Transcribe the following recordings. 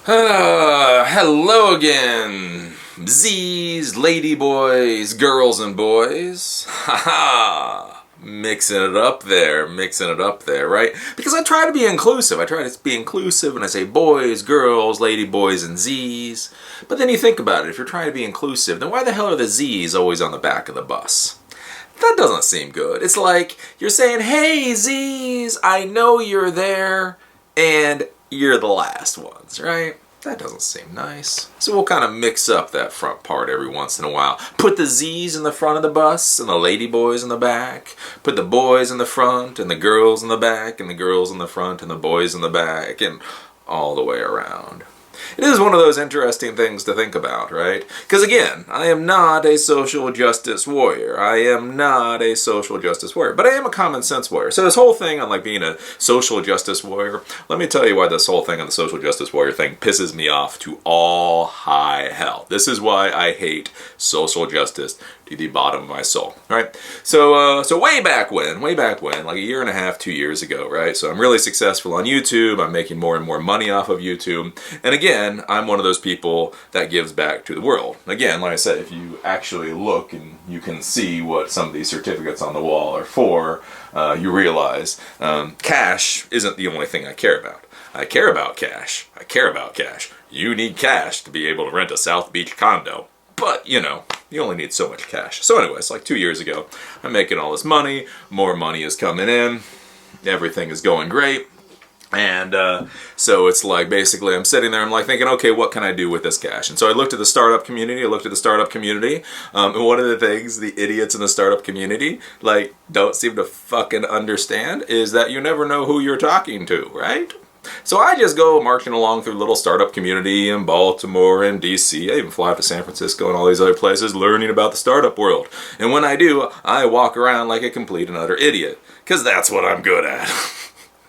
Hello again, Z's, ladyboys, girls and boys. Haha, mixing it up there, right? Because I try to be inclusive. I try to be inclusive and I say boys, girls, ladyboys, and Z's. But then you think about it, if you're trying to be inclusive, then why the hell are the Z's always on the back of the bus? That doesn't seem good. It's like you're saying, hey Z's, I know you're there, and you're the last ones, right? That doesn't seem nice. So we'll kind of mix up that front part every once in a while. Put the Z's in the front of the bus and the lady boys in the back. Put the boys in the front and the girls in the back and the girls in the front and the boys in the back and all the way around. It is one of those interesting things to think about, right? Because again, I am not a social justice warrior. But I am a common sense warrior. So this whole thing on being a social justice warrior, let me tell you why this whole thing on the social justice warrior thing pisses me off to all high hell. This is why I hate social justice to the bottom of my soul, right? So way back when, like a year and a half, 2 years ago, right? So I'm really successful on YouTube. I'm making more and more money off of YouTube. And again, I'm one of those people that gives back to the world. Again, like I said, if you actually look and you can see what some of these certificates on the wall are for, you realize cash isn't the only thing I care about. I care about cash. You need cash to be able to rent a South Beach condo. But, you only need so much cash. So anyways, like 2 years ago, I'm making all this money. More money is coming in. Everything is going great. And so it's like basically I'm sitting there, I'm like thinking, okay, what can I do with this cash? And so I looked at the startup community, and one of the things the idiots in the startup community don't seem to fucking understand is that you never know who you're talking to, right? So I just go marching along through the little startup community in Baltimore and DC. I even fly up to San Francisco and all these other places learning about the startup world. And when I do, I walk around like a complete and utter idiot. Because that's what I'm good at.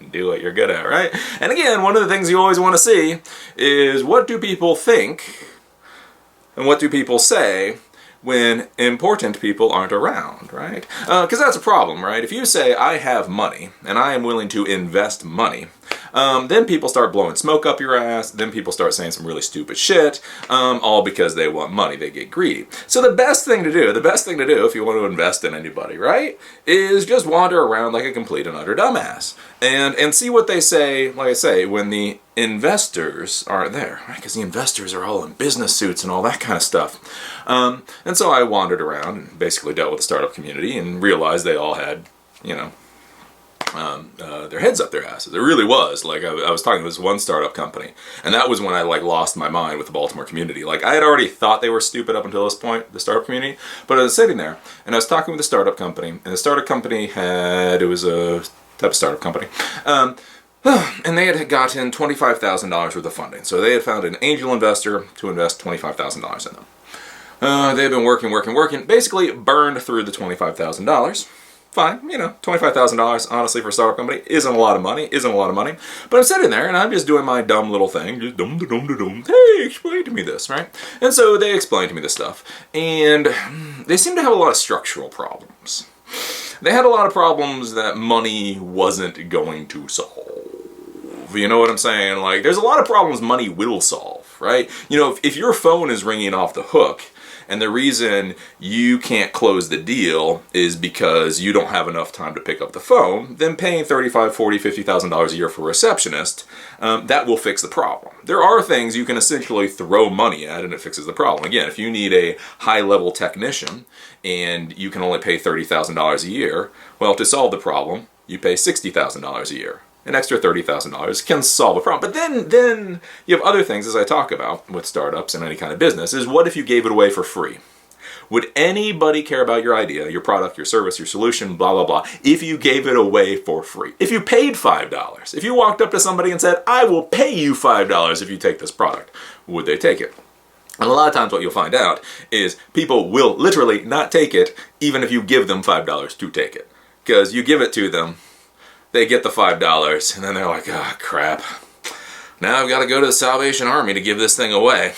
Do what you're good at, right? And again, one of the things you always want to see is what do people think and what do people say when important people aren't around, right? Because that's a problem, right? If you say, I have money, and I am willing to invest money, then people start blowing smoke up your ass, then people start saying some really stupid shit, all because they want money, they get greedy. So the best thing to do if you want to invest in anybody, right, is just wander around like a complete and utter dumbass. And see what they say, like I say, when the investors aren't there, right? Because the investors are all in business suits and all that kind of stuff. And so I wandered around and basically dealt with the startup community and realized they all had, their heads up their asses. It really was. I was talking to this one startup company, and that was when I lost my mind with the Baltimore community. I had already thought they were stupid up until this point, the startup community, but I was sitting there, and I was talking with the startup company, and the startup company it was a type of startup company, and they had gotten $25,000 worth of funding. So they had found an angel investor to invest $25,000 in them. They had been working, basically burned through the $25,000. Fine, $25,000 honestly for a startup company isn't a lot of money. But I'm sitting there and I'm just doing my dumb little thing, just hey, explain to me this, right? And so they explained to me this stuff, and they seem to have a lot of structural problems. They had a lot of problems that money wasn't going to solve. You know what I'm saying? There's a lot of problems money will solve, right? If your phone is ringing off the hook, and the reason you can't close the deal is because you don't have enough time to pick up the phone, then paying $35,000, $40,000, $50,000 a year for a receptionist, that will fix the problem. There are things you can essentially throw money at and it fixes the problem. Again, if you need a high-level technician and you can only pay $30,000 a year, well, to solve the problem, you pay $60,000 a year. An extra $30,000 can solve a problem. But then you have other things, as I talk about with startups and any kind of business, is what if you gave it away for free? Would anybody care about your idea, your product, your service, your solution, blah, blah, blah, if you gave it away for free? If you paid $5, if you walked up to somebody and said, I will pay you $5 if you take this product, would they take it? And a lot of times what you'll find out is people will literally not take it even if you give them $5 to take it. Because you give it to them, they get the $5, and then they're like, oh, crap. Now I've got to go to the Salvation Army to give this thing away.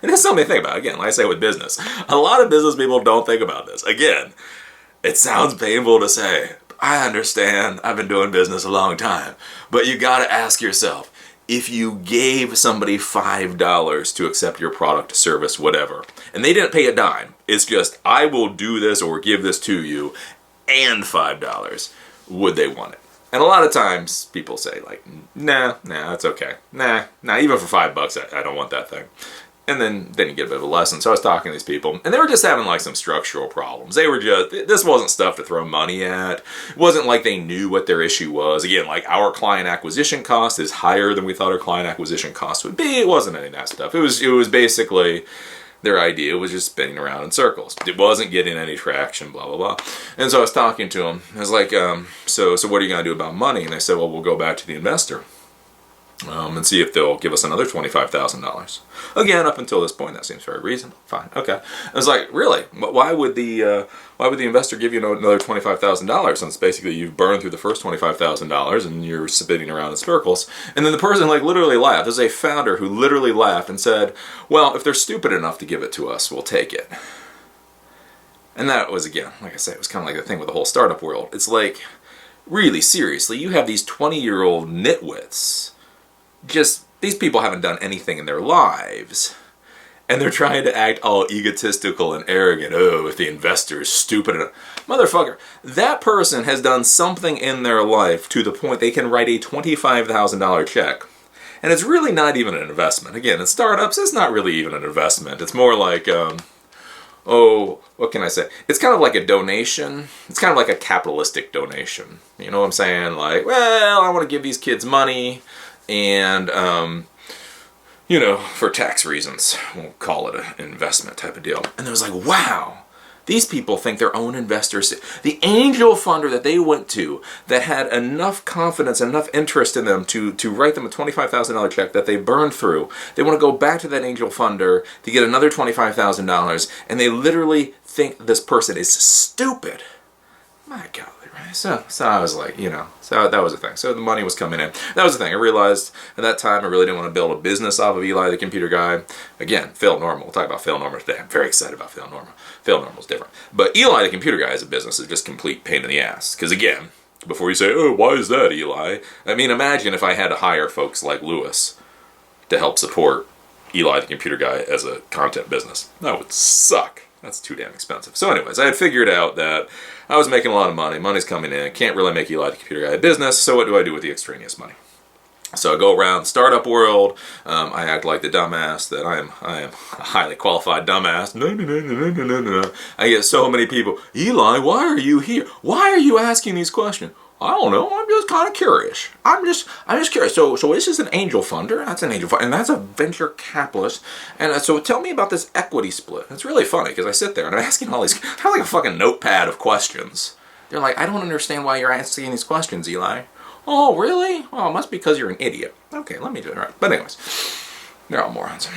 And that's something to think about. Again, like I say with business, a lot of business people don't think about this. Again, it sounds painful to say. I understand. I've been doing business a long time. But you got to ask yourself, if you gave somebody $5 to accept your product, service, whatever, and they didn't pay a dime, it's just, I will do this or give this to you, and $5, would they want it? And a lot of times people say like, nah, that's okay. Nah, even for $5, I don't want that thing. And then you get a bit of a lesson. So I was talking to these people, and they were just having like some structural problems. They were just, this wasn't stuff to throw money at. It wasn't like they knew what their issue was. Again, like our client acquisition cost is higher than we thought our client acquisition cost would be. It wasn't any of that stuff. It was basically, their idea was just spinning around in circles. It wasn't getting any traction, blah, blah, blah. And so I was talking to them. I was like, so what are you going to do about money? And they said, well, we'll go back to the investor and see if they'll give us another $25,000. Again, up until this point, that seems very reasonable. Fine, okay. I was like, really? Why would the investor give you another $25,000 since basically you've burned through the first $25,000 and you're spinning around in circles? And then the person like literally laughed. There's a founder who literally laughed and said, well, if they're stupid enough to give it to us, we'll take it. And that was, again, like I said, it was kind of like the thing with the whole startup world. It's like, really, seriously, you have these 20-year-old nitwits. Just, these people haven't done anything in their lives. And they're trying to act all egotistical and arrogant. Oh, if the investor is stupid enough. Motherfucker, that person has done something in their life to the point they can write a $25,000 check. And it's really not even an investment. Again, in startups, it's not really even an investment. It's more like, what can I say? It's kind of like a donation. It's kind of like a capitalistic donation. You know what I'm saying? Like, well, I want to give these kids money. And, for tax reasons, we'll call it an investment type of deal. And it was like, wow, these people think their own investors. The angel funder that they went to that had enough confidence, enough interest in them to write them a $25,000 check that they burned through. They want to go back to that angel funder to get another $25,000, and they literally think this person is stupid. My God. So I was like, so that was the thing. So the money was coming in. That was the thing. I realized at that time I really didn't want to build a business off of Eli the computer guy. Again, Phil Normal. We'll talk about Phil Normal today. I'm very excited about Phil Normal. Phil Normal's different. But Eli the computer guy as a business is just complete pain in the ass. Because again, before you say, oh, why is that, Eli? I mean, imagine if I had to hire folks like Lewis to help support Eli the computer guy as a content business. That would suck. That's too damn expensive. So anyways, I had figured out that I was making a lot of money. Money's coming in. Can't really make Eli the computer guy a business. So what do I do with the extraneous money? So I go around startup world. I act like the dumbass that I am a highly qualified dumbass. No. I get so many people. Eli, why are you here? Why are you asking these questions? I don't know. I'm just kind of curious. I'm just curious. So this is an angel funder. That's an angel funder, and that's a venture capitalist. And so tell me about this equity split. It's really funny because I sit there and I'm asking all these. I have like a fucking notepad of questions. They're like, I don't understand why you're asking these questions, Eli. Oh, really? Well, it must be because you're an idiot. Okay, let me do it right. But anyways, they're all morons.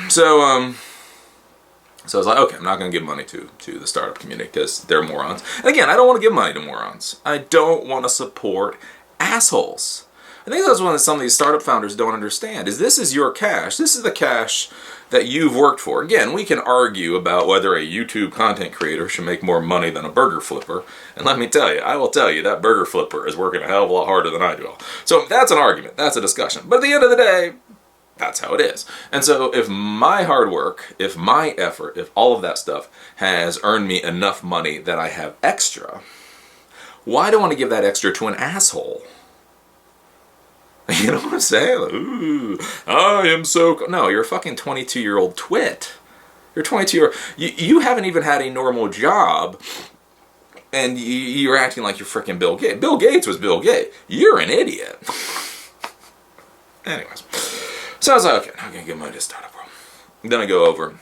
So I was like, okay, I'm not going to give money to the startup community because they're morons. And again, I don't want to give money to morons. I don't want to support assholes. I think that's one that some of these startup founders don't understand, is this is your cash. This is the cash that you've worked for. Again, we can argue about whether a YouTube content creator should make more money than a burger flipper. And let me tell you, I will tell you, that burger flipper is working a hell of a lot harder than I do. So that's an argument. That's a discussion. But at the end of the day, that's how it is. And so if my hard work, if my effort, if all of that stuff has earned me enough money that I have extra, why do I want to give that extra to an asshole? You know what I'm saying? Like, ooh, I am so... No, you're a fucking 22-year-old twit. You're 22-year-old... You haven't even had a normal job, and you're acting like you're freaking Bill Gates. Bill Gates was Bill Gates. You're an idiot. Anyways. So I was like, okay, I'm going to give money to startup world. Then I go over, and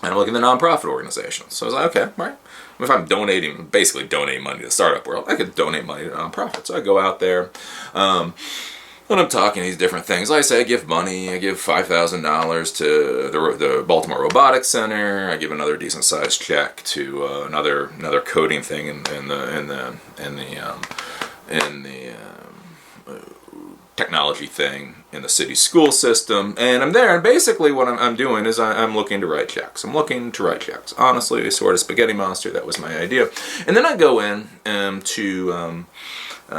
I'm looking at the nonprofit organizations. So I was like, okay, right. If I'm basically donating money to startup world, I could donate money to nonprofits. So I go out there, and I'm talking these different things. Like I say, I give money. I give $5,000 to the Baltimore Robotics Center. I give another decent sized check to another coding thing in the technology thing in the city school system, and I'm there, and basically what I'm doing is I'm looking to write checks. I'm looking to write checks. Honestly, sort of spaghetti monster, that was my idea. And then I go in to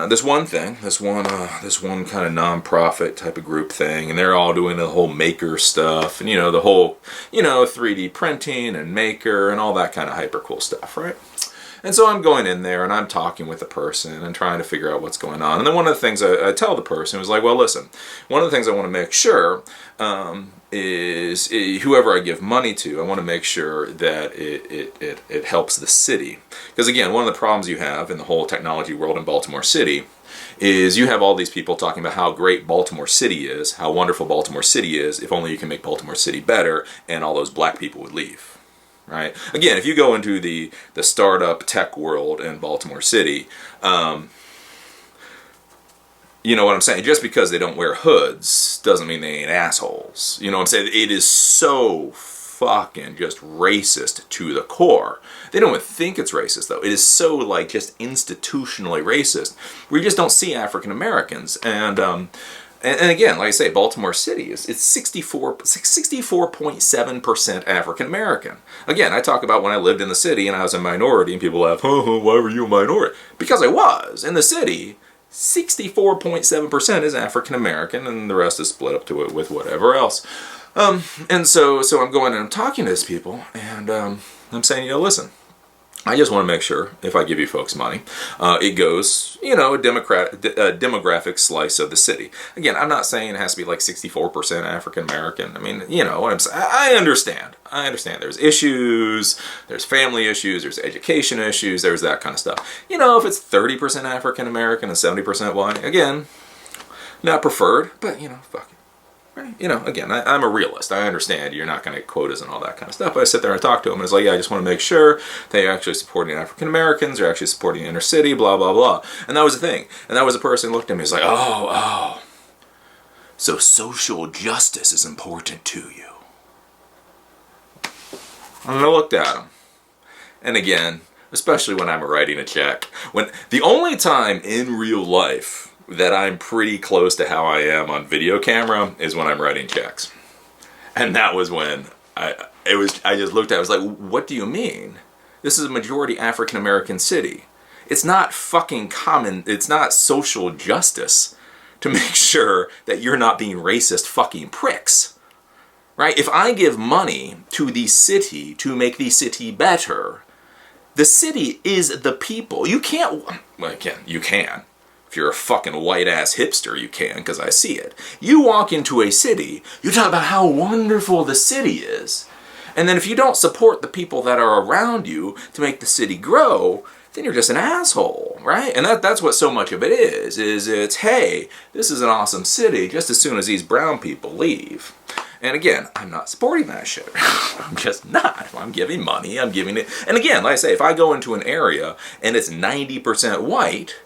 this one thing, this one kind of nonprofit type of group thing, and they're all doing the whole maker stuff, and the whole 3D printing and maker and all that kind of hyper cool stuff, right? And so I'm going in there and I'm talking with the person and trying to figure out what's going on. And then one of the things I tell the person was like, well, listen, one of the things I want to make sure is whoever I give money to, I want to make sure that it helps the city. Because again, one of the problems you have in the whole technology world in Baltimore City is you have all these people talking about how great Baltimore City is, how wonderful Baltimore City is, if only you can make Baltimore City better, and all those black people would leave. Right? Again, if you go into the startup tech world in Baltimore City, you know what I'm saying? Just because they don't wear hoods doesn't mean they ain't assholes. You know what I'm saying? It is so fucking just racist to the core. They don't even think it's racist, though. It is so, like, just institutionally racist. We just don't see African Americans. And again, like I say, Baltimore City it's 64.7% African American. Again, I talk about when I lived in the city and I was a minority, and people laugh, oh, why were you a minority? Because I was. In the city, 64.7% is African American, and the rest is split up to it with whatever else. And so I'm going and I'm talking to these people, and I'm saying, listen, I just want to make sure, if I give you folks money, it goes, a demographic slice of the city. Again, I'm not saying it has to be like 64% African American. I mean, what I'm saying. I understand. There's issues, there's family issues, there's education issues, there's that kind of stuff. If it's 30% African American and 70% white, again, not preferred, but, fuck it. Right? Again, I'm a realist. I understand you're not going to get quotas and all that kind of stuff. But I sit there and talk to them, and it's like, yeah, I just want to make sure they're actually supporting African Americans, they're actually supporting inner city, blah, blah, blah. And that was the thing. And that was the person who looked at me, he's like, oh, so social justice is important to you. And I looked at him. And again, especially when I'm writing a check, when the only time in real life that I'm pretty close to how I am on video camera is when I'm writing checks. And that was when I just looked at it, I was like, what do you mean? This is a majority African American city. It's not fucking common, it's not social justice to make sure that you're not being racist fucking pricks. Right? If I give money to the city to make the city better, the city is the people. You can't, well, again, you can. If you're a fucking white-ass hipster, you can, because I see it. You walk into a city, you talk about how wonderful the city is, and then if you don't support the people that are around you to make the city grow, then you're just an asshole, right? And that's what so much of it is it's, hey, this is an awesome city just as soon as these brown people leave. And again, I'm not supporting that shit. I'm just not. I'm giving money, I'm giving it. And again, like I say, if I go into an area and it's 90% white,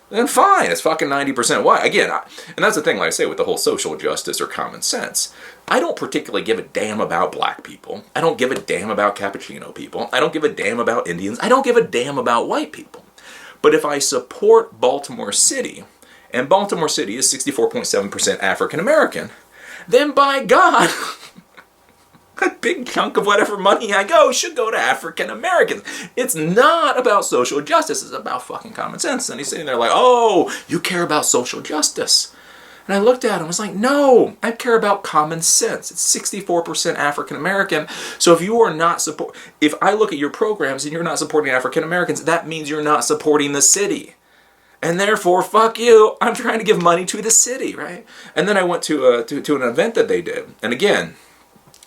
then fine, it's fucking 90% white. Again, and that's the thing, like I say, with the whole social justice or common sense. I don't particularly give a damn about black people. I don't give a damn about cappuccino people. I don't give a damn about Indians. I don't give a damn about white people. But if I support Baltimore City, and Baltimore City is 64.7% African American, then by God, a big chunk of whatever money I go should go to African Americans. It's not about social justice, it's about fucking common sense. And he's sitting there like, oh, you care about social justice. And I looked at him, I was like, no, I care about common sense. It's 64% African American. So if you are not if I look at your programs and you're not supporting African Americans, that means you're not supporting the city. And therefore, fuck you, I'm trying to give money to the city, right? And then I went to an event that they did. And again,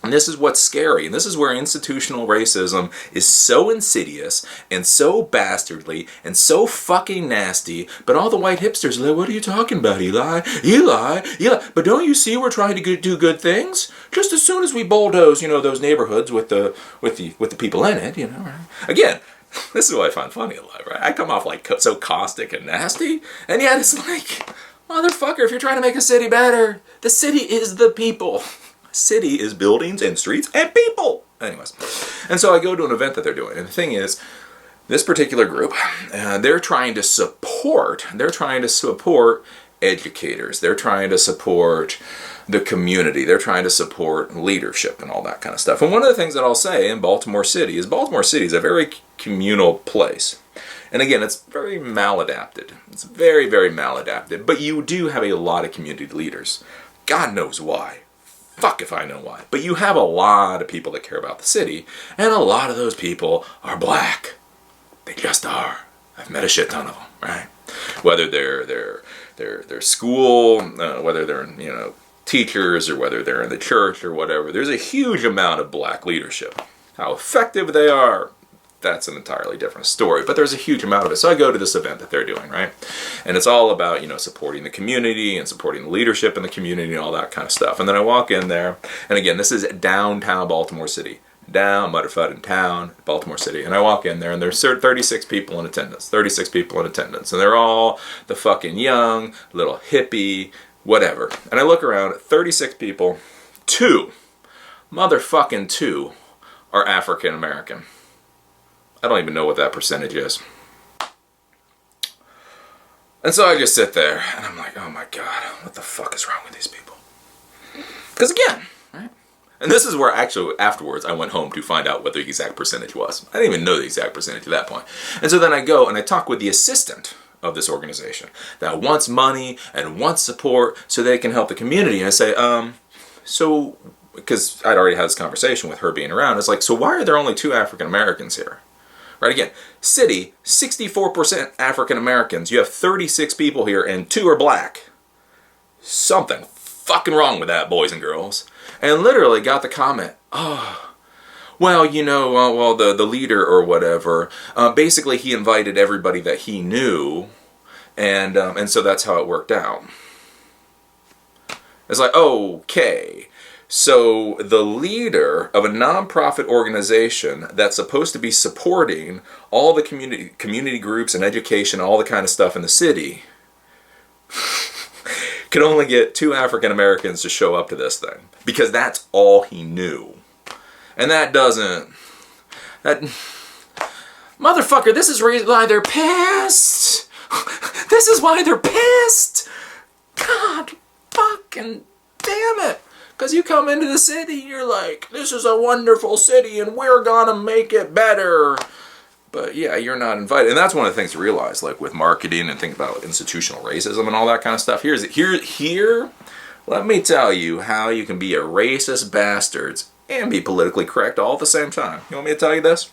and this is what's scary, and this is where institutional racism is so insidious and so bastardly and so fucking nasty, but all the white hipsters are like, what are you talking about, Eli? Eli? But don't you see we're trying to do good things? Just as soon as we bulldoze, those neighborhoods with the people in it, right? Again, this is what I find funny in life, right? I come off like so caustic and nasty, and yet it's like, motherfucker, if you're trying to make a city better, the city is the people. City is buildings and streets and people. Anyways, and so I go to an event that they're doing, and the thing is, this particular group, they're trying to support educators. They're trying to support the community. They're trying to support leadership and all that kind of stuff. And one of the things that I'll say in Baltimore City is a very communal place. And again, it's very maladapted. It's very, very maladapted. But you do have a lot of community leaders. God knows why. Fuck if I know why. But you have a lot of people that care about the city, and a lot of those people are black. They just are. I've met a shit ton of them, right? Whether they're school, whether they're teachers, or whether they're in the church or whatever. There's a huge amount of black leadership. How effective they are, that's an entirely different story, but there's a huge amount of it. So I go to this event that they're doing, right? And it's all about, supporting the community and supporting the leadership in the community and all that kind of stuff. And then I walk in there, and again, this is downtown Baltimore City. Down, Mudderfudden town, Baltimore City. And I walk in there, and there's 36 people in attendance. 36 people in attendance. And they're all the fucking young, little hippie, whatever. And I look around, 36 people, motherfucking two, are African American. I don't even know what that percentage is. And so I just sit there, and I'm like, oh my God, what the fuck is wrong with these people? Because again, right? And this is where actually afterwards I went home to find out what the exact percentage was. I didn't even know the exact percentage at that point. And so then I go and I talk with the assistant of this organization that wants money and wants support so they can help the community. And I say, so, because I'd already had this conversation with her being around, it's like, so why are there only 2 African Americans here? Right, again, city, 64% African Americans. You have 36 people here and 2 are black. Something fucking wrong with that, boys and girls. And literally got the comment, well, the leader or whatever, basically he invited everybody that he knew, and so that's how it worked out. It's like, okay. So the leader of a nonprofit organization that's supposed to be supporting all the community groups and education, all the kind of stuff in the city, could only get 2 African Americans to show up to this thing because that's all he knew. And motherfucker, this is why they're pissed. This is why they're pissed. God fucking damn it. Because you come into the city, you're like, this is a wonderful city and we're gonna make it better. But yeah, you're not invited. And that's one of the things to realize, like with marketing and think about institutional racism and all that kind of stuff. Here, let me tell you how you can be a racist bastard and be politically correct all at the same time. You want me to tell you this?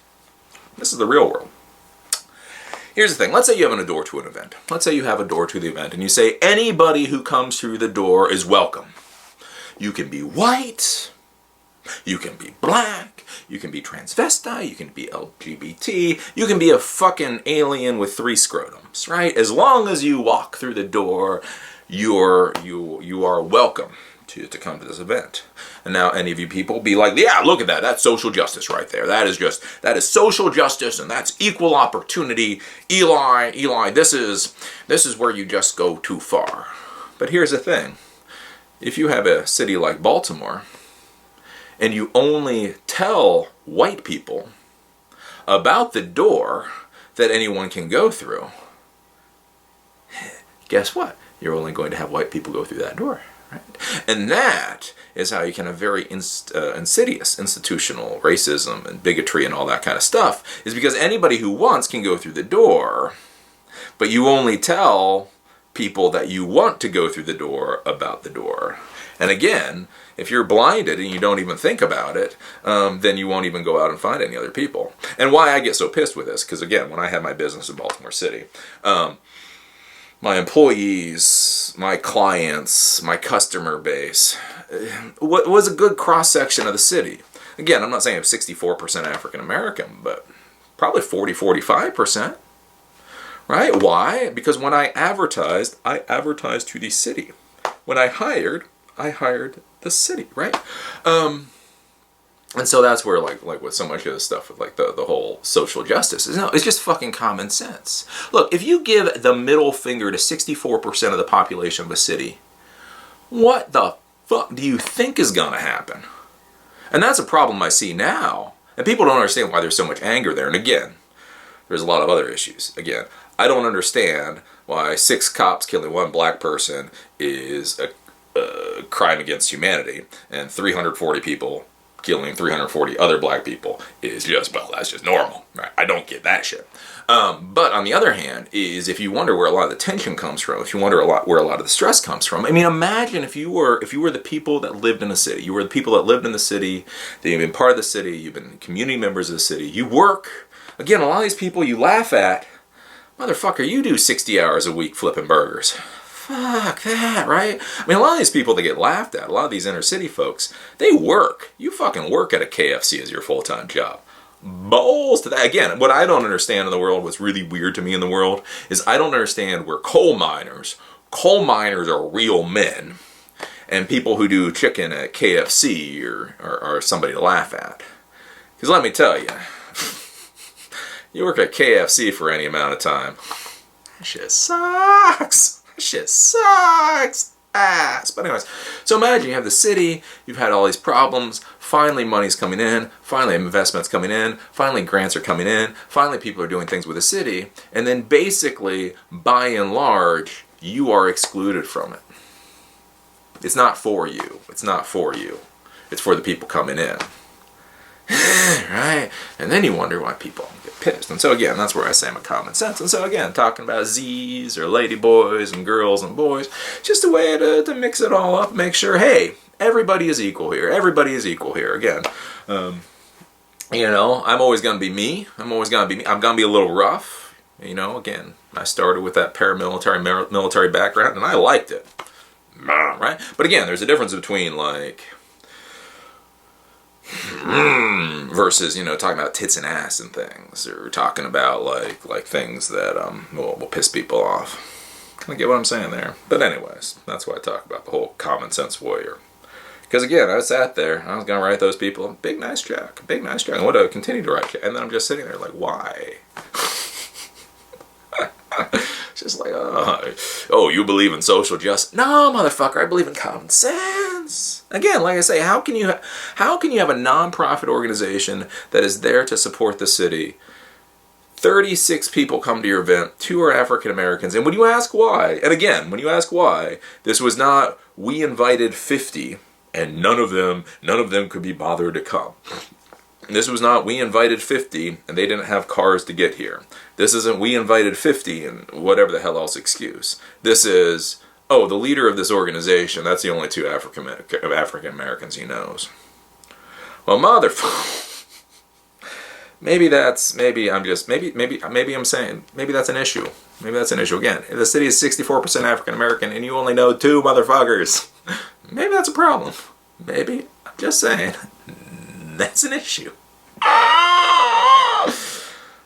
This is the real world. Here's the thing. Let's say you have a door to an event. Let's say you have a door to the event and you say anybody who comes through the door is welcome. You can be white, you can be black, you can be transvestite, you can be LGBT, you can be a fucking alien with 3 scrotums, right? As long as you walk through the door, you are welcome to come to this event. And now any of you people be like, yeah, look at that. That's social justice right there. That is social justice, and that's equal opportunity. Eli, this is where you just go too far. But here's the thing. If you have a city like Baltimore, and you only tell white people about the door that anyone can go through, guess what? You're only going to have white people go through that door, right? And that is how you can have very insidious institutional racism and bigotry and all that kind of stuff, is because anybody who wants can go through the door, but you only tell people that you want to go through the door about the door. And again, if you're blinded and you don't even think about it, then you won't even go out and find any other people. And why I get so pissed with this, because again, when I had my business in Baltimore City, my employees, my clients, my customer base, was a good cross-section of the city. Again, I'm not saying I'm 64% African American, but probably 45%. Right? Why? Because when I advertised to the city. When I hired the city, right? And so that's where like with so much of this stuff with like the whole social justice is, no, it's just fucking common sense. Look, if you give the middle finger to 64% of the population of a city, what the fuck do you think is gonna happen? And that's a problem I see now. And people don't understand why there's so much anger there. And again, there's a lot of other issues. Again, I don't understand why 6 cops killing 1 black person is a crime against humanity, and 340 people killing 340 other black people is just, well, that's just normal, right? I don't get that shit. But on the other hand, is if you wonder where a lot of the tension comes from, if you wonder where a lot of the stress comes from. I mean, imagine if you were the people that lived in a city. You were the people that lived in the city. That you've been part of the city. You've been community members of the city. You work. Again, a lot of these people you laugh at, motherfucker, you do 60 hours a week flipping burgers. Fuck that, right? I mean, a lot of these people that get laughed at, a lot of these inner city folks, they work. You fucking work at a KFC as your full-time job. Balls to that. Again, what I don't understand in the world, what's really weird to me in the world, is I don't understand where coal miners are real men, and people who do chicken at KFC are somebody to laugh at. Because let me tell you, you work at KFC for any amount of time, that shit sucks. That shit sucks ass. But anyways, so imagine you have the city, you've had all these problems, finally money's coming in, finally investments coming in, finally grants are coming in, finally people are doing things with the city, and then basically, by and large, you are excluded from it. It's not for you. It's not for you. It's for the people coming in. Right? And then you wonder why people get pissed. And so again, that's where I say I'm a common sense. And so again, talking about Z's or lady boys and girls and boys, just a way to mix it all up, make sure, hey, everybody is equal here. Everybody is equal here. Again, you know, I'm always going to be me. I'm always going to be me. I'm going to be a little rough. You know, again, I started with that military background and I liked it. Right? But again, there's a difference between like versus, you know, talking about tits and ass and things, or talking about like things that will piss people off. Kind of get what I'm saying there. But anyways, that's why I talk about the whole common sense warrior. Because again, I sat there, I was gonna write those people big nice check, I want to continue to write check, and then I'm just sitting there like, why? Just like, oh, you believe in social justice? No, motherfucker, I believe in common sense. Again, like I say, how can you have a non-profit organization that is there to support the city? 36 people come to your event, 2 are African Americans, and when you ask why, and again, when you ask why, this was not, we invited 50, and none of them could be bothered to come. This was not, we invited 50 and they didn't have cars to get here. This isn't, we invited 50 and whatever the hell else excuse. This is, oh, the leader of this organization, that's the only 2 African Americans he knows. Well, motherfucker. Maybe I'm saying, maybe that's an issue. Maybe that's an issue. Again, if the city is 64% African American and you only know 2 motherfuckers, maybe that's a problem. Maybe, I'm just saying. That's an issue.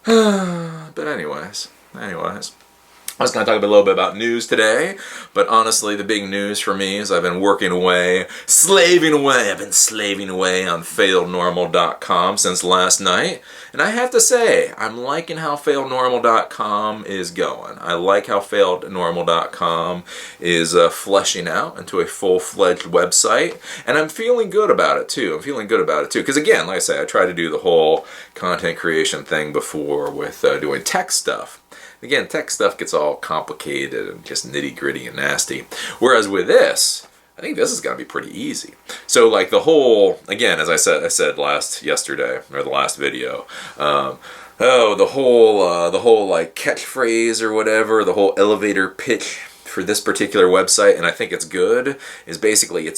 But anyways, I was going to talk a little bit about news today, but honestly, the big news for me is I've been working away, slaving away. I've been slaving away on failednormal.com since last night, and I have to say, I'm liking how failednormal.com is going. I like how failednormal.com is fleshing out into a full-fledged website, and I'm feeling good about it too. Because again, like I say, I tried to do the whole content creation thing before with doing tech stuff. Again, tech stuff gets all complicated and just nitty-gritty and nasty. Whereas with this, I think this is going to be pretty easy. So like the whole, again, as I said yesterday, or the last video, the whole like catchphrase or whatever, the whole elevator pitch for this particular website, and I think it's good, is basically,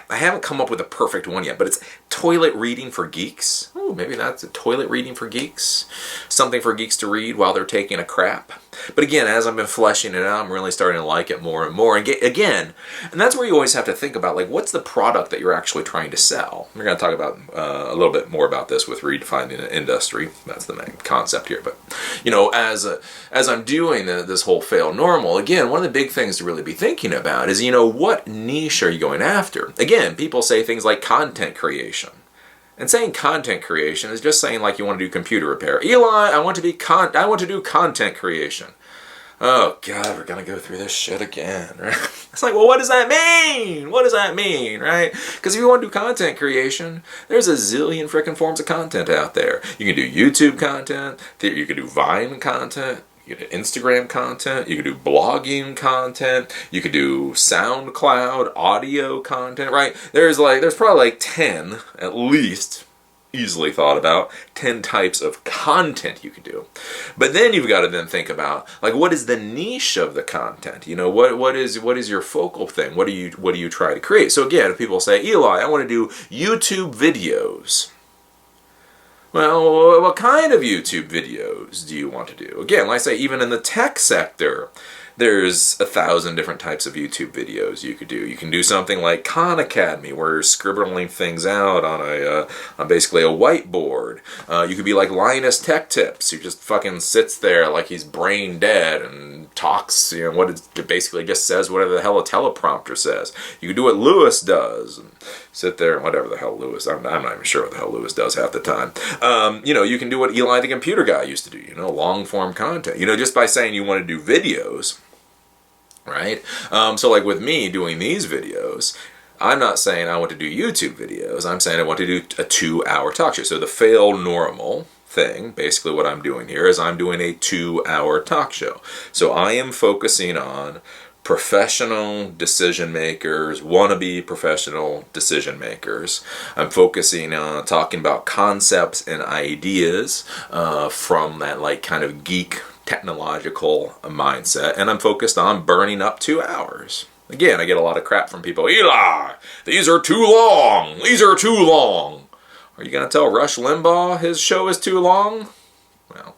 I haven't come up with a perfect one yet, but it's toilet reading for geeks. Oh, maybe that's a toilet reading for geeks. Something for geeks to read while they're taking a crap. But again, as I've been fleshing it out, I'm really starting to like it more and more. And again, and that's where you always have to think about, like, what's the product that you're actually trying to sell? We're going to talk about a little bit more about this with Redefining the Industry. That's the main concept here. But, you know, as I'm doing this whole fail normal, again, one of the big things to really be thinking about is, you know, what niche are you going after? Again, people say things like content creation. And saying content creation is just saying like you want to do computer repair. Eli, I want to do content creation. Oh God, we're gonna go through this shit again, right? It's like, well, what does that mean? What does that mean, right? Because if you want to do content creation, there's a zillion freaking forms of content out there. You can do YouTube content, you can do Vine content, You could do Instagram content, you could do blogging content, you could do SoundCloud audio content, right? There's probably like 10 at least, easily thought about, 10 types of content you could do. But then you've got to then think about, like, what is the niche of the content? You know, what is your focal thing? What do you try to create? So again, if people say, Eli, I want to do YouTube videos. Well, what kind of YouTube videos do you want to do? Again, like I say, even in the tech sector, there's 1,000 different types of YouTube videos you could do. You can do something like Khan Academy, where you're scribbling things out on basically a whiteboard. You could be like Linus Tech Tips, who just fucking sits there like he's brain dead and talks, you know, it basically just says whatever the hell a teleprompter says. You could do what Lewis does, and sit there and whatever the hell Lewis, I'm not even sure what the hell Lewis does half the time. You know, you can do what Eli the Computer Guy used to do, you know, long form content. You know, just by saying you want to do videos, right? So like with me doing these videos, I'm not saying I want to do YouTube videos. I'm saying I want to do a 2-hour talk show. So the Fail Normal thing, basically what I'm doing here is I'm doing a 2-hour talk show. So I am focusing on professional decision makers, wannabe professional decision makers. I'm focusing on talking about concepts and ideas from that like kind of geek technological mindset, and I'm focused on burning up 2 hours. Again, I get a lot of crap from people. Eli, these are too long. These are too long. Are you going to tell Rush Limbaugh his show is too long? Well,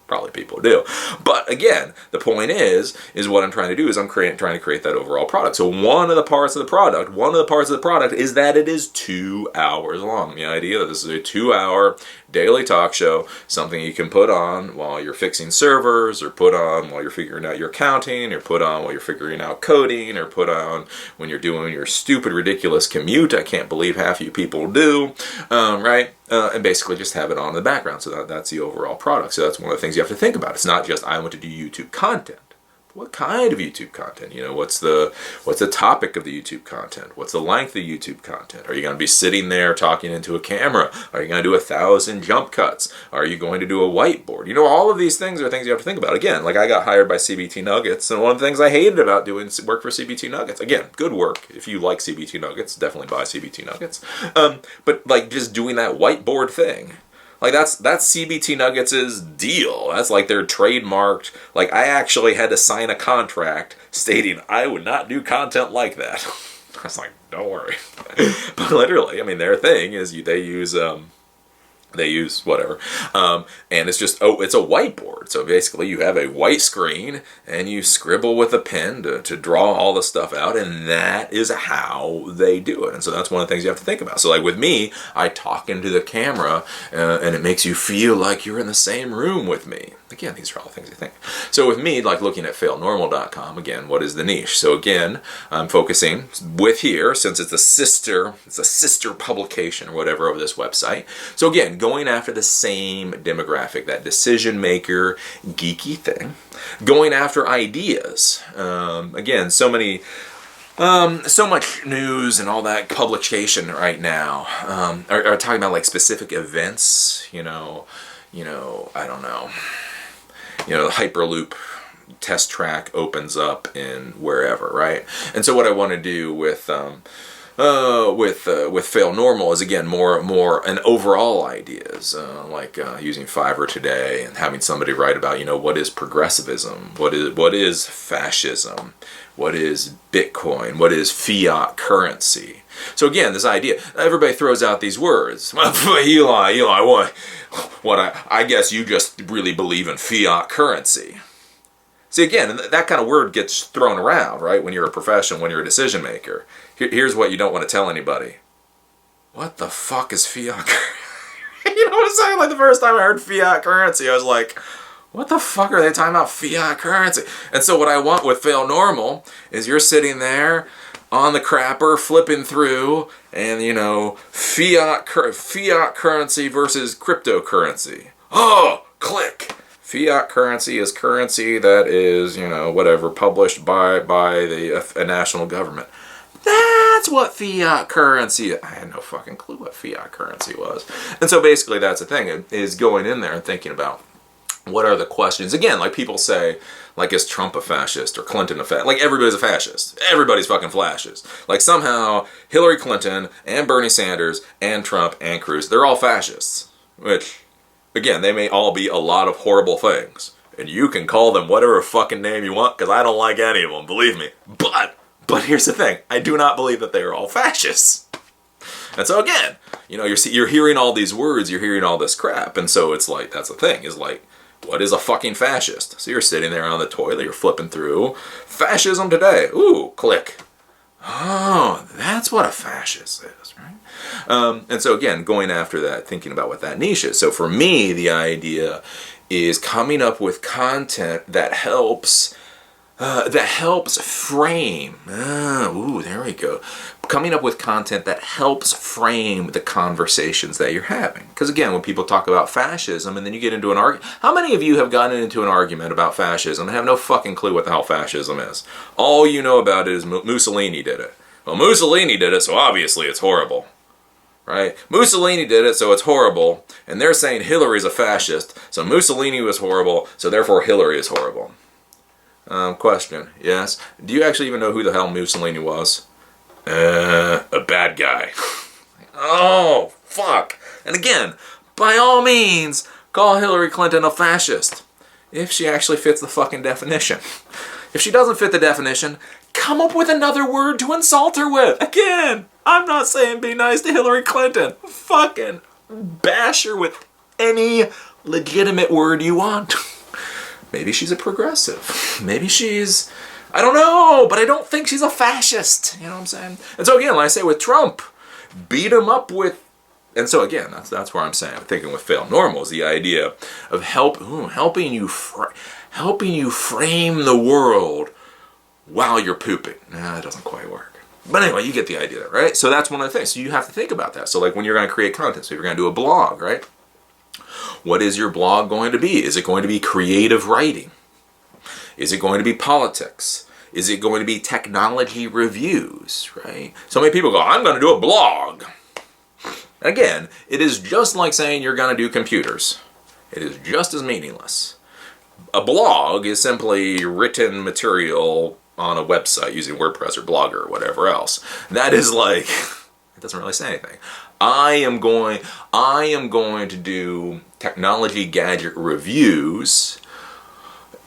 probably people do. But again, the point is what I'm trying to do is I'm trying to create that overall product. So one of the parts of the product is that it is 2 hours long. The idea that this is a 2-hour daily talk show, something you can put on while you're fixing servers, or put on while you're figuring out your accounting, or put on while you're figuring out coding, or put on when you're doing your stupid, ridiculous commute. I can't believe half you people do, right? And basically just have it on in the background. So that's the overall product. So that's one of the things you have to think about. It's not just I want to do YouTube content. What kind of YouTube content? You know, what's the topic of the YouTube content? What's the length of the YouTube content? Are you going to be sitting there talking into a camera? Are you going to do 1,000 jump cuts? Are you going to do a whiteboard? You know, all of these things are things you have to think about. Again, like I got hired by CBT Nuggets, and one of the things I hated about doing work for CBT Nuggets, again, good work. If you like CBT Nuggets, definitely buy CBT Nuggets. But like just doing that whiteboard thing. Like that's CBT Nuggets' deal. That's like their trademarked. Like I actually had to sign a contract stating I would not do content like that. I was like, don't worry. But literally, I mean, their thing is they use whatever, and it's just it's a whiteboard. So basically you have a white screen and you scribble with a pen to draw all the stuff out, and that is how they do it. And so that's one of the things you have to think about. So like with me, I talk into the camera and it makes you feel like you're in the same room with me. Again, these are all things you think. So with me, like looking at failnormal.com, again, what is the niche? So again, I'm focusing with here, since it's a sister publication or whatever of this website. So again, going after the same demographic, that decision maker, geeky thing, going after ideas. Again, so much news and all that publication right now are talking about like specific events. You know, I don't know. You know, the Hyperloop test track opens up in wherever, right? And so what I want to do with Fail Normal is again more an overall ideas, like using Fiverr today and having somebody write about, you know, what is progressivism, what is fascism, what is Bitcoin, what is fiat currency. So again, this idea, everybody throws out these words. Eli, what I guess you just really believe in fiat currency. See, again, that kind of word gets thrown around, right? When you're a professional, when you're a decision maker. Here's what you don't want to tell anybody. What the fuck is fiat currency? You know what I'm saying? Like the first time I heard fiat currency, I was like, what the fuck are they talking about fiat currency? And so what I want with Fail Normal is you're sitting there on the crapper, flipping through, and you know, fiat currency versus cryptocurrency. Oh, click. Fiat currency is currency that is, you know, whatever, published by a national government. That's what fiat currency. I had no fucking clue what fiat currency was. And so basically that's the thing, is going in there and thinking about What are the questions? Again, like people say, like, is Trump a fascist or Clinton a fascist? Like, everybody's a fascist. Everybody's fucking fascist. Like, somehow Hillary Clinton and Bernie Sanders and Trump and Cruz, they're all fascists. Which, again, they may all be a lot of horrible things. And you can call them whatever fucking name you want, because I don't like any of them, believe me. But here's the thing. I do not believe that they are all fascists. And so again, you know, you're hearing all these words, you're hearing all this crap. And so it's like, that's the thing, is like, what is a fucking fascist? So you're sitting there on the toilet, you're flipping through, fascism today. Ooh, click. Oh, that's what a fascist is, right? And so again, going after that, thinking about what that niche is. So for me, the idea is coming up with content that helps frame. Ooh, there we go. Coming up with content that helps frame the conversations that you're having. Because again, when people talk about fascism and then you get into an argument, how many of you have gotten into an argument about fascism and have no fucking clue what the hell fascism is? All you know about it is Mussolini did it. Well, Mussolini did it, so obviously it's horrible. Right? Mussolini did it, so it's horrible. And they're saying Hillary's a fascist, so Mussolini was horrible, so therefore Hillary is horrible. Question, yes. Do you actually even know who the hell Mussolini was? A bad guy. Oh, fuck. And again, by all means, call Hillary Clinton a fascist. If she actually fits the fucking definition. If she doesn't fit the definition, come up with another word to insult her with. Again, I'm not saying be nice to Hillary Clinton. Fucking bash her with any legitimate word you want. Maybe she's a progressive. Maybe she's, I don't know, but I don't think she's a fascist. You know what I'm saying? And so again, like I say with Trump, beat him up with, and so again, that's where I'm saying, I'm thinking with Fail Normal is the idea of helping you frame the world while you're pooping. Nah, that doesn't quite work. But anyway, you get the idea, right? So that's one of the things. So you have to think about that. So like when you're going to create content, so you're going to do a blog, right? What is your blog going to be? Is it going to be creative writing? Is it going to be politics? Is it going to be technology reviews, right? So many people go, I'm going to do a blog. Again, it is just like saying you're going to do computers. It is just as meaningless. A blog is simply written material on a website using WordPress or Blogger or whatever else. That is like, it doesn't really say anything. I am going to do technology gadget reviews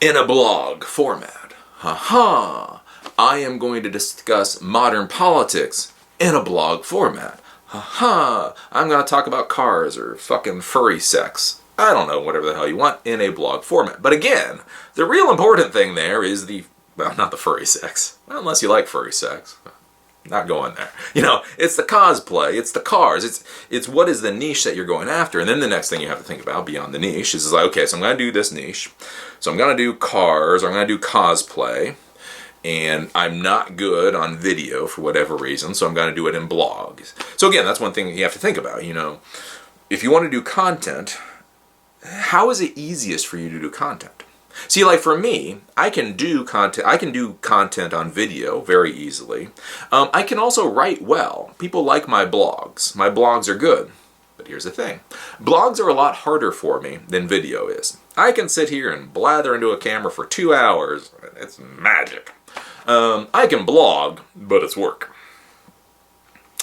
in a blog format. I am going to discuss modern politics in a blog format. I'm going to talk about cars or fucking furry sex. I don't know, whatever the hell you want, in a blog format. But again, the real important thing there is well, not the furry sex. Well, unless you like furry sex. Not going there. You know, it's the cosplay, it's the cars, it's what is the niche that you're going after. And then the next thing you have to think about beyond the niche is like, okay, so I'm going to do this niche. So I'm going to do cars, or I'm going to do cosplay. And I'm not good on video for whatever reason, so I'm going to do it in blogs. So again, that's one thing you have to think about, you know. If you want to do content, how is it easiest for you to do content? See, like for me, I can do content on video very easily. I can also write well. People like my blogs. My blogs are good. But here's the thing. Blogs are a lot harder for me than video is. I can sit here and blather into a camera for 2 hours. It's magic. I can blog, but it's work.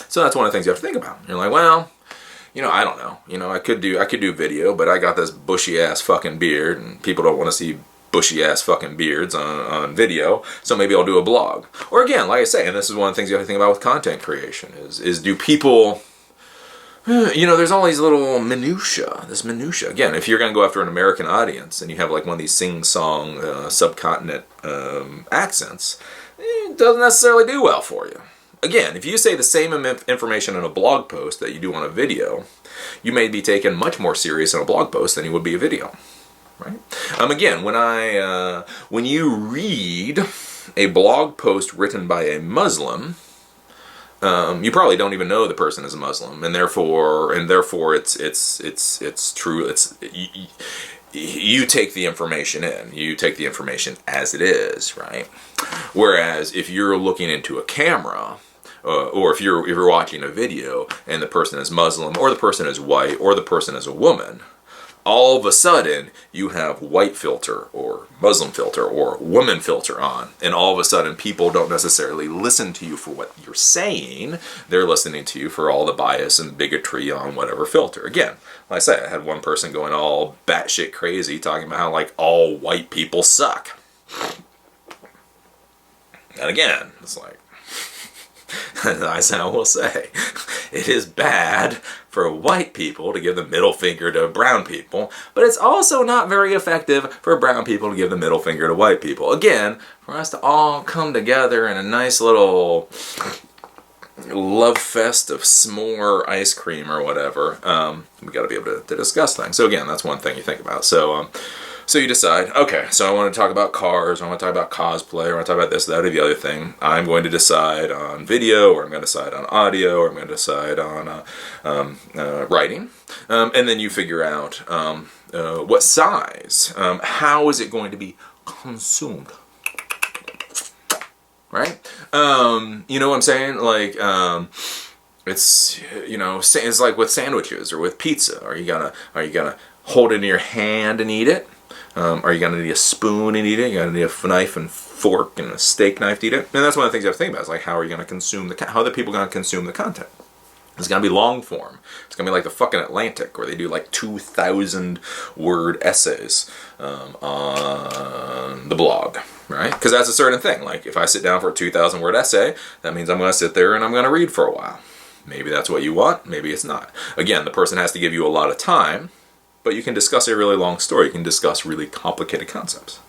So that's one of the things you have to think about. You're like, well, you know, I don't know. You know, I could do video, but I got this bushy ass fucking beard, and people don't want to see bushy ass fucking beards on video. So maybe I'll do a blog. Or again, like I say, and this is one of the things you have to think about with content creation is do people, you know, there's all these little minutia. This minutia. Again, if you're going to go after an American audience and you have like one of these sing-song subcontinent accents, it doesn't necessarily do well for you. Again, if you say the same information in a blog post that you do on a video, you may be taken much more serious in a blog post than you would be a video, right? Again, when you read a blog post written by a Muslim, you probably don't even know the person is a Muslim, and therefore it's true. You take the information in. You take the information as it is, right? Whereas if you're looking into a camera, or if you're watching a video and the person is Muslim, or the person is white, or the person is a woman, all of a sudden you have white filter or Muslim filter or woman filter on, and all of a sudden people don't necessarily listen to you for what you're saying. They're listening to you for all the bias and bigotry on whatever filter. Again, like I say, I had one person going all batshit crazy talking about how like all white people suck. And again, it's like, as I will say, it is bad for white people to give the middle finger to brown people, but it's also not very effective for brown people to give the middle finger to white people. Again, for us to all come together in a nice little love fest of s'more ice cream or whatever, we got to be able to discuss things. So again, that's one thing you think about. So you decide, okay, so I want to talk about cars, I want to talk about cosplay, or I want to talk about this, that, or the other thing. I'm going to decide on video, or I'm going to decide on audio, or I'm going to decide on writing. And then you figure out what size, how is it going to be consumed. Right? You know what I'm saying? Like, it's, you know, it's like with sandwiches or with pizza. Are you gonna hold it in your hand and eat it? Are you gonna need a spoon and eat it? You gonna need a knife and fork and a steak knife to eat it? And that's one of the things you have to think about. Is like, how are you gonna consume how are the people gonna consume the content? It's gonna be long form. It's gonna be like the fucking Atlantic, where they do like 2,000 word essays on the blog, right? Because that's a certain thing. Like, if I sit down for a 2,000 word essay, that means I'm gonna sit there and I'm gonna read for a while. Maybe that's what you want. Maybe it's not. Again, the person has to give you a lot of time. But you can discuss a really long story. You can discuss really complicated concepts.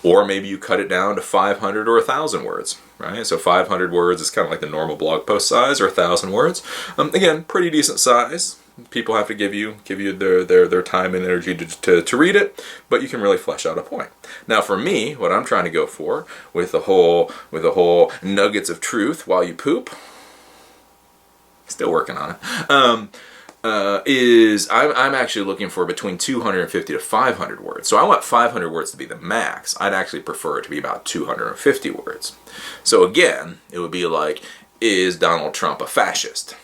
Or maybe you cut it down to 500 or 1,000 words, right? So 500 words is kind of like the normal blog post size, or 1,000 words. Again, pretty decent size. People have to give you their time and energy to read it, but you can really flesh out a point. Now for me, what I'm trying to go for with the whole nuggets of truth while you poop, still working on it. Is I'm actually looking for between 250 to 500 words. So I want 500 words to be the max. I'd actually prefer it to be about 250 words. So again, it would be like, is Donald Trump a fascist?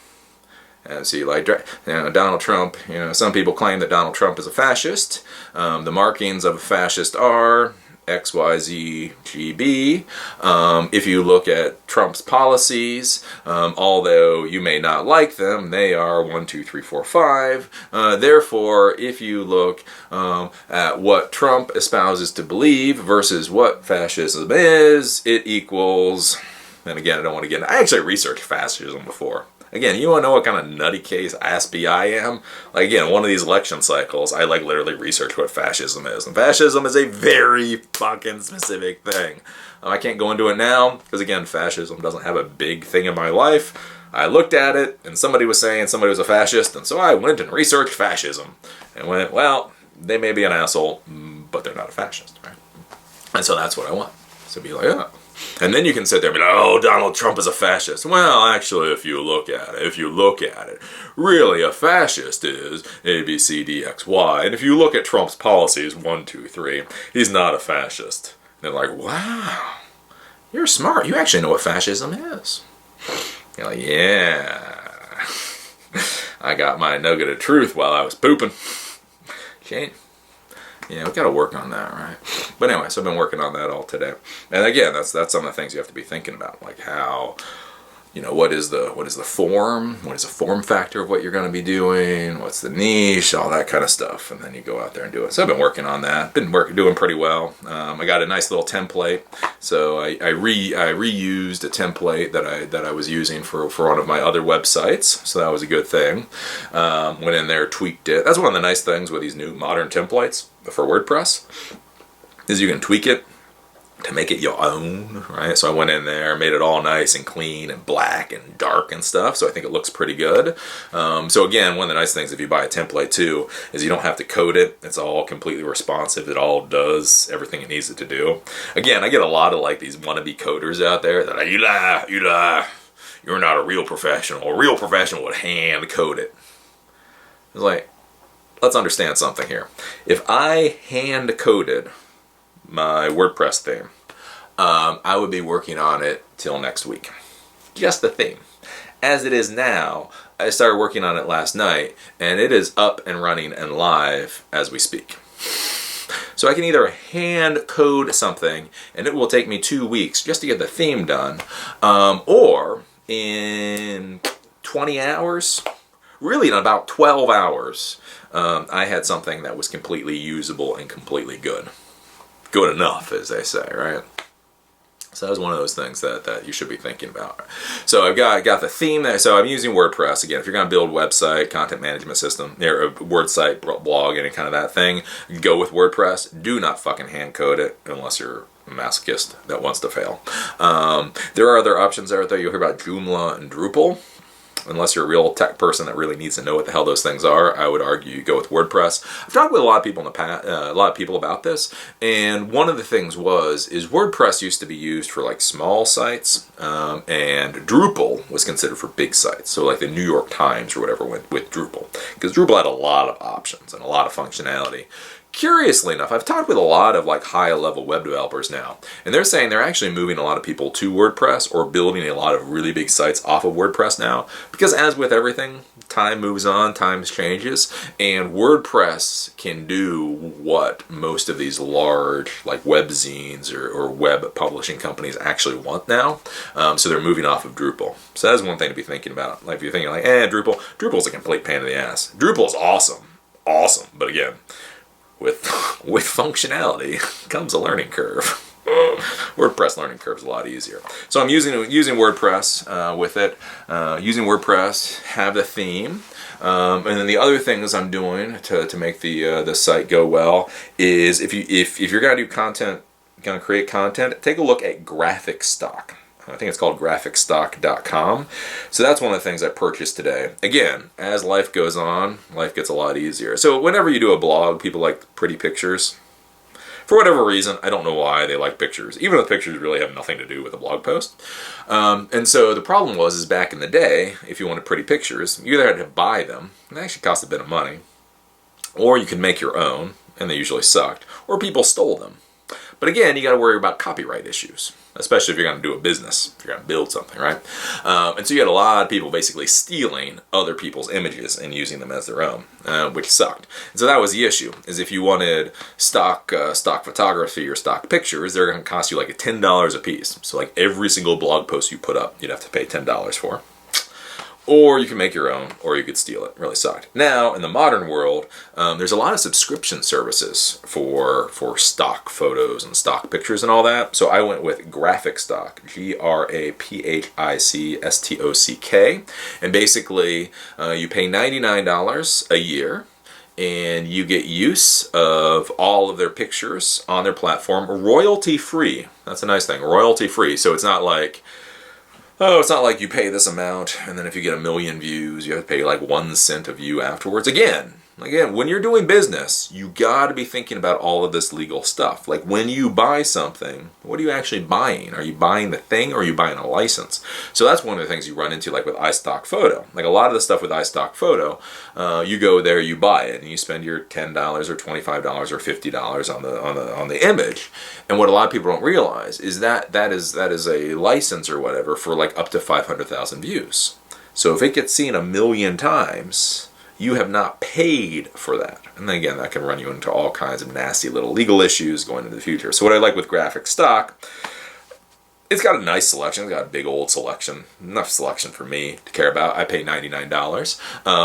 And so Donald Trump, some people claim that Donald Trump is a fascist. The markings of a fascist are X, Y, Z, G, B. If you look at Trump's policies, although you may not like them, they are 1, 2, 3, 4, 5. Therefore, if you look at what Trump espouses to believe versus what fascism is, it equals, and again, I don't want to get into, I actually researched fascism before. Again, you want to know what kind of nutty case aspie I am? Like, again, one of these election cycles, I like literally research what fascism is. And fascism is a very fucking specific thing. I can't go into it now, because again, fascism doesn't have a big thing in my life. I looked at it, and somebody was saying somebody was a fascist, and so I went and researched fascism. And went, well, they may be an asshole, but they're not a fascist, right? And so that's what I want. So be like, yeah. And then you can sit there and be like, oh, Donald Trump is a fascist. Well, actually, if you look at it, really a fascist is A, B, C, D, X, Y. And if you look at Trump's policies, 1, 2, 3, he's not a fascist. And they're like, wow, you're smart. You actually know what fascism is. You're like, yeah. I got my nugget of truth while I was pooping. Shane. Yeah, we got to work on that, right? But anyway, so I've been working on that all today. And again, that's some of the things you have to be thinking about, like how, what is the form? What is the form factor of what you're going to be doing? What's the niche? All that kind of stuff. And then you go out there and do it. So I've been working on that. Doing pretty well. I got a nice little template. So I reused a template that I was using for one of my other websites. So that was a good thing. Went in there, tweaked it. That's one of the nice things with these new modern templates for WordPress, is you can tweak it to make it your own, right? So I went in there, made it all nice and clean and black and dark and stuff, so I think it looks pretty good. So again, one of the nice things if you buy a template too, is you don't have to code it. It's all completely responsive. It all does everything it needs it to do. Again, I get a lot of like these wannabe coders out there that are, you lie, you're not a real professional. A real professional would hand code it. It's like, let's understand something here. If I hand coded my WordPress theme, I would be working on it till next week. Just the theme. As it is now, I started working on it last night, and it is up and running and live as we speak. So I can either hand code something, and it will take me 2 weeks just to get the theme done, or in 20 hours, really in about 12 hours, I had something that was completely usable and completely good. Good enough, as they say, right? So that was one of those things that you should be thinking about. So I've got the theme there. So I'm using WordPress. Again, if you're going to build website, content management system, or a word site, blog, any kind of that thing, go with WordPress. Do not fucking hand code it unless you're a masochist that wants to fail. There are other options out there. You'll hear about Joomla and Drupal. Unless you're a real tech person that really needs to know what the hell those things are, I would argue you go with WordPress. I've talked with a lot of people in the past, a lot of people about this, and one of the things is WordPress used to be used for like small sites, and Drupal was considered for big sites. So like the New York Times or whatever went with Drupal, because Drupal had a lot of options and a lot of functionality. Curiously enough, I've talked with a lot of like high-level web developers now, and they're saying they're actually moving a lot of people to WordPress or building a lot of really big sites off of WordPress now, because as with everything, time moves on, times changes, and WordPress can do what most of these large like webzines or web publishing companies actually want now. So they're moving off of Drupal. So that's one thing to be thinking about. Like if you're thinking like, Drupal's a complete pain in the ass. Drupal's awesome, but again, with functionality comes a learning curve. WordPress learning curve is a lot easier. So I'm using WordPress with it. Using WordPress, have the theme. And then the other things I'm doing to make the site go well is if you're gonna do content, gonna create content, take a look at graphic stock. I think it's called graphicstock.com. So that's one of the things I purchased today. Again, as life goes on, life gets a lot easier. So whenever you do a blog, people like pretty pictures. For whatever reason, I don't know why they like pictures, even though pictures really have nothing to do with a blog post. And so the problem is back in the day, if you wanted pretty pictures, you either had to buy them, and they actually cost a bit of money, or you could make your own, and they usually sucked, or people stole them. But again, you got to worry about copyright issues, especially if you're going to do a business, if you're going to build something, right? And so you had a lot of people basically stealing other people's images and using them as their own, which sucked. And so that was the issue, is if you wanted stock photography or stock pictures, they're going to cost you like $10 a piece. So like every single blog post you put up, you'd have to pay $10 for. Or you can make your own, or you could steal it. It really sucked. Now, in the modern world, there's a lot of subscription services for stock photos and stock pictures and all that. So I went with Graphic Stock, GRAPHICSTOCK. And basically, you pay $99 a year, and you get use of all of their pictures on their platform royalty-free. That's a nice thing, royalty-free. So it's not like you pay this amount, and then if you get 1 million views, you have to pay like 1 cent a view afterwards. Again, when you're doing business, you got to be thinking about all of this legal stuff. Like when you buy something, what are you actually buying? Are you buying the thing, or are you buying a license? So that's one of the things you run into, like with iStock Photo. Like a lot of the stuff with iStock Photo, you go there, you buy it, and you spend your $10 or $25 or $50 on the image. And what a lot of people don't realize is that is a license or whatever for like up to 500,000 views. So if it gets seen 1 million times, you have not paid for that. And then again, that can run you into all kinds of nasty little legal issues going into the future. So what I like with Graphic Stock, it's got a nice selection. It's got a big old selection. Enough selection for me to care about. I pay $99.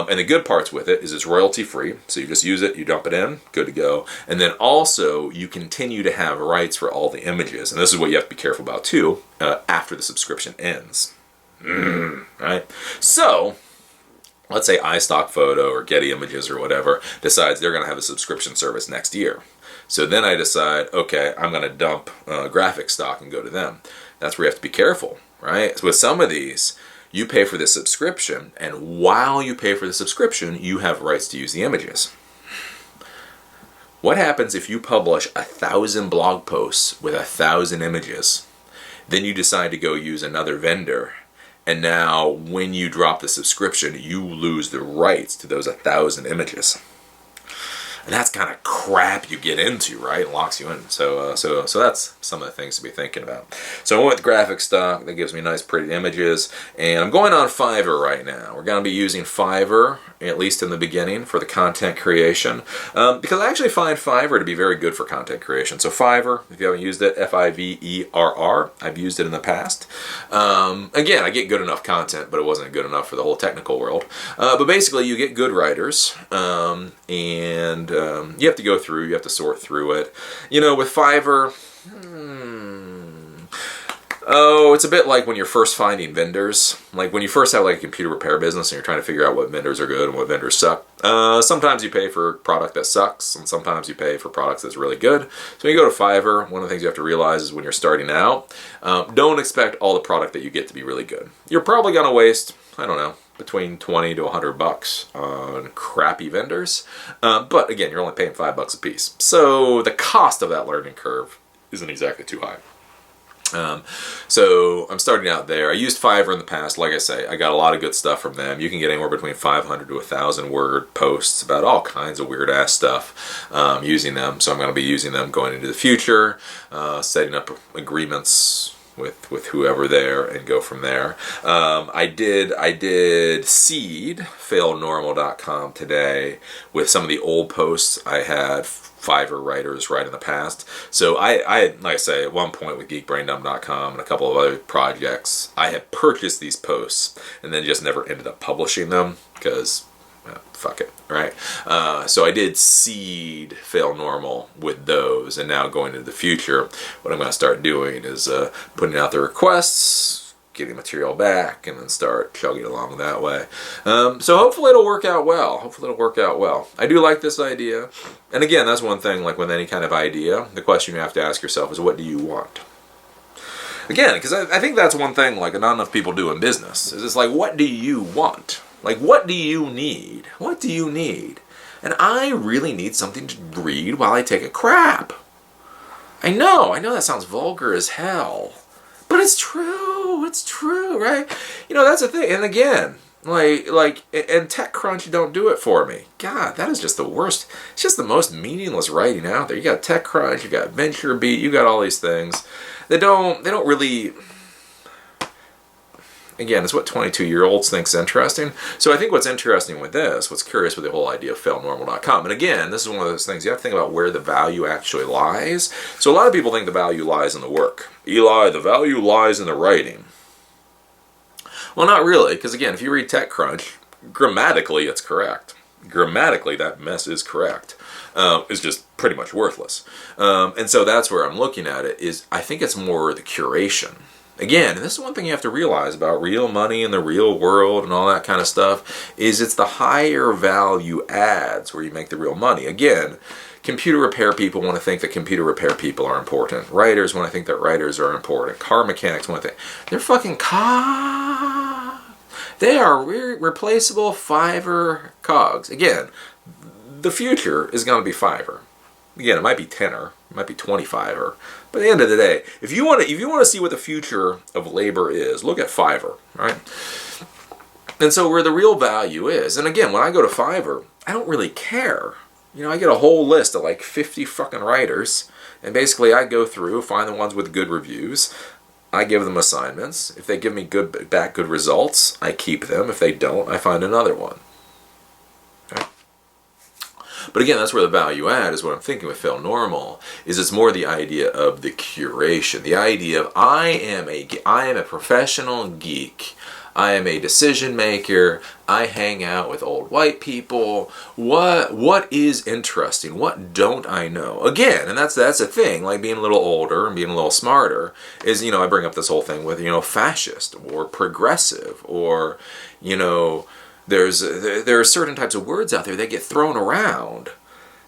And the good parts with it is it's royalty free. So you just use it, you dump it in, good to go. And then also you continue to have rights for all the images. And this is what you have to be careful about too, after the subscription ends. Right? So let's say iStock Photo or Getty Images or whatever decides they're going to have a subscription service next year. So then I decide, okay, I'm going to dump Graphic Stock and go to them. That's where you have to be careful, right? So with some of these, you pay for the subscription, and while you pay for the subscription, you have rights to use the images. What happens if you publish 1,000 blog posts with 1,000 images, then you decide to go use another vendor, and now when you drop the subscription, you lose the rights to those 1,000 images? And that's kind of crap you get into, right? It locks you in. So that's some of the things to be thinking about. So I went with graphic stock. That gives me nice, pretty images. And I'm going on Fiverr right now. We're going to be using Fiverr, at least in the beginning, for the content creation. Because I actually find Fiverr to be very good for content creation. So Fiverr, if you haven't used it, Fiverr, I've used it in the past. Again, I get good enough content, but it wasn't good enough for the whole technical world. But basically, you get good writers, and you have to go through, you have to sort through it. You know, with Fiverr, it's a bit like when you're first finding vendors. Like when you first have like a computer repair business and you're trying to figure out what vendors are good and what vendors suck. Sometimes you pay for a product that sucks, and sometimes you pay for products that's really good. So when you go to Fiverr, one of the things you have to realize is when you're starting out, don't expect all the product that you get to be really good. You're probably going to waste, I don't know, between 20 to $100 on crappy vendors. But again, you're only paying $5 a piece. So the cost of that learning curve isn't exactly too high. So I'm starting out there. I used Fiverr in the past. Like I say, I got a lot of good stuff from them. You can get anywhere between 500 to 1,000 word posts about all kinds of weird ass stuff using them. So I'm going to be using them going into the future, setting up agreements with whoever there and go from there. I did seed failnormal.com today with some of the old posts I had Fiverr writers write in the past. So I like I say, at one point with geekbraindumb.com and a couple of other projects, I had purchased these posts and then just never ended up publishing them because fuck it, right? So I did seed Fail Normal with those, and now going into the future, what I'm going to start doing is putting out the requests, getting material back, and then start chugging along that way. So hopefully it'll work out well. I do like this idea. And again, that's one thing, like with any kind of idea, the question you have to ask yourself is, what do you want? Again, because I think that's one thing like not enough people do in business, is it's like, what do you want? Like, what do you need? What do you need? And I really need something to read while I take a crap. I know that sounds vulgar as hell. But it's true, right? You know, that's the thing. And again, like, and TechCrunch don't do it for me. God, that is just the worst. It's just the most meaningless writing out there. You got TechCrunch, you got VentureBeat, you got all these things. They don't really... Again, it's what 22-year-olds think's interesting. So I think what's interesting with this, what's curious with the whole idea of failnormal.com, and again, this is one of those things you have to think about where the value actually lies. So a lot of people think the value lies in the work. Eli, the value lies in the writing. Well, not really, because again, if you read TechCrunch, grammatically it's correct. Grammatically, that mess is correct. It's just pretty much worthless. And so that's where I'm looking at it, is I think it's more the curation. Again, and this is one thing you have to realize about real money in the real world and all that kind of stuff, is it's the higher value ads where you make the real money. Again, computer repair people want to think that computer repair people are important. Writers want to think that writers are important. Car mechanics want to think. They're fucking They are replaceable Fiverr cogs. Again, the future is going to be Fiverr. Again, it might be tenner, it might be 25er, but at the end of the day, if you want to see what the future of labor is, look at Fiverr, right? And so where the real value is, and again, when I go to Fiverr, I don't really care. You know, I get a whole list of like 50 fucking writers, and basically I go through, find the ones with good reviews, I give them assignments. If they give me good results, I keep them. If they don't, I find another one. Okay? But again, that's where the value add is what I'm thinking with Fail Normal, is it's more the idea of the curation. The idea of I am a professional geek. I am a decision maker. I hang out with old white people. What is interesting? What don't I know? Again, and that's the thing, like being a little older and being a little smarter, is, you know, I bring up this whole thing with, you know, fascist or progressive, or, you know, there are certain types of words out there that get thrown around.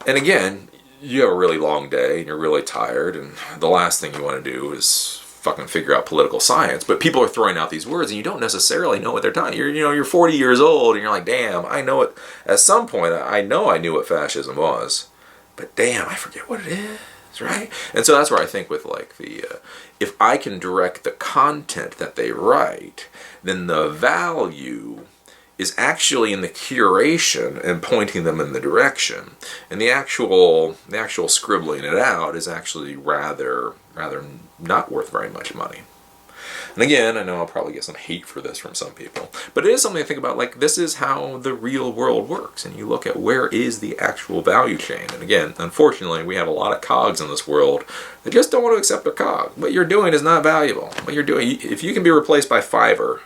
And again, you have a really long day and you're really tired, and the last thing you want to do is fucking figure out political science, but people are throwing out these words and you don't necessarily know what they're talking. You're 40 years old and you're like, damn, I know it. At some point, I know I knew what fascism was, but damn, I forget what it is, right? And so that's where I think with like if I can direct the content that they write, then the value is actually in the curation and pointing them in the direction, and the actual scribbling it out is actually rather not worth very much money. And again, I know I'll probably get some hate for this from some people, but it is something to think about. Like, this is how the real world works, and you look at where is the actual value chain. And again, unfortunately, we have a lot of cogs in this world that just don't want to accept their cog. What you're doing is not valuable. What you're doing, if you can be replaced by Fiverr,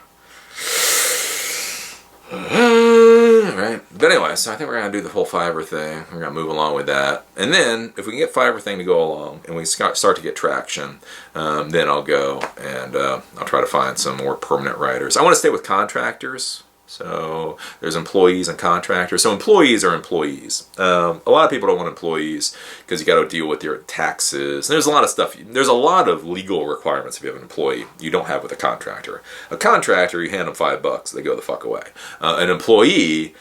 right? But anyway, so I think we're going to do the whole Fiverr thing. We're going to move along with that. And then, if we can get Fiverr thing to go along, and we start to get traction, then I'll go and I'll try to find some more permanent writers. I want to stay with contractors. So there's employees and contractors. So employees are employees. A lot of people don't want employees because you got to deal with your taxes. There's a lot of stuff. There's a lot of legal requirements if you have an employee you don't have with a contractor. A contractor, you hand them $5, they go the fuck away. An employee,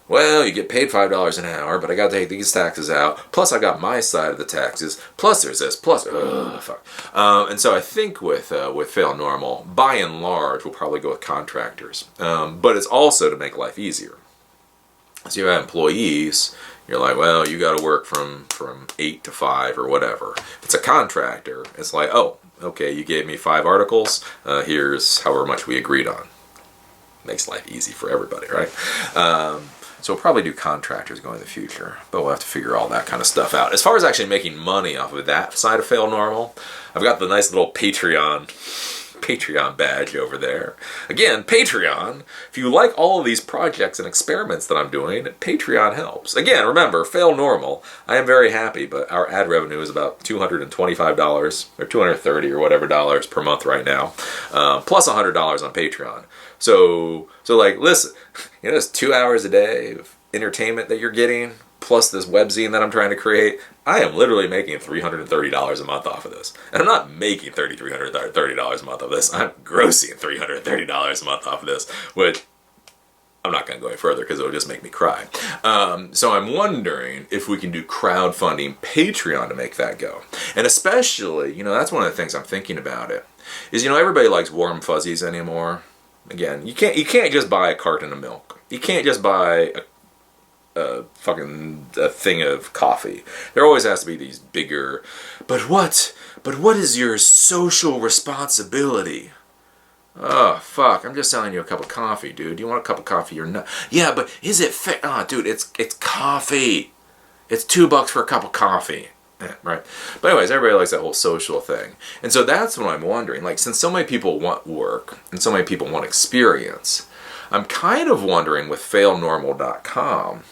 well, you get paid $5 an hour, but I got to take these taxes out. Plus, I got my side of the taxes. Plus, there's this. Plus, fuck. And so I think with Fail Normal, by and large, we'll probably go with contractors. But it's also to make life easier. So you have employees. You're like, well, you got to work from 8 to 5 or whatever. If it's a contractor, it's like, oh, okay, you gave me 5 articles. Here's however much we agreed on. Makes life easy for everybody, right? So we'll probably do contractors going in the future, but we'll have to figure all that kind of stuff out. As far as actually making money off of that side of Fail Normal, I've got the nice little Patreon badge over there. Again, Patreon, if you like all of these projects and experiments that I'm doing, Patreon helps. Again, remember, Fail Normal, I am very happy, but our ad revenue is about $225 or $230 or whatever dollars per month right now, plus $100 on Patreon. So like, listen, it's 2 hours a day of entertainment that you're getting, plus this webzine that I'm trying to create. I am literally making $330 a month off of this. And I'm not making $330 a month off of this. I'm grossing $330 a month off of this, which I'm not going to go any further because it'll just make me cry. So I'm wondering if we can do crowdfunding Patreon to make that go. And especially, that's one of the things I'm thinking about it, is, everybody likes warm fuzzies anymore. Again, you can't just buy a carton of milk. You can't just buy a thing of coffee. There always has to be these bigger, but what is your social responsibility? Oh, fuck, I'm just selling you a cup of coffee, dude. You want a cup of coffee? You're not. Yeah, but is it fair? Oh, dude, it's coffee. It's $2 for a cup of coffee. Right. But anyways, everybody likes that whole social thing. And so that's what I'm wondering. Like, since so many people want work and so many people want experience, I'm kind of wondering with failnormal.com,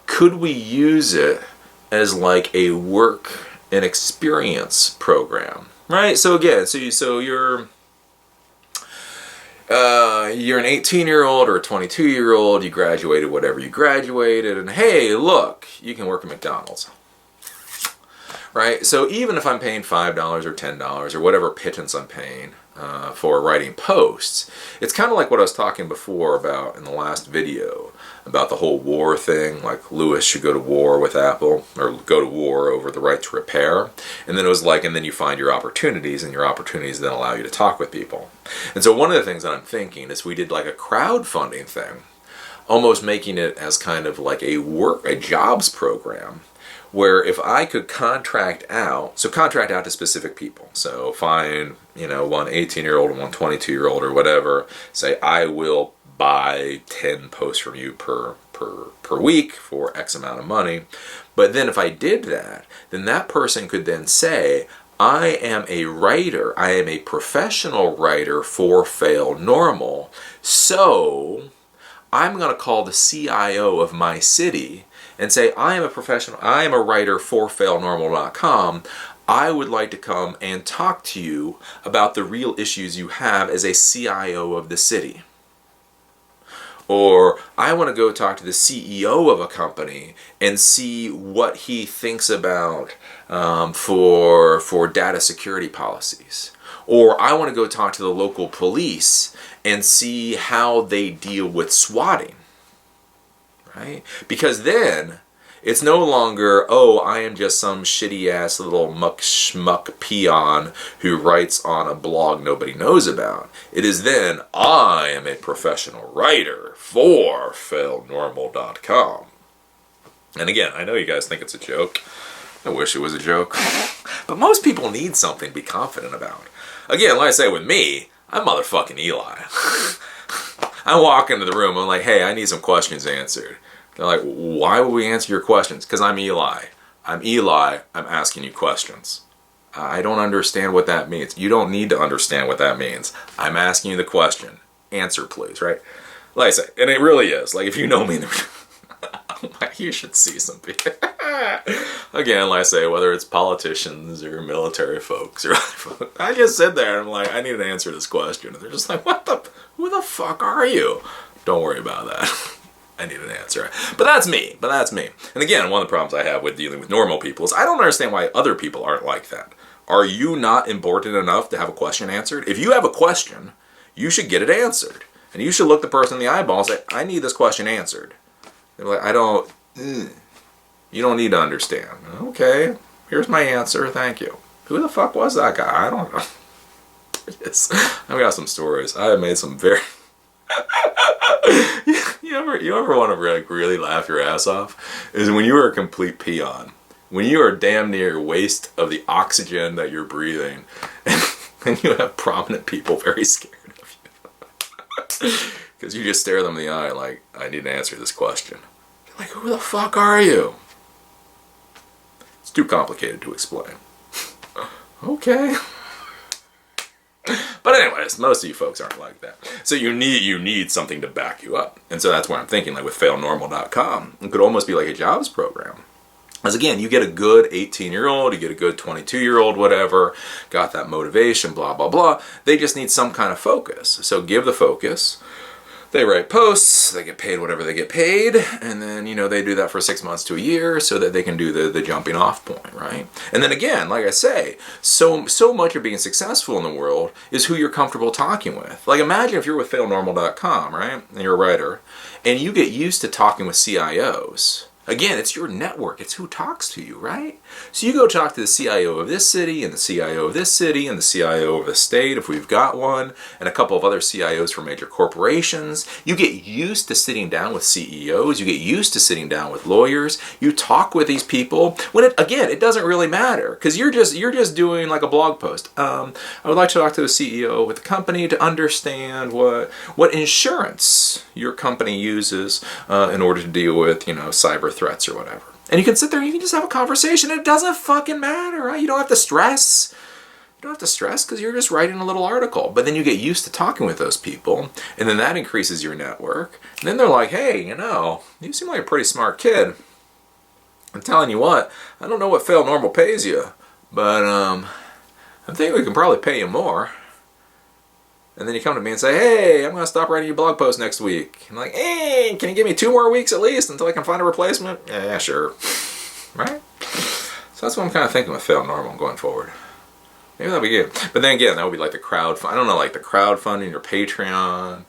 could we use it as like a work and experience program? Right? So again, so you're an 18-year-old or a 22-year-old, you graduated whatever you graduated, and hey, look, you can work at McDonald's. Right? So even if I'm paying $5 or $10 or whatever pittance I'm paying for writing posts, it's kind of like what I was talking before about in the last video about the whole war thing, like Lewis should go to war with Apple, or go to war over the right to repair. And then it was like, and then you find your opportunities, and your opportunities then allow you to talk with people. And so one of the things that I'm thinking is we did like a crowdfunding thing, almost making it as kind of like a jobs program, where if I could contract out to specific people. So find, one 18-year-old and one 22-year-old or whatever, say I will buy 10 posts from you per week for X amount of money. But then if I did that, then that person could then say, I am a writer, I am a professional writer for Fail Normal, so I'm going to call the CIO of my city and say, I am a professional, I am a writer for failnormal.com. I would like to come and talk to you about the real issues you have as a CIO of the city. Or I want to go talk to the CEO of a company and see what he thinks about for data security policies. Or I want to go talk to the local police and see how they deal with swatting. Right? Because then, It's no longer, oh, I am just some shitty ass little muck schmuck peon who writes on a blog nobody knows about. It is then, I am a professional writer for failnormal.com. And again, I know you guys think it's a joke. I wish it was a joke. But most people need something to be confident about. Again, like I say, with me, I'm motherfucking Eli. I walk into the room, I'm like, hey, I need some questions answered. They're like, why would we answer your questions? Because I'm Eli. I'm Eli, I'm asking you questions. I don't understand what that means. You don't need to understand what that means. I'm asking you the question. Answer, please, right? Like I say, and it really is. Like, if you know me, you should see some people. Again, like I say, whether it's politicians or military folks or other folks, I just sit there and I'm like, I need to answer this question. And they're just like, who the fuck are you? Don't worry about that. I need an answer. But that's me. And again, one of the problems I have with dealing with normal people is I don't understand why other people aren't like that. Are you not important enough to have a question answered? If you have a question, you should get it answered. And you should look the person in the eyeball and say, I need this question answered. They're like, you don't need to understand. Okay, here's my answer, thank you. Who the fuck was that guy? I don't know. Yes, I've got some stories. I have made some very... you ever want to really laugh your ass off? Is when you are a complete peon. When you are damn near waste of the oxygen that you're breathing, and you have prominent people very scared of you. Because you just stare them in the eye like, I need to answer this question. They're like, who the fuck are you? It's too complicated to explain. Okay. But anyways, most of you folks aren't like that. So you need something to back you up. And so that's where I'm thinking, like with failnormal.com, it could almost be like a jobs program. As again, you get a good 18-year-old, you get a good 22-year-old, whatever, got that motivation, blah, blah, blah. They just need some kind of focus. So give the focus. They write posts, they get paid whatever they get paid, and then, they do that for 6 months to a year so that they can do the jumping off point, right? And then again, like I say, so much of being successful in the world is who you're comfortable talking with. Like imagine if you're with failnormal.com, right? And you're a writer, and you get used to talking with CIOs. Again, it's your network. It's who talks to you, right? So you go talk to the CIO of this city and the CIO of this city and the CIO of the state, if we've got one, and a couple of other CIOs for major corporations. You get used to sitting down with CEOs. You get used to sitting down with lawyers. You talk with these people. When it doesn't really matter because you're just doing like a blog post. I would like to talk to the CEO with the company to understand what insurance your company uses in order to deal with cyber threats or whatever. And you can sit there and you can just have a conversation. It doesn't fucking matter, right? You don't have to stress. You don't have to stress because you're just writing a little article. But then you get used to talking with those people, and then that increases your network. And then they're like, hey, you seem like a pretty smart kid. I'm telling you what, I don't know what Fail Normal pays you, but I think we can probably pay you more. And then you come to me and say, hey, I'm going to stop writing your blog post next week. I'm like, hey, can you give me 2 more weeks at least until I can find a replacement? Yeah, sure. Right? So that's what I'm kind of thinking with Fail Normal going forward. Maybe that'll be good. But then again, that would be like the like the crowdfunding or Patreon.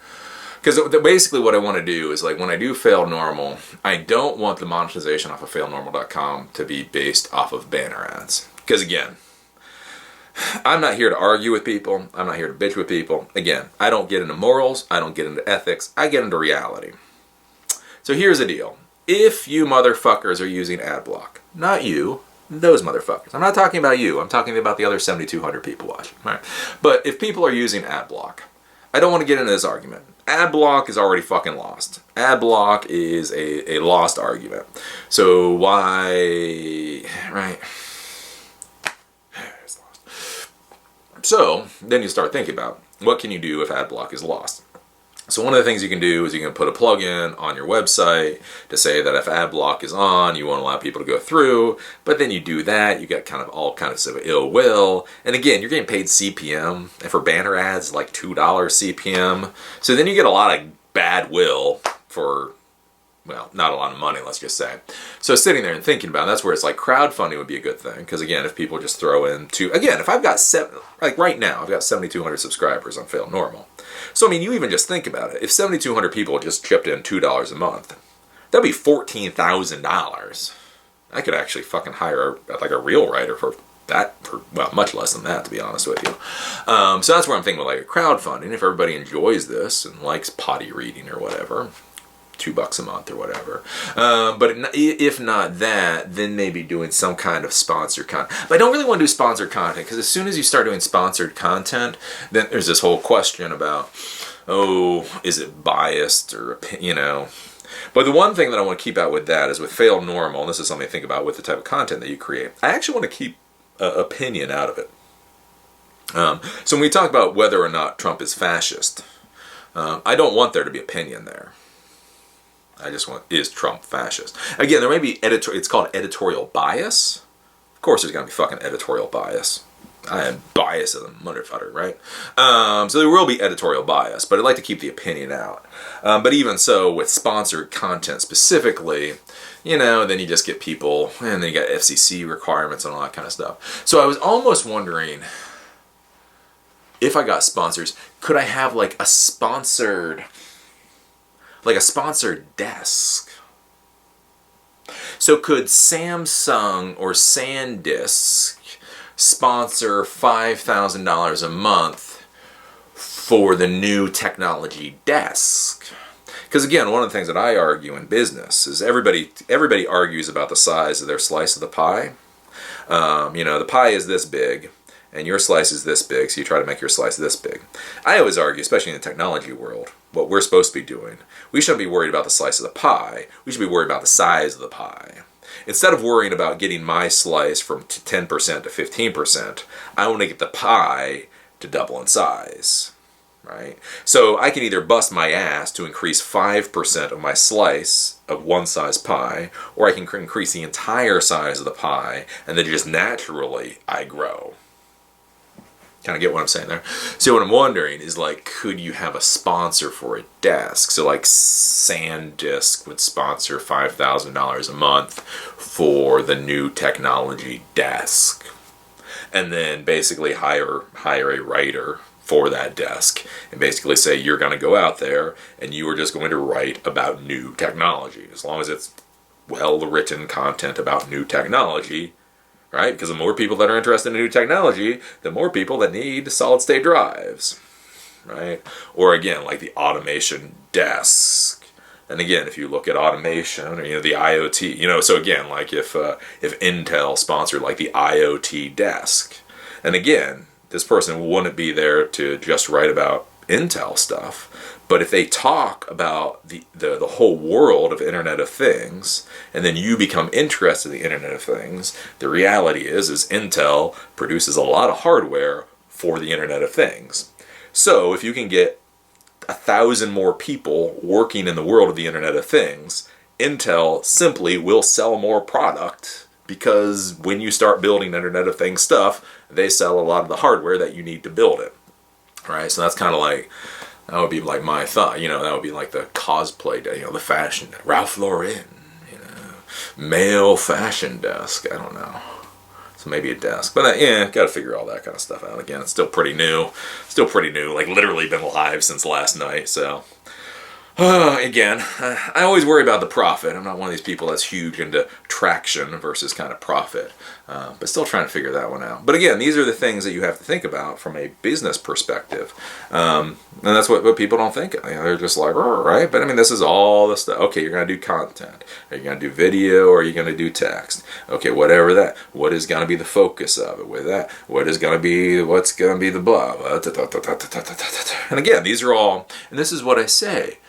Because basically what I want to do is like when I do Fail Normal, I don't want the monetization off of failnormal.com to be based off of banner ads. Because again, I'm not here to argue with people. I'm not here to bitch with people. Again, I don't get into morals. I don't get into ethics. I get into reality. So here's the deal. If you motherfuckers are using AdBlock, not you, those motherfuckers. I'm not talking about you. I'm talking about the other 7,200 people watching. Right? But if people are using AdBlock, I don't want to get into this argument. AdBlock is already fucking lost. AdBlock is a lost argument. So why, right? So then you start thinking about what can you do if AdBlock is lost. So one of the things you can do is you can put a plugin on your website to say that if AdBlock is on, you won't allow people to go through. But then you do that, you get kind of all kinds of ill will. And again, you're getting paid CPM, and for banner ads, like $2 CPM. So then you get a lot of bad will for, well, not a lot of money, let's just say. So sitting there and thinking about it, that's where it's like crowdfunding would be a good thing. Because again, if people just throw in if I've got like right now, I've got 7,200 subscribers on Fail Normal. So I mean, you even just think about it. If 7,200 people just chipped in $2 a month, that'd be $14,000. I could actually fucking hire like a real writer for that, for, well, much less than that, to be honest with you. So that's where I'm thinking with like a crowdfunding. If everybody enjoys this and likes potty reading or whatever, $2 a month or whatever. But if not that, then maybe doing some kind of sponsored content. But I don't really want to do sponsored content, because as soon as you start doing sponsored content, then there's this whole question about, oh, is it biased or, you know. But the one thing that I want to keep out with that is with Fail Normal, and this is something to think about with the type of content that you create, I actually want to keep opinion out of it. So when we talk about whether or not Trump is fascist, I don't want there to be opinion there. I just want, is Trump fascist? Again, there may be it's called editorial bias. Of course there's going to be fucking editorial bias. I am biased as a motherfucker, right? So there will be editorial bias, but I'd like to keep the opinion out. But even so, with sponsored content specifically, you know, then you just get people, and then you got FCC requirements and all that kind of stuff. So I was almost wondering, if I got sponsors, could I have like a sponsored desk? So could Samsung or SanDisk sponsor $5,000 a month for the new technology desk? Because again, one of the things that I argue in business is everybody argues about the size of their slice of the pie. You know, the pie is this big, and your slice is this big, so you try to make your slice this big. I always argue, especially in the technology world, what we're supposed to be doing, we shouldn't be worried about the slice of the pie, we should be worried about the size of the pie. Instead of worrying about getting my slice from 10% to 15%, I want to get the pie to double in size, right? So I can either bust my ass to increase 5% of my slice of one size pie, or I can increase the entire size of the pie, and then just naturally I grow. Kind of get what I'm saying there? So what I'm wondering is, like, could you have a sponsor for a desk? So like SanDisk would sponsor $5,000 a month for the new technology desk, and then basically hire a writer for that desk, and basically say, you're going to go out there and you are just going to write about new technology, as long as it's well written content about new technology. Right? Because the more people that are interested in new technology, the more people that need solid-state drives. Right? Or again, like the automation desk. And again, if you look at automation, or, you know, the IoT, you know, so again, like if Intel sponsored like the IoT desk, and again, this person wouldn't be there to just write about Intel stuff, but if they talk about the whole world of Internet of Things, and then you become interested in the Internet of Things, the reality is Intel produces a lot of hardware for the Internet of Things. So if you can get 1,000 more people working in the world of the Internet of Things, Intel simply will sell more product, because when you start building Internet of Things stuff, they sell a lot of the hardware that you need to build it. Right? So that's kind of like, that would be like my thought, you know, that would be like the cosplay day, you know, the fashion, Ralph Lauren, you know, male fashion desk, I don't know. So maybe a desk, but yeah, got to figure all that kind of stuff out. Again, it's still pretty new, like literally been live since last night, so. Again, I always worry about the profit. I'm not one of these people that's huge into traction versus kind of profit, but still trying to figure that one out. But again, these are the things that you have to think about from a business perspective, and that's what people don't think. You know, they're just like, oh, right? But I mean, this is all the stuff. Okay, you're going to do content. Are you going to do video, or are you going to do text? Okay, whatever that. What is going to be the focus of it with that? What's going to be the blah, blah, da, da, da, da, da, da, da. And again, these are all, and this is what I say.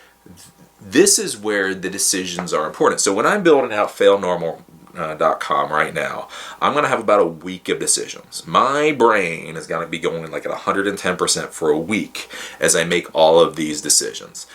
This is where the decisions are important. So when I'm building out failnormal.com right now, I'm going to have about a week of decisions. My brain is going to be going like at 110% for a week as I make all of these decisions.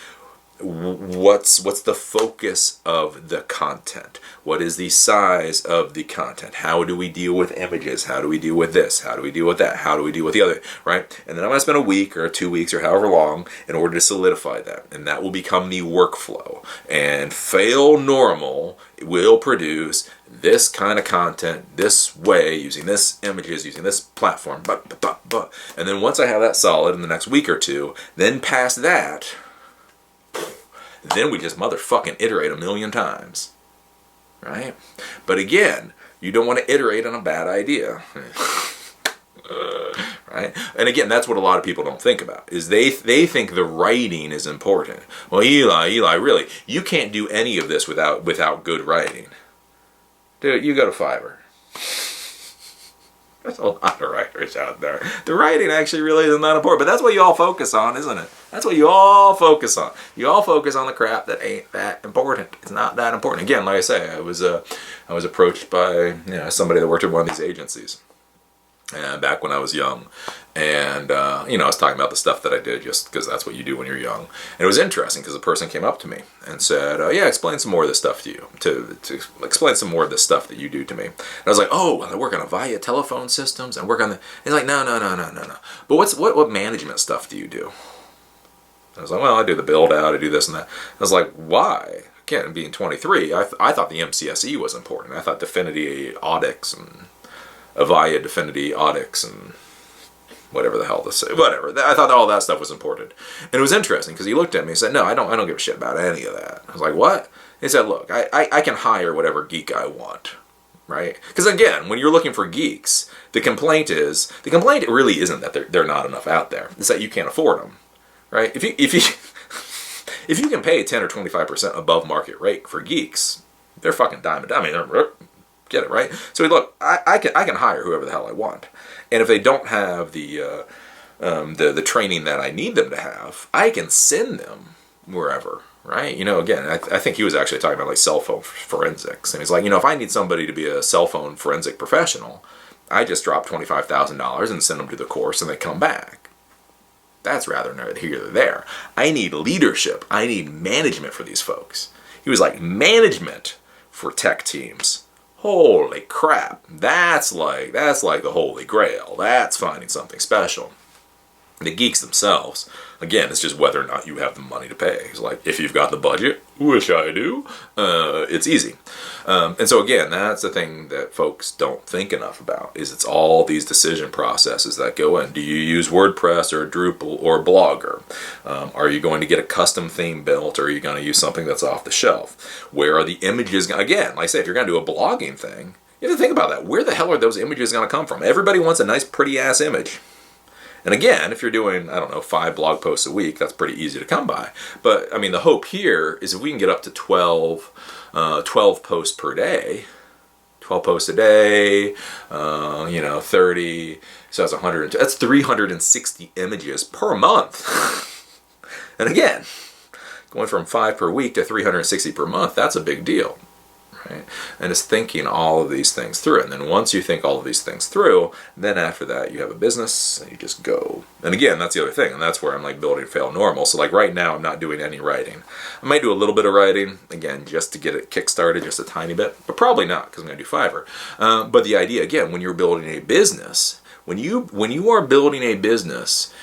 What's the focus of the content? What is the size of the content? How do we deal with images? How do we deal with this? How do we deal with that? How do we deal with the other? Right? And then I'm going to spend a week or 2 weeks or however long in order to solidify that. And that will become the workflow. And Fail Normal will produce this kind of content this way, using this images, using this platform. And then once I have that solid in the next week or two, then past that, then we just motherfucking iterate a million times. right? But again, you don't want to iterate on a bad idea. Right? And again, that's what a lot of people don't think about, is they think the writing is important. Well, Eli, really, you can't do any of this without good writing. Dude, you go to Fiverr. There's a lot of writers out there. The writing actually really isn't that important, but that's what you all focus on, isn't it? That's what you all focus on. You all focus on the crap that ain't that important. It's not that important. Again, like I say, I was approached by somebody that worked at one of these agencies. Back when I was young, and I was talking about the stuff that I did just because that's what you do when you're young. And it was interesting because the person came up to me and said, "Yeah, explain some more of this stuff to you. To explain some more of this stuff that you do to me." And I was like, "Oh, I work on Avaya telephone systems and work on the." He's like, "No. But what management stuff do you do?" I was like, "Well, I do the build out, I do this and that." I was like, "Why?" Again, being 23, I thought the MCSE was important. I thought Definity Audix and Avaya Definity Audix and whatever the hell this is. Whatever. I thought all that stuff was important. And it was interesting because he looked at me and said, "No, I don't give a shit about any of that." I was like, "What?" He said, "Look, I can hire whatever geek I want." Right? Because again, when you're looking for geeks, the complaint really isn't that they're not enough out there. It's that you can't afford them. Right? If you can pay 10 or 25% above market rate for geeks, they're fucking diamond. I mean, they're get it, right? So look, I can hire whoever the hell I want, and if they don't have the training that I need them to have, I can send them wherever, right? Again, I think he was actually talking about like cell phone forensics, and he's like, if I need somebody to be a cell phone forensic professional, I just drop $25,000 and send them to the course, and they come back. That's rather neither here nor there. I need leadership. I need management for these folks. He was like, management for tech teams. Holy crap, that's like the holy grail. That's finding something special. The geeks themselves, again, it's just whether or not you have the money to pay. It's like, if you've got the budget, which I do, it's easy. And so again, that's the thing that folks don't think enough about, is it's all these decision processes that go in. Do you use WordPress or Drupal or Blogger? Are you going to get a custom theme built, or are you going to use something that's off the shelf? Where are the images? Again, like I say, if you're going to do a blogging thing, you have to think about that. Where the hell are those images going to come from? Everybody wants a nice, pretty-ass image. And again, if you're doing, 5 blog posts a week, that's pretty easy to come by. But, I mean, the hope here is if we can get up to 12 posts per day, 12 posts a day, 30, so that's 360 images per month. And again, going from 5 per week to 360 per month, that's a big deal. Right? And it's thinking all of these things through. And then once you think all of these things through, then after that you have a business and you just go. And again, that's the other thing. And that's where I'm like building Fail Normal. So like right now I'm not doing any writing. I might do a little bit of writing, again, just to get it kickstarted, just a tiny bit. But probably not, because I'm going to do Fiverr. But the idea, again, when you're building a business, when you are building a business,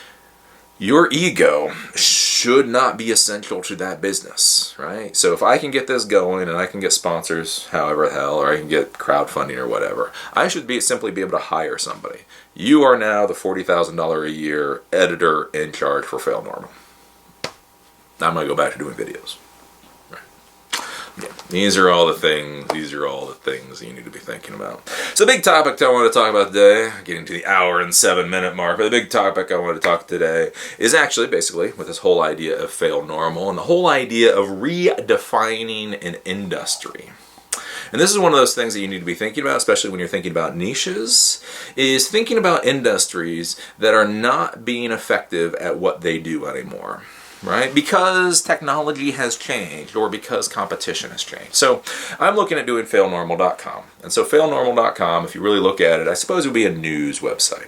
your ego should not be essential to that business, right? So if I can get this going and I can get sponsors, however the hell, or I can get crowdfunding or whatever, I should simply be able to hire somebody. You are now the $40,000 a year editor in charge for Fail Normal. I'm going to go back to doing videos. Yeah, these are all the things you need to be thinking about. So the big topic I want to talk about today, getting to the hour and 7-minute mark, but the big topic I want to talk today is actually basically with this whole idea of Fail Normal and the whole idea of redefining an industry. And this is one of those things that you need to be thinking about, especially when you're thinking about niches, is thinking about industries that are not being effective at what they do anymore. Right? Because technology has changed, or because competition has changed. So I'm looking at doing failnormal.com. And so failnormal.com, if you really look at it, I suppose it would be a news website.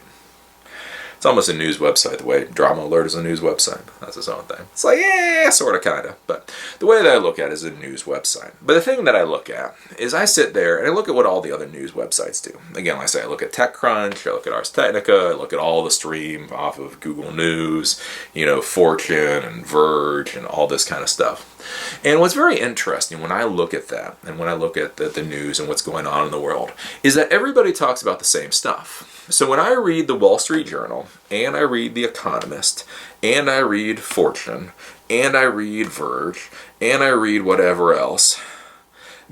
It's almost a news website, the way Drama Alert is a news website. That's its own thing. It's like, yeah, sort of, kind of. But the way that I look at it is a news website. But the thing that I look at is I sit there and I look at what all the other news websites do. Again, like I say, I look at TechCrunch, I look at Ars Technica, I look at all the stream off of Google News, Fortune and Verge and all this kind of stuff. And what's very interesting when I look at that, and when I look at the news and what's going on in the world, is that everybody talks about the same stuff. So when I read the Wall Street Journal, and I read The Economist, and I read Fortune, and I read Verge, and I read whatever else,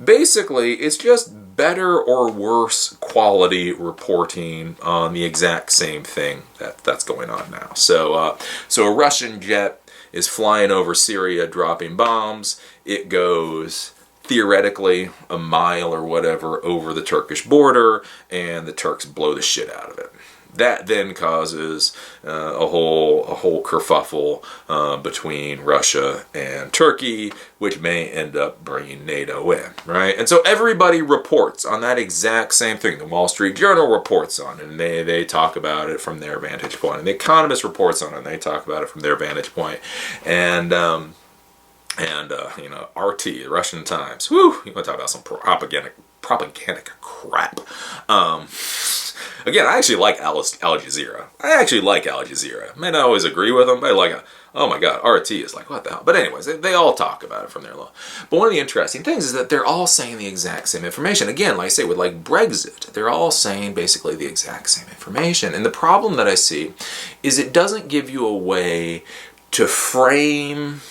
Basically, it's just better or worse quality reporting on the exact same thing that's going on now. So a Russian jet is flying over Syria dropping bombs. It goes theoretically a mile or whatever over the Turkish border, and the Turks blow the shit out of it. That then causes a whole kerfuffle between Russia and Turkey, which may end up bringing NATO in, right? And so everybody reports on that exact same thing. The Wall Street Journal reports on it, and they talk about it from their vantage point. And the Economist reports on it, and they talk about it from their vantage point. And RT, the Russian Times. Whew, you want to talk about some propagandic crap. Again, I actually like Al Jazeera. I may not always agree with them, but I like it. Oh my God, RT is like, what the hell? But anyways, they all talk about it from their law. But one of the interesting things is that they're all saying the exact same information. Again, like I say, with like Brexit, they're all saying basically the exact same information. And the problem that I see is it doesn't give you a way to frame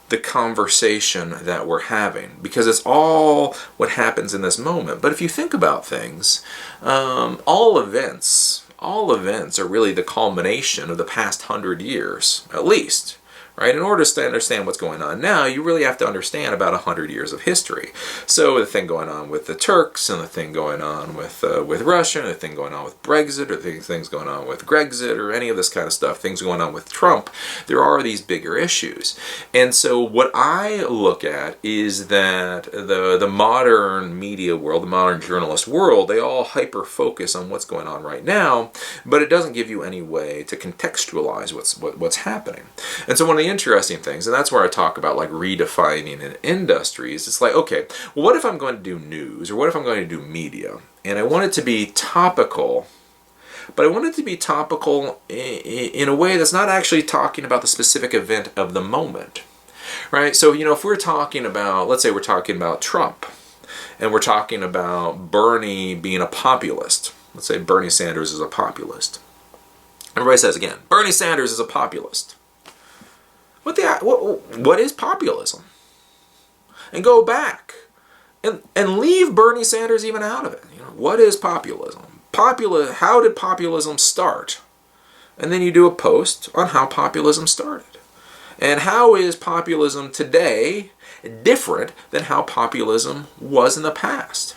the conversation that we're having, because it's all what happens in this moment. But if you think about things, all events are really the culmination of the past 100 years, at least. Right? In order to understand what's going on now, you really have to understand about 100 years of history. So the thing going on with the Turks, and the thing going on with Russia, and the thing going on with Brexit, or things going on with Grexit, or any of this kind of stuff, things going on with Trump, there are these bigger issues. And so what I look at is that the modern media world, the modern journalist world, they all hyper-focus on what's going on right now, but it doesn't give you any way to contextualize what's happening. And so one of the interesting things, and that's where I talk about like redefining in industries, it's like, okay, well, what if I'm going to do news, or what if I'm going to do media, and I want it to be topical, but I want it to be topical in a way that's not actually talking about the specific event of the moment, right? So, if we're talking about, let's say we're talking about Trump, and we're talking about Bernie being a populist. Let's say Bernie Sanders is a populist. Everybody says again, Bernie Sanders is a populist. What is populism? And go back and leave Bernie Sanders even out of it. What is populism? How did populism start? And then you do a post on how populism started. And how is populism today different than how populism was in the past?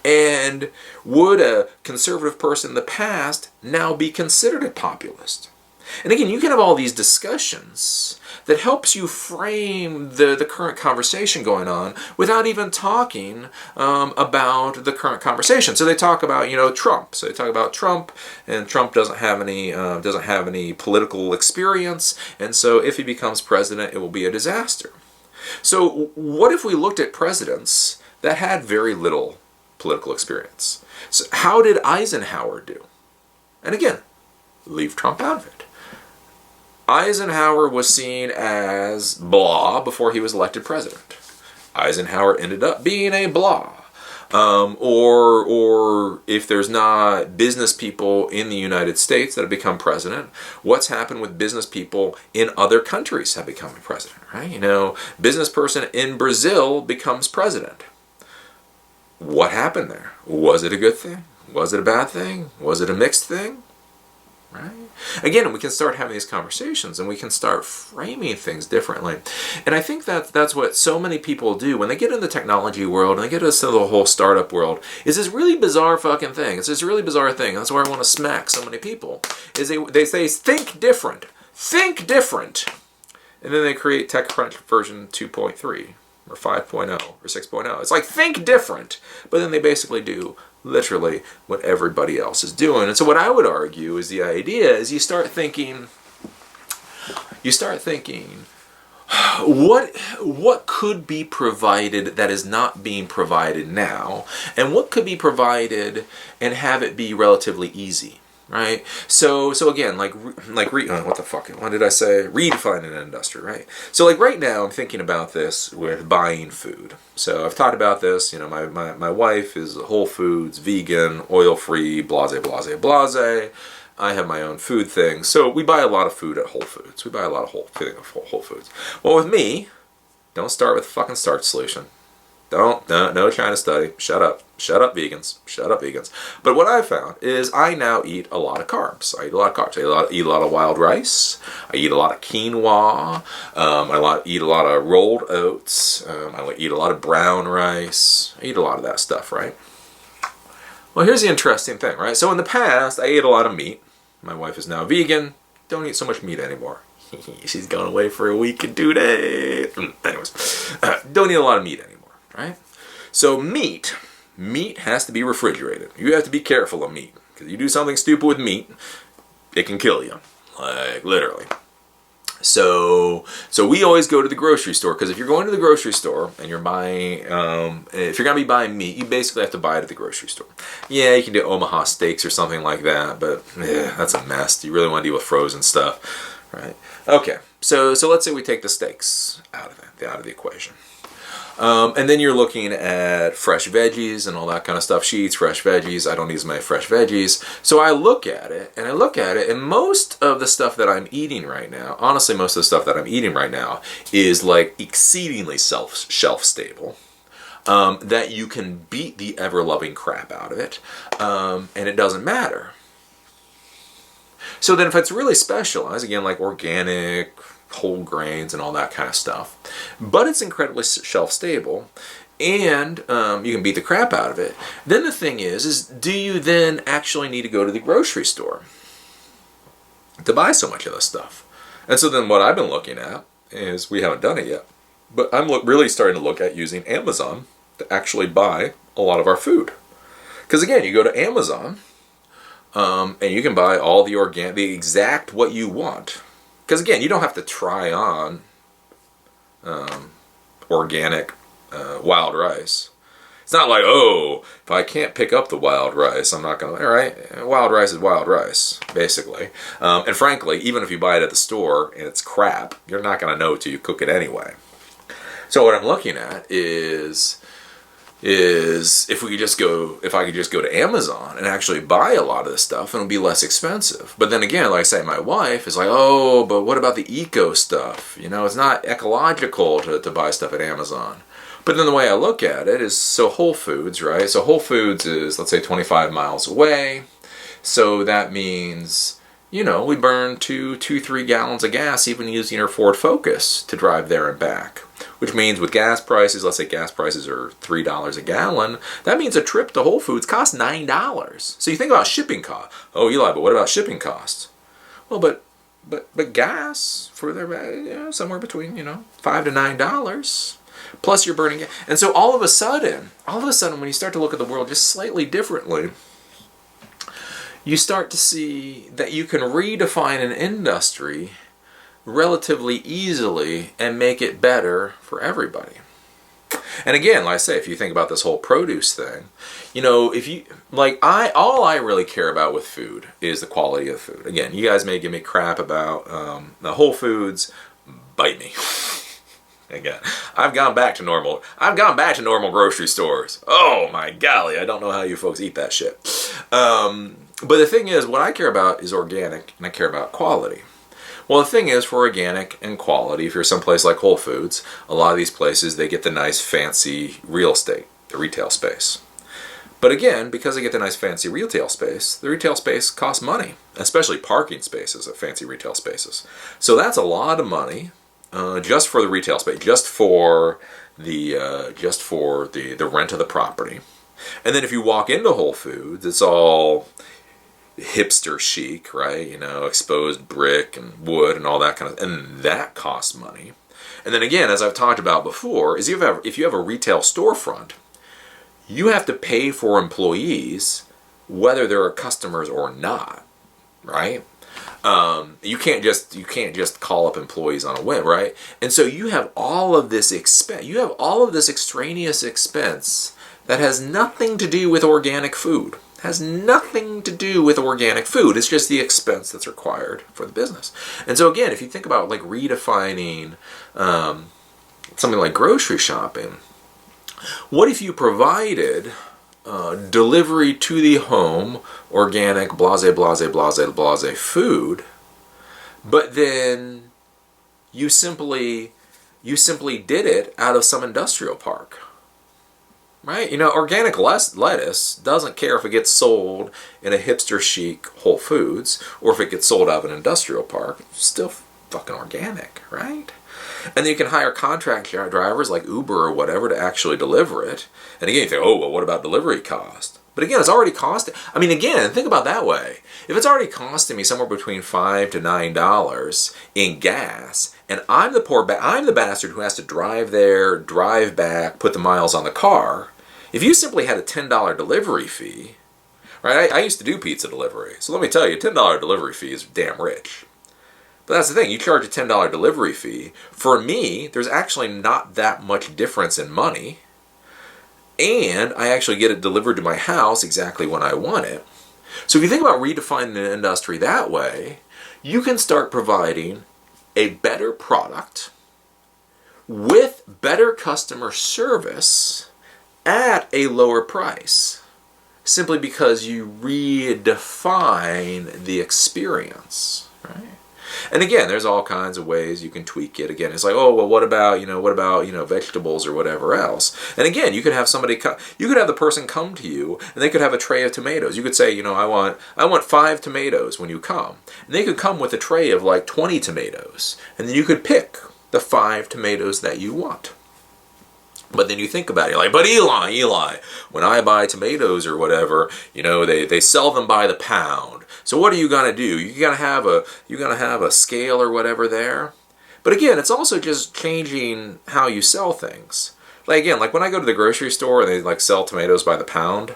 And would a conservative person in the past now be considered a populist? And again, you can have all these discussions that helps you frame the current conversation going on without even talking about the current conversation. So they talk about Trump. So they talk about Trump, and Trump doesn't have any political experience, and so if he becomes president, it will be a disaster. So what if we looked at presidents that had very little political experience? So how did Eisenhower do? And again, leave Trump out of it. Eisenhower was seen as blah before he was elected president. Eisenhower ended up being a blah. Or if there's not business people in the United States that have become president, what's happened with business people in other countries have become president, right? Business person in Brazil becomes president. What happened there? Was it a good thing? Was it a bad thing? Was it a mixed thing? Right? Again, we can start having these conversations, and we can start framing things differently. And I think that's what so many people do when they get in the technology world and they get into the whole startup world, is this really bizarre fucking thing. It's this really bizarre thing. That's why I want to smack so many people. Is they say, think different. Think different. And then they create TechCrunch version 2.3 or 5.0 or 6.0. It's like, think different. But then they basically do literally what everybody else is doing. And so what I would argue is the idea is you start thinking, what could be provided that is not being provided now, and what could be provided and have it be relatively easy, right? So again, what the fuck? What did I say? Redefining an industry, right? So like right now, I'm thinking about this with buying food. So I've thought about this. My wife is Whole Foods, vegan, oil-free, blase, blase, blase. I have my own food thing. So we buy a lot of food at Whole Foods. We buy a lot of Whole Foods. Well, with me, don't start with a fucking starch solution. No trying to study. Shut up. Shut up, vegans. Shut up, vegans. But what I've found is I now eat a lot of carbs. I eat a lot of carbs. I eat a lot of wild rice. I eat a lot of quinoa. Eat a lot of rolled oats. I eat a lot of brown rice. I eat a lot of that stuff, right? Well, here's the interesting thing, right? So in the past, I ate a lot of meat. My wife is now vegan. Don't eat so much meat anymore. She's gone away for a week and 2 days. Anyways, don't eat a lot of meat anymore, right? So meat has to be refrigerated. You have to be careful of meat, because you do something stupid with meat, it can kill you, like literally. So we always go to the grocery store, because if you're going to the grocery store and you're buying, if you're gonna be buying meat, you basically have to buy it at the grocery store. Yeah, you can do Omaha steaks or something like that, but yeah, that's a mess. You really want to deal with frozen stuff, right? Okay, so let's say we take the steaks out of the equation. And then you're looking at fresh veggies and all that kind of stuff. She eats fresh veggies. I don't eat as many fresh veggies. So I look at it, and most of the stuff that I'm eating right now, honestly, most of the stuff that I'm eating right now is like exceedingly shelf stable. That you can beat the ever-loving crap out of it, and it doesn't matter. So then if it's really specialized, again, like organic, whole grains and all that kind of stuff, but it's incredibly shelf stable, and you can beat the crap out of it, then the thing is do you then actually need to go to the grocery store to buy so much of this stuff? And so then what I've been looking at is, we haven't done it yet, but I'm really starting to look at using Amazon to actually buy a lot of our food. Because again, you go to Amazon, and you can buy all the exact what you want. Because again, you don't have to try on organic wild rice. It's not like, oh, if I can't pick up the wild rice, I'm not going to, all right, wild rice is wild rice, basically. And frankly, even if you buy it at the store and it's crap, you're not going to know till you cook it anyway. So what I'm looking at is if I could just go to Amazon and actually buy a lot of this stuff, and it'll be less expensive. But then again, like I say, my wife is like, oh, but what about the eco stuff? You know, it's not ecological to buy stuff at Amazon. But then the way I look at it is, so Whole Foods, right? So Whole Foods is, let's say, 25 miles away. So that means, you know, we burn 3 gallons of gas even using our Ford Focus to drive there and back. Which means with gas prices, let's say gas prices are $3 a gallon, that means a trip to Whole Foods costs $9. So you think about shipping costs. Oh, Eli, but what about shipping costs? Well, but gas for their, somewhere between, $5 to $9. Plus you're burning it. And so all of a sudden, when you start to look at the world just slightly differently, you start to see that you can redefine an industry relatively easily and make it better for everybody. And again, like I say, if you think about this whole produce thing, if you, all I really care about with food is the quality of food. Again, you guys may give me crap about the Whole Foods, bite me. Again, I've gone back to normal grocery stores. Oh my golly, I don't know how you folks eat that shit. But the thing is, what I care about is organic, and I care about quality. Well, the thing is, for organic and quality, if you're someplace like Whole Foods, a lot of these places, they get the nice fancy real estate, the retail space. But again, because they get the nice fancy retail space, the retail space costs money, especially parking spaces at fancy retail spaces. So that's a lot of money just for the retail space, just for the rent of the property. And then if you walk into Whole Foods, it's all hipster chic, right? Exposed brick and wood and all that kind of, and that costs money. And then again, as I've talked about before, is if you have a retail storefront, you have to pay for employees whether there are customers or not, right? You can't just call up employees on a whim, right? And so you have all of this expense. You have all of this extraneous expense that has nothing to do with organic food. Has nothing to do with organic food. It's just the expense that's required for the business. And so again, if you think about like redefining something like grocery shopping, what if you provided delivery to the home, organic, blase, blase, blase, blase food, but then you simply did it out of some industrial park? right? Organic lettuce doesn't care if it gets sold in a hipster chic Whole Foods or if it gets sold out of an industrial park. It's still fucking organic, right? And then you can hire contract drivers like Uber or whatever to actually deliver it. And again, you think, oh, well, what about delivery cost? But again, it's already costing. I mean, again, think about it that way. If it's already costing me somewhere between $5 to $9 in gas, and I'm the bastard who has to drive there, drive back, put the miles on the car. If you simply had a $10 delivery fee, right? I used to do pizza delivery, so let me tell you, a $10 delivery fee is damn rich. But that's the thing, you charge a $10 delivery fee. For me, there's actually not that much difference in money. And I actually get it delivered to my house exactly when I want it. So if you think about redefining an industry that way, you can start providing a better product with better customer service at a lower price. Simply because you redefine the experience, right? And again, there's all kinds of ways you can tweak it. Again, it's like, oh, well, what about vegetables or whatever else? And again, you could have you could have the person come to you, and they could have a tray of tomatoes. You could say, I want 5 tomatoes when you come, and they could come with a tray of like 20 tomatoes, and then you could pick the 5 tomatoes that you want. But then you think about it, you're like, but Eli, when I buy tomatoes or whatever, they sell them by the pound. So what are you gonna do? You're gonna have a scale or whatever there. But again, it's also just changing how you sell things. Like when I go to the grocery store and they like sell tomatoes by the pound,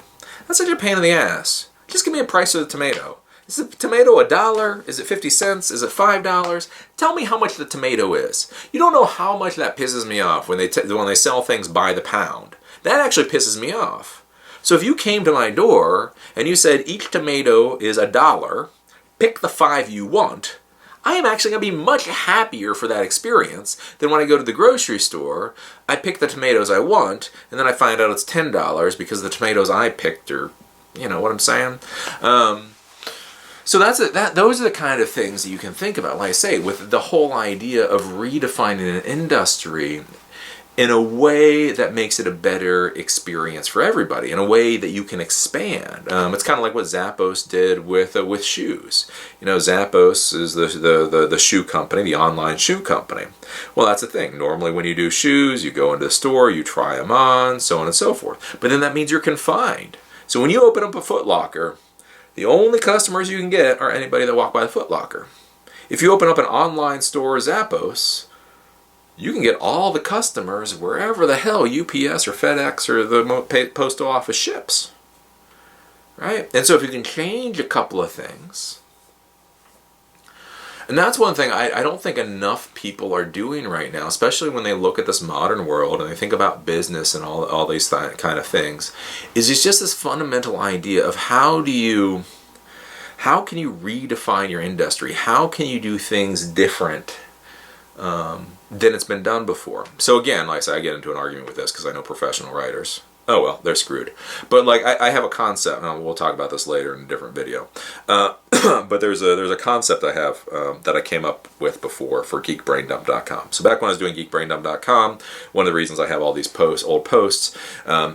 that's such a pain in the ass. Just give me a price of the tomato. Is the tomato $1? Is it 50 cents? Is it $5? Tell me how much the tomato is. You don't know how much that pisses me off when they sell things by the pound. That actually pisses me off. So if you came to my door and you said each tomato is $1, pick the 5 you want, I am actually going to be much happier for that experience than when I go to the grocery store, I pick the tomatoes I want, and then I find out it's $10 because the tomatoes I picked are, you know what I'm saying? So those are the kind of things that you can think about. Like I say, with the whole idea of redefining an industry in a way that makes it a better experience for everybody, in a way that you can expand. It's kind of like what Zappos did with shoes. Zappos is the shoe company, the online shoe company. Well, that's the thing. Normally when you do shoes, you go into the store, you try them on, so on and so forth. But then that means you're confined. So when you open up a Foot Locker, the only customers you can get are anybody that walk by the Foot Locker. If you open up an online store, Zappos, you can get all the customers wherever the hell UPS or FedEx or the postal office ships. Right? And so if you can change a couple of things, and that's one thing I don't think enough people are doing right now, especially when they look at this modern world and they think about business and all these kind of things, is it's just this fundamental idea of how can you redefine your industry? How can you do things different than it's been done before? So again, like I said, I get into an argument with this because I know professional writers. Oh well, they're screwed. But like I have a concept, and we'll talk about this later in a different video. But there's a concept I have that I came up with before for geekbraindump.com. So back when I was doing geekbraindump.com, one of the reasons I have all these old posts,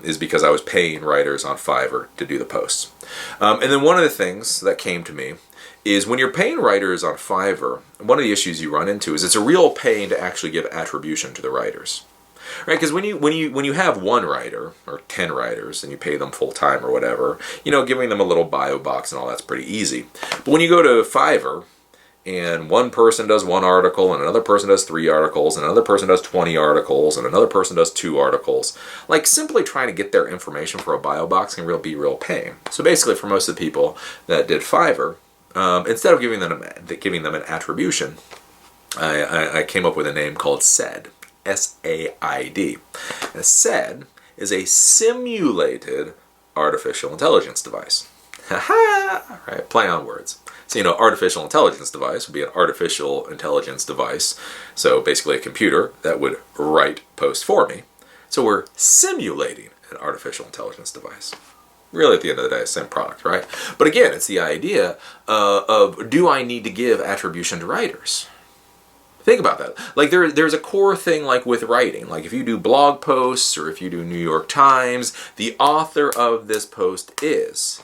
is because I was paying writers on Fiverr to do the posts. And then one of the things that came to me is when you're paying writers on Fiverr, one of the issues you run into is it's a real pain to actually give attribution to the writers. Right, because when you have one writer or 10 writers and you pay them full time or whatever, giving them a little bio box and all that's pretty easy. But when you go to Fiverr and one person does 1 article and another person does 3 articles and another person does 20 articles and another person does 2 articles, like simply trying to get their information for a bio box can be real pain. So basically, for most of the people that did Fiverr, instead of giving them an attribution, I came up with a name called SAID. SAID. And SAID is a simulated artificial intelligence device. Ha-ha! Right, play on words. So, artificial intelligence device would be an artificial intelligence device. So basically a computer that would write posts for me. So we're simulating an artificial intelligence device. Really, at the end of the day, same product, right? But again, it's the idea of, do I need to give attribution to writers? Think about that. Like there's a core thing like with writing. Like if you do blog posts or if you do New York Times, the author of this post is.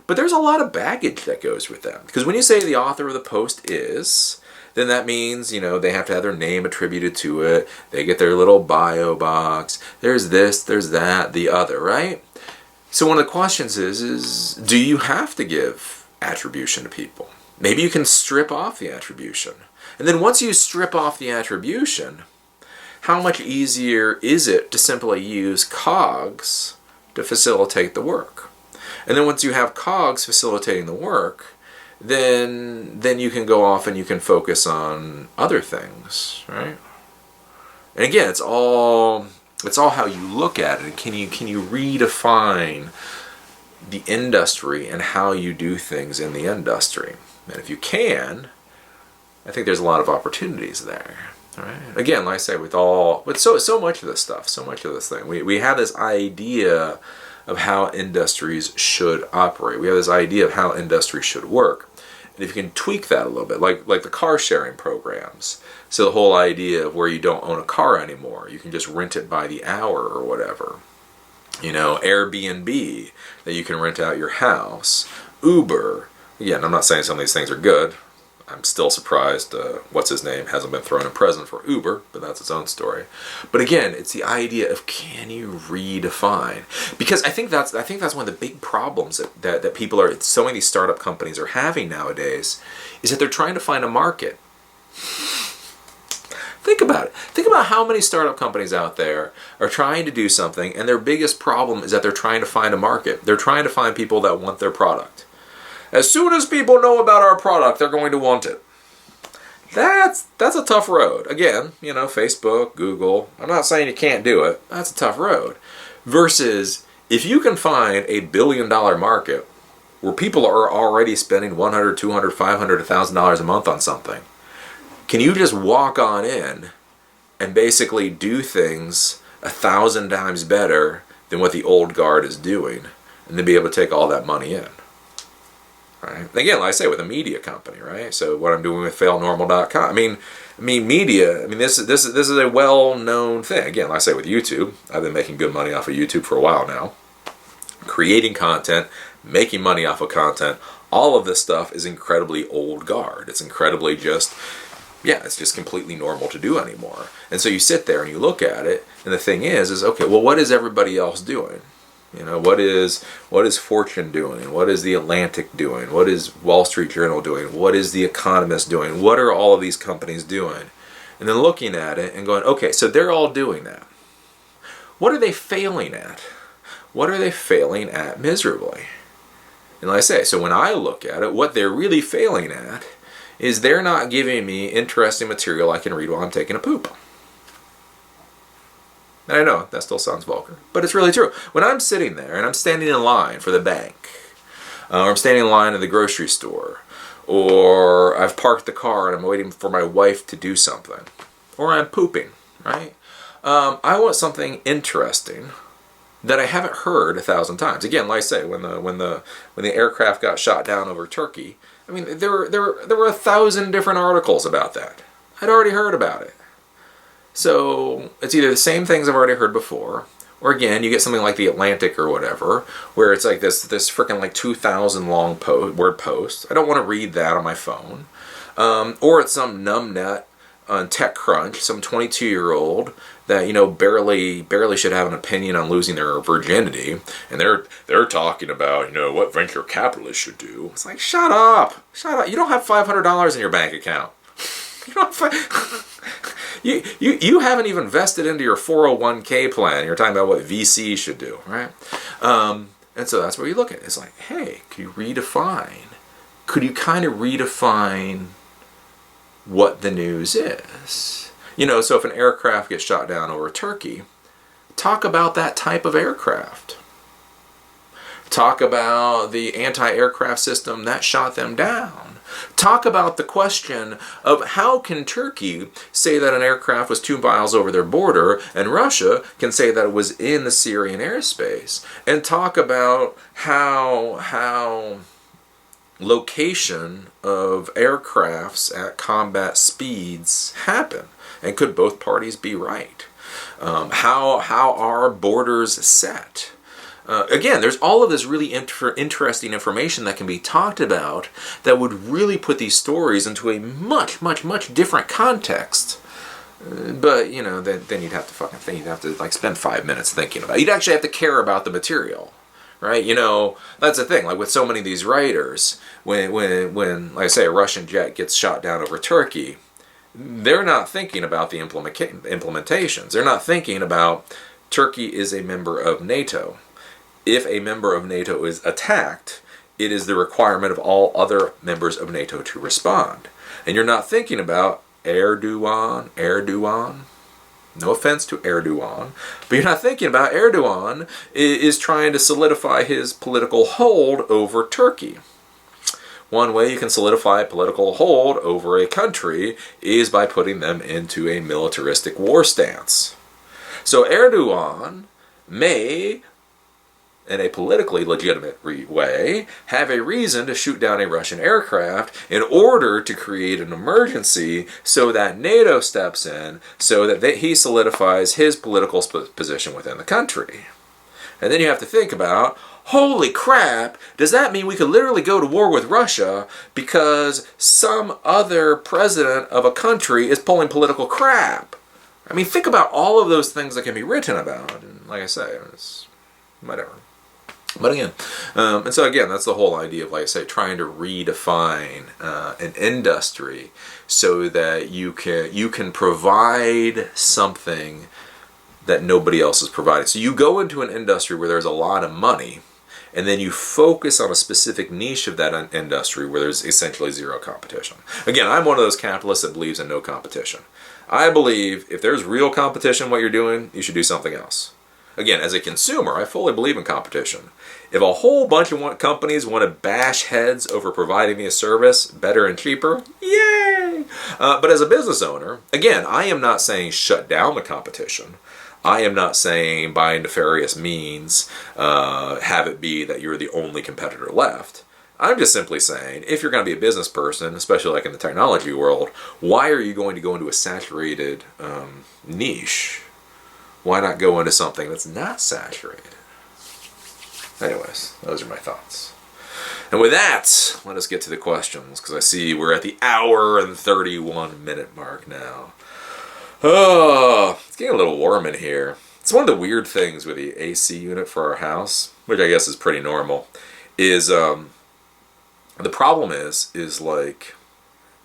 But there's a lot of baggage that goes with that. Because when you say the author of the post is, then that means, they have to have their name attributed to it. They get their little bio box. There's this, there's that, the other, right? So one of the questions is do you have to give attribution to people? Maybe you can strip off the attribution. And then once you strip off the attribution, how much easier is it to simply use cogs to facilitate the work? And then once you have cogs facilitating the work, then you can go off and you can focus on other things, right? And again, it's all how you look at it. Can you redefine the industry and how you do things in the industry? And if you can, I think there's a lot of opportunities there. All right. Again, like I say, with so much of this stuff, so much of this thing, we have this idea of how industries should operate. We have this idea of how industries should work. And if you can tweak that a little bit, like the car sharing programs, so the whole idea of where you don't own a car anymore, you can just rent it by the hour or whatever. Airbnb, that you can rent out your house. Uber. Again, I'm not saying some of these things are good. I'm still surprised what's his name hasn't been thrown in prison for Uber, but that's its own story. But again, it's the idea of can you redefine? Because I think that's one of the big problems that people are, so many of these startup companies are having nowadays, is that they're trying to find a market. Think about it. Think about how many startup companies out there are trying to do something, and their biggest problem is that they're trying to find a market. They're trying to find people that want their product. As soon as people know about our product, they're going to want it. That's a tough road. Again, Facebook, Google. I'm not saying you can't do it. That's a tough road. Versus if you can find a $1 billion market where people are already spending $100, $200, $500, $1,000 a month on something, can you just walk on in and basically do things 1,000 times better than what the old guard is doing, and then be able to take all that money in? Right. Again, like I say, with a media company, right? So what I'm doing with failnormal.com. I mean, media. This is a well-known thing. Again, like I say, with YouTube, I've been making good money off of YouTube for a while now. Creating content, making money off of content. All of this stuff is incredibly old guard. It's incredibly it's just completely normal to do anymore. And so you sit there and you look at it, and the thing is okay, well, what is everybody else doing? What is Fortune doing? What is The Atlantic doing? What is Wall Street Journal doing? What is The Economist doing? What are all of these companies doing? And then looking at it and going, okay, so they're all doing that. What are they failing at? What are they failing at miserably? And like I say, so when I look at it, what they're really failing at is they're not giving me interesting material I can read while I'm taking a poop. And I know, that still sounds vulgar, but it's really true. When I'm sitting there and I'm standing in line for the bank, or I'm standing in line at the grocery store, or I've parked the car and I'm waiting for my wife to do something, or I'm pooping, right? I want something interesting that I haven't heard 1,000 times. Again, like I say, when the aircraft got shot down over Turkey, there were 1,000 different articles about that. I'd already heard about it. So it's either the same things I've already heard before, or again, you get something like The Atlantic or whatever, where it's like this freaking like 2,000 long word post. I don't want to read that on my phone. Or it's some numbnut on TechCrunch, some 22-year-old that barely should have an opinion on losing their virginity, and they're talking about what venture capitalists should do. It's like, shut up. You don't have $500 in your bank account. You don't have You haven't even vested into your 401k plan. You're talking about what VC should do, right? And so that's where you look at it. It's like, hey, could you redefine? Could you kind of redefine what the news is? So if an aircraft gets shot down over Turkey, talk about that type of aircraft. Talk about the anti-aircraft system that shot them down. Talk about the question of how can Turkey say that an aircraft was 2 miles over their border and Russia can say that it was in the Syrian airspace. And talk about how location of aircrafts at combat speeds happen? And could both parties be right? How are borders set? Again, there's all of this really interesting information that can be talked about that would really put these stories into a much, much, much different context. But, you know, then you'd have to fucking think. You'd have to, like, spend 5 minutes thinking about it. You'd actually have to care about the material, right? You know, that's the thing. Like, with so many of these writers, when like I say, a Russian jet gets shot down over Turkey, they're not thinking about the implementations. They're not thinking about Turkey is a member of NATO. If a member of NATO is attacked, it is the requirement of all other members of NATO to respond. And you're not thinking about Erdogan. No offense to Erdogan, but you're not thinking about Erdogan is trying to solidify his political hold over Turkey. One way you can solidify a political hold over a country is by putting them into a militaristic war stance. So Erdogan may, in a politically legitimate way, have a reason to shoot down a Russian aircraft in order to create an emergency so that NATO steps in, so that he solidifies his political position within the country. And then you have to think about, holy crap, does that mean we could literally go to war with Russia because some other president of a country is pulling political crap? I mean, think about all of those things that can be written about. And like I say, it's whatever. But again, and so again, that's the whole idea of, like I say, trying to redefine an industry so that you can provide something that nobody else is providing. So you go into an industry where there's a lot of money, and then you focus on a specific niche of that industry where there's essentially zero competition. Again, I'm one of those capitalists that believes in no competition. I believe if there's real competition in what you're doing, you should do something else. Again, as a consumer, I fully believe in competition. If a whole bunch of companies want to bash heads over providing me a service better and cheaper, yay! But as a business owner, again, I am not saying shut down the competition. I am not saying by nefarious means have it be that you're the only competitor left. I'm just simply saying, if you're going to be a business person, especially like in the technology world, why are you going to go into a saturated niche? Why not go into something that's not saturated? Anyways, those are my thoughts. And with that, let us get to the questions, because I see we're at the hour and 31 minute mark now. Oh, it's getting a little warm in here. It's one of the weird things with the AC unit for our house, which I guess is pretty normal, is the problem is like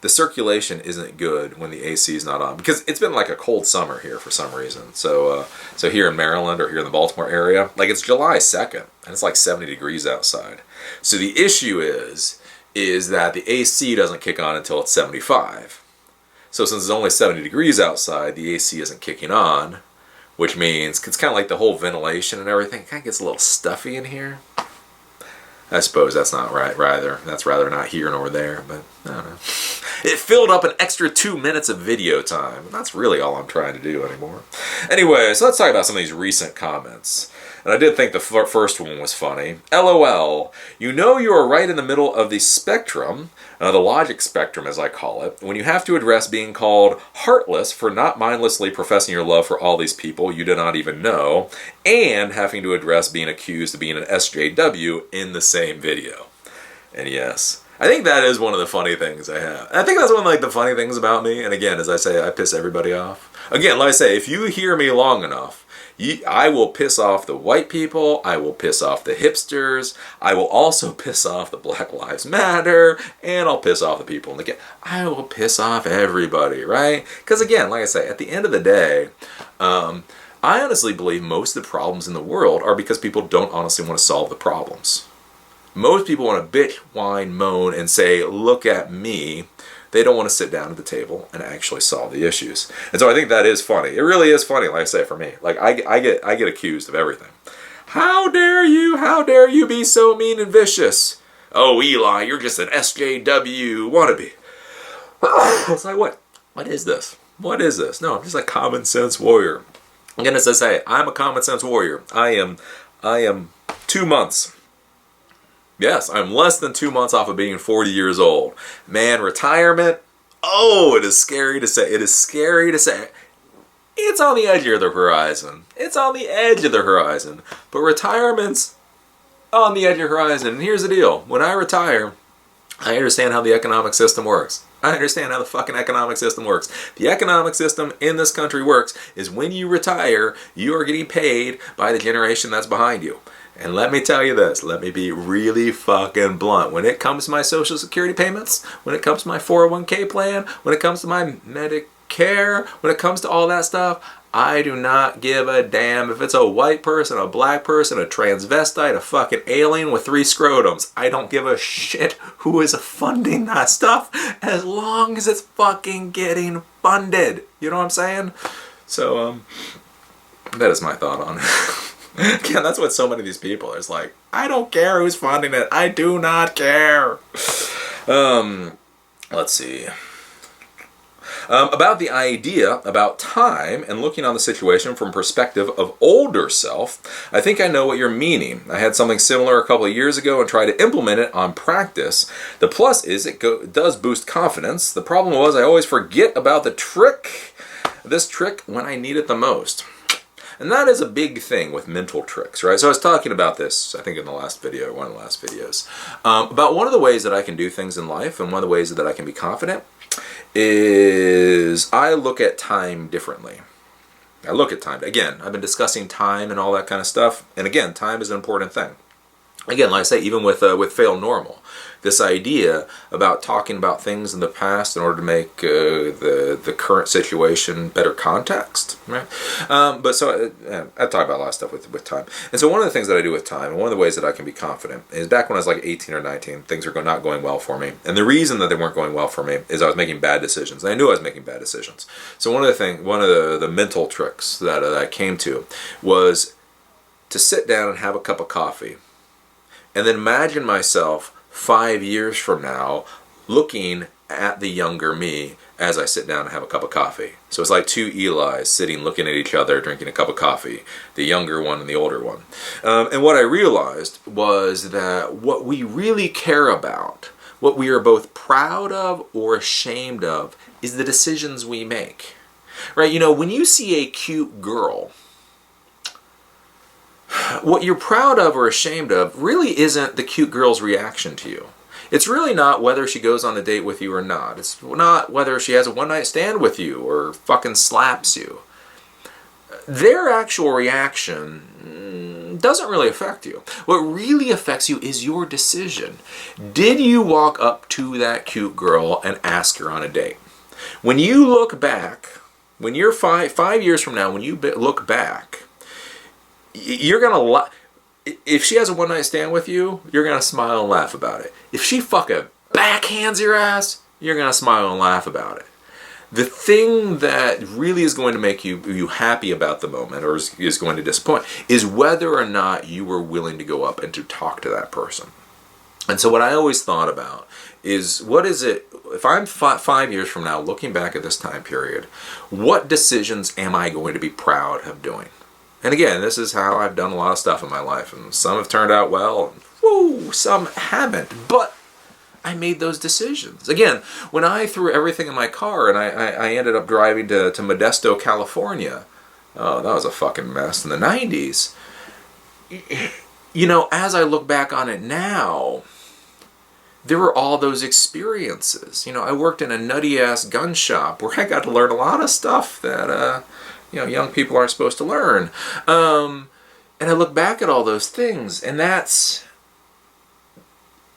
the circulation isn't good when the AC is not on, because it's been like a cold summer here for some reason. So here in Maryland or here in the Baltimore area, like it's July 2nd and it's like 70 degrees outside. So the issue is that the AC doesn't kick on until it's 75. So since it's only 70 degrees outside, the AC isn't kicking on, which means it's kind of like the whole ventilation and everything kind of gets a little stuffy in here. I suppose that's not right, that's rather not here nor there, but I don't know. It filled up an extra 2 minutes of video time, and that's really all I'm trying to do anymore. Anyway, so let's talk about some of these recent comments. And I did think the first one was funny. LOL, you know you are right in the middle of the spectrum, the logic spectrum as I call it, when you have to address being called heartless for not mindlessly professing your love for all these people you do not even know, and having to address being accused of being an SJW in the same video. And yes, I think that is one of the funny things I have. I think that's one of like the funny things about me, and again, as I say, I piss everybody off. Again, like I say, if you hear me long enough, I will piss off the white people, I will piss off the hipsters, I will also piss off the Black Lives Matter, and I'll piss off the people in the I will piss off everybody, right? Because again, like I say, at the end of the day, I honestly believe most of the problems in the world are because people don't honestly want to solve the problems. Most people want to bitch, whine, moan, and say, look at me. They don't want to sit down at the table and actually solve the issues. And so I think that is funny. It really is funny, like I say, for me. Like, I get accused of everything. How dare you be so mean and vicious? Oh, Eli, you're just an SJW wannabe. It's like, what is this? What is this? No, I'm just a common sense warrior. Again, as I say, I'm a common sense warrior. I am 2 months. Yes, I'm less than 2 months off of being 40 years old. Man, retirement, oh, it is scary to say. It is scary to say. It's on the edge of the horizon. It's on the edge of the horizon. But retirement's on the edge of the horizon. And here's the deal. When I retire, I understand how the economic system works. I understand how the fucking economic system works. The economic system in this country works is when you retire, you are getting paid by the generation that's behind you. And let me tell you this, let me be really fucking blunt. When it comes to my Social Security payments, when it comes to my 401k plan, when it comes to my Medicare, when it comes to all that stuff, I do not give a damn if it's a white person, a black person, a transvestite, a fucking alien with 3 scrotums. I don't give a shit who is funding that stuff as long as it's fucking getting funded. You know what I'm saying? So, that is my thought on it. Again, that's what so many of these people are. It's like, I don't care who's funding it. I do not care. Let's see. About the idea about time and looking on the situation from perspective of older self, I think I know what you're meaning. I had something similar a couple of years ago and tried to implement it on practice. The plus is it does boost confidence. The problem was I always forget about this trick when I need it the most. And that is a big thing with mental tricks, right? So I was talking about this, I think in the last video, one of the last videos, about one of the ways that I can do things in life and one of the ways that I can be confident is I look at time differently. I look at time. Again, I've been discussing time and all that kind of stuff. And again, time is an important thing. Again, like I say, even with fail normal, this idea about talking about things in the past in order to make the current situation better context, right? But so I talk about a lot of stuff with time. And so one of the things that I do with time, and one of the ways that I can be confident, is back when I was like 18 or 19, things were not going well for me. And the reason that they weren't going well for me is I was making bad decisions. And I knew I was making bad decisions. So one of the mental tricks that I came to was to sit down and have a cup of coffee. And then imagine myself 5 years from now looking at the younger me as I sit down and have a cup of coffee. So it's like 2 Eli's sitting looking at each other drinking a cup of coffee, the younger one and the older one. And what I realized was that what we really care about, what we are both proud of or ashamed of, is the decisions we make. Right? You know, when you see a cute girl, what you're proud of or ashamed of really isn't the cute girl's reaction to you. It's really not whether she goes on a date with you or not. It's not whether she has a one-night stand with you or fucking slaps you. Their actual reaction doesn't really affect you. What really affects you is your decision. Did you walk up to that cute girl and ask her on a date? When you look back, when you're 5 years from now, when you look back, you're going to, if she has a one-night stand with you, you're going to smile and laugh about it. If she fucking backhands your ass, you're going to smile and laugh about it. The thing that really is going to make you happy about the moment, or is going to disappoint, is whether or not you were willing to go up and to talk to that person. And so what I always thought about is, what is it, if I'm 5 years from now looking back at this time period, what decisions am I going to be proud of doing? And again, this is how I've done a lot of stuff in my life. And some have turned out well, and some haven't. But I made those decisions. Again, when I threw everything in my car and I ended up driving to Modesto, California, oh, that was a fucking mess in the 90s. You know, as I look back on it now, there were all those experiences. You know, I worked in a nutty-ass gun shop where I got to learn a lot of stuff that, young people aren't supposed to learn. And I look back at all those things, and that's,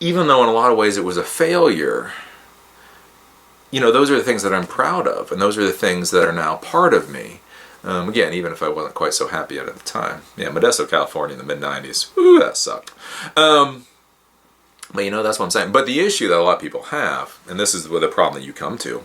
even though in a lot of ways it was a failure, those are the things that I'm proud of, and those are the things that are now part of me. Again, even if I wasn't quite so happy at the time. Yeah, Modesto, California in the mid-90s. Ooh, that sucked. But that's what I'm saying. But the issue that a lot of people have, and this is the problem that you come to,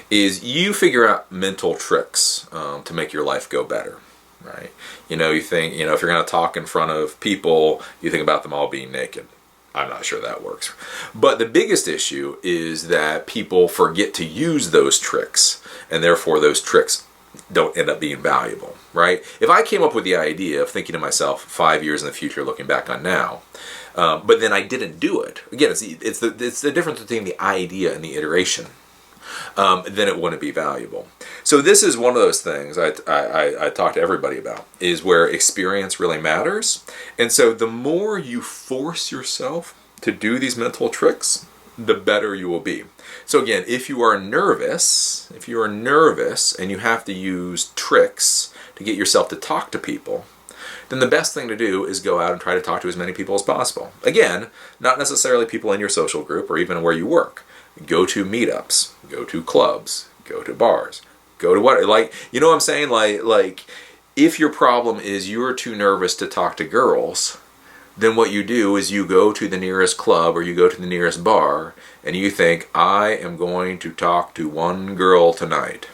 is you figure out mental tricks to make your life go better, right? You think, if you're going to talk in front of people, you think about them all being naked. I'm not sure that works. But the biggest issue is that people forget to use those tricks, and therefore those tricks don't end up being valuable, right? If I came up with the idea of thinking to myself 5 years in the future, looking back on now, but then I didn't do it. Again, it's the difference between the idea and the iteration. Then it wouldn't be valuable. So this is one of those things I talk to everybody about, is where experience really matters. And so the more you force yourself to do these mental tricks, the better you will be. So again, if you are nervous and you have to use tricks to get yourself to talk to people, then the best thing to do is go out and try to talk to as many people as possible. Again, not necessarily people in your social group or even where you work. Go to meetups, go to clubs, go to bars, go to what, like, you know what I'm saying? Like, if your problem is you're too nervous to talk to girls, then what you do is you go to the nearest club or you go to the nearest bar and you think, I am going to talk to one girl tonight.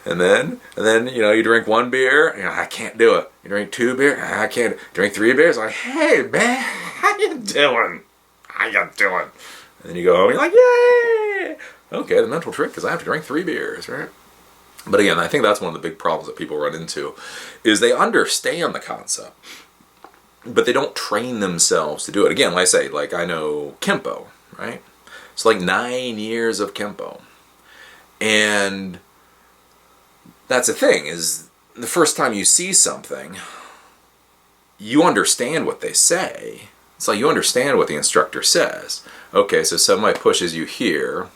And then, you know, you drink one beer, you know, I can't do it. You drink 2 beers, I can't. Drink 3 beers, like, hey man, how you doing? How you doing? And then you go home, you're like, yay! Okay, the mental trick is I have to drink 3 beers, right? But again, I think that's one of the big problems that people run into, is they understand the concept, but they don't train themselves to do it. Again, like I say, like I know Kempo, right? It's like 9 years of Kempo. And that's the thing, is the first time you see something, you understand what they say. It's like you understand what the instructor says. Okay, so somebody pushes you here,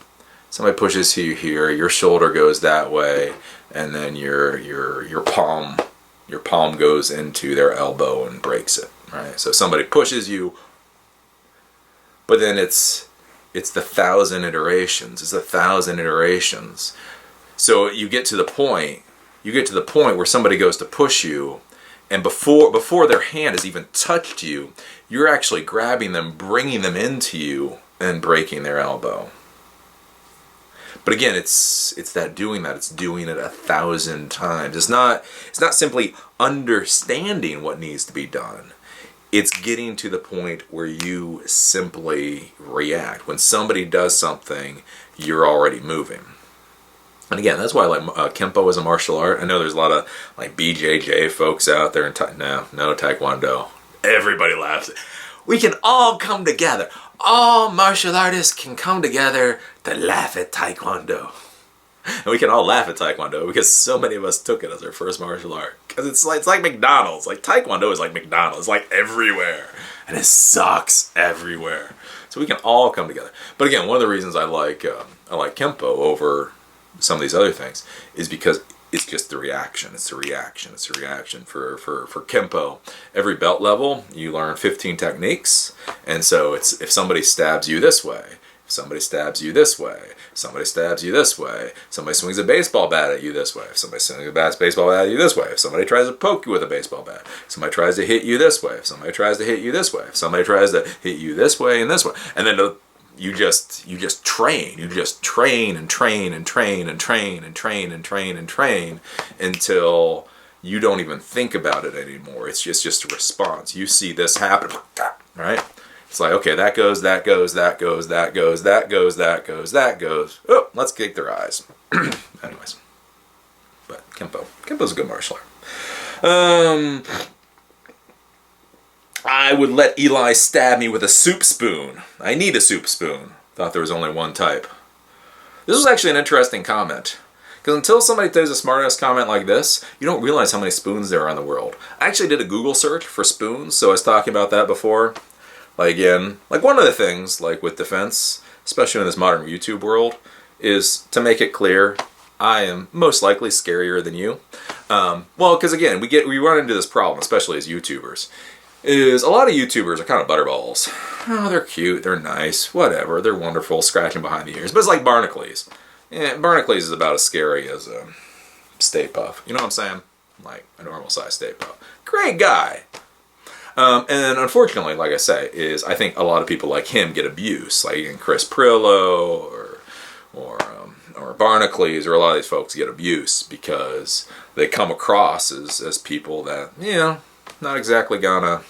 somebody pushes you here, your shoulder goes that way, and then your palm goes into their elbow and breaks it, right? So somebody pushes you, but then it's the 1,000 iterations. It's 1,000 iterations. So you get to the point where somebody goes to push you, and before their hand has even touched you, you're actually grabbing them, bringing them into you, and breaking their elbow. But again, it's doing that. It's doing it 1,000 times. It's not simply understanding what needs to be done. It's getting to the point where you simply react. When somebody does something, you're already moving. And again, that's why I like Kempo as a martial art. I know there's a lot of like BJJ folks out there, and no Taekwondo. Everybody laughs. We can all come together. All martial artists can come together to laugh at Taekwondo. And we can all laugh at Taekwondo because so many of us took it as our first martial art. Because it's like McDonald's. Like Taekwondo is like McDonald's. It's like everywhere. And it sucks everywhere. So we can all come together. But again, one of the reasons I like Kempo over some of these other things is because it's just the reaction. It's the reaction. It's the reaction. For Kempo, every belt level, you learn 15 techniques. And so it's if somebody stabs you this way, if somebody stabs you this way, somebody stabs you this way, somebody swings a baseball bat at you this way, if somebody swings a baseball bat at you this way, if somebody tries to poke you with a baseball bat, if somebody tries to hit you this way, if somebody tries to hit you this way, if somebody tries to hit you this way and this way. And then you just train. You just train and train and train and train and train and train and train until you don't even think about it anymore. It's just a response. You see this happen, right? It's like, okay, that goes, that goes, that goes, that goes, that goes, that goes, that goes. Oh, let's kick their eyes. Anyways. But Kempo's a good martial art. I would let Eli stab me with a soup spoon. I need a soup spoon. Thought there was only one type. This was actually an interesting comment. Because until somebody does a smart-ass comment like this, you don't realize how many spoons there are in the world. I actually did a Google search for spoons, so I was talking about that before. Like again, like one of the things, like with defense, especially in this modern YouTube world, is to make it clear, I am most likely scarier than you. Well, because again, we run into this problem, especially as YouTubers, is a lot of YouTubers are kind of butterballs. Oh, they're cute, they're nice, whatever, they're wonderful, scratching behind the ears. But it's like Barnacules. Yeah, Barnacules is about as scary as a Stay Puft. You know what I'm saying? Like a normal size Stay Puft. Great guy. And unfortunately, like I say, is I think a lot of people like him get abuse, like in Chris Prillo or Barnacules, or a lot of these folks get abuse because they come across as people that, you know, not exactly gonna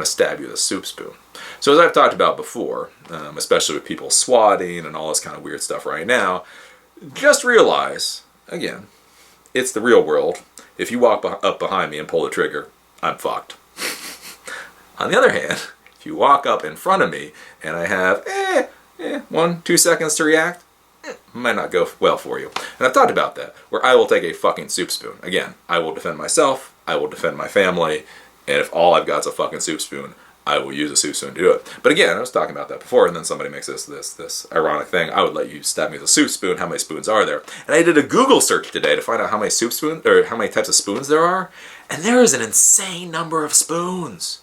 stab you with a soup spoon. So as I've talked about before, especially with people swatting and all this kind of weird stuff right now, just realize, again, it's the real world. If you walk up behind me and pull the trigger, I'm fucked. On the other hand, if you walk up in front of me and I have 1-2 seconds to react, might not go well for you. And I've talked about that, where I will take a fucking soup spoon. Again, I will defend myself, I will defend my family, and if all I've got is a fucking soup spoon, I will use a soup spoon to do it. But again, I was talking about that before, and then somebody makes this ironic thing. I would let you stab me with a soup spoon. How many spoons are there? And I did a Google search today to find out how many soup spoons, or how many types of spoons there are, and there is an insane number of spoons.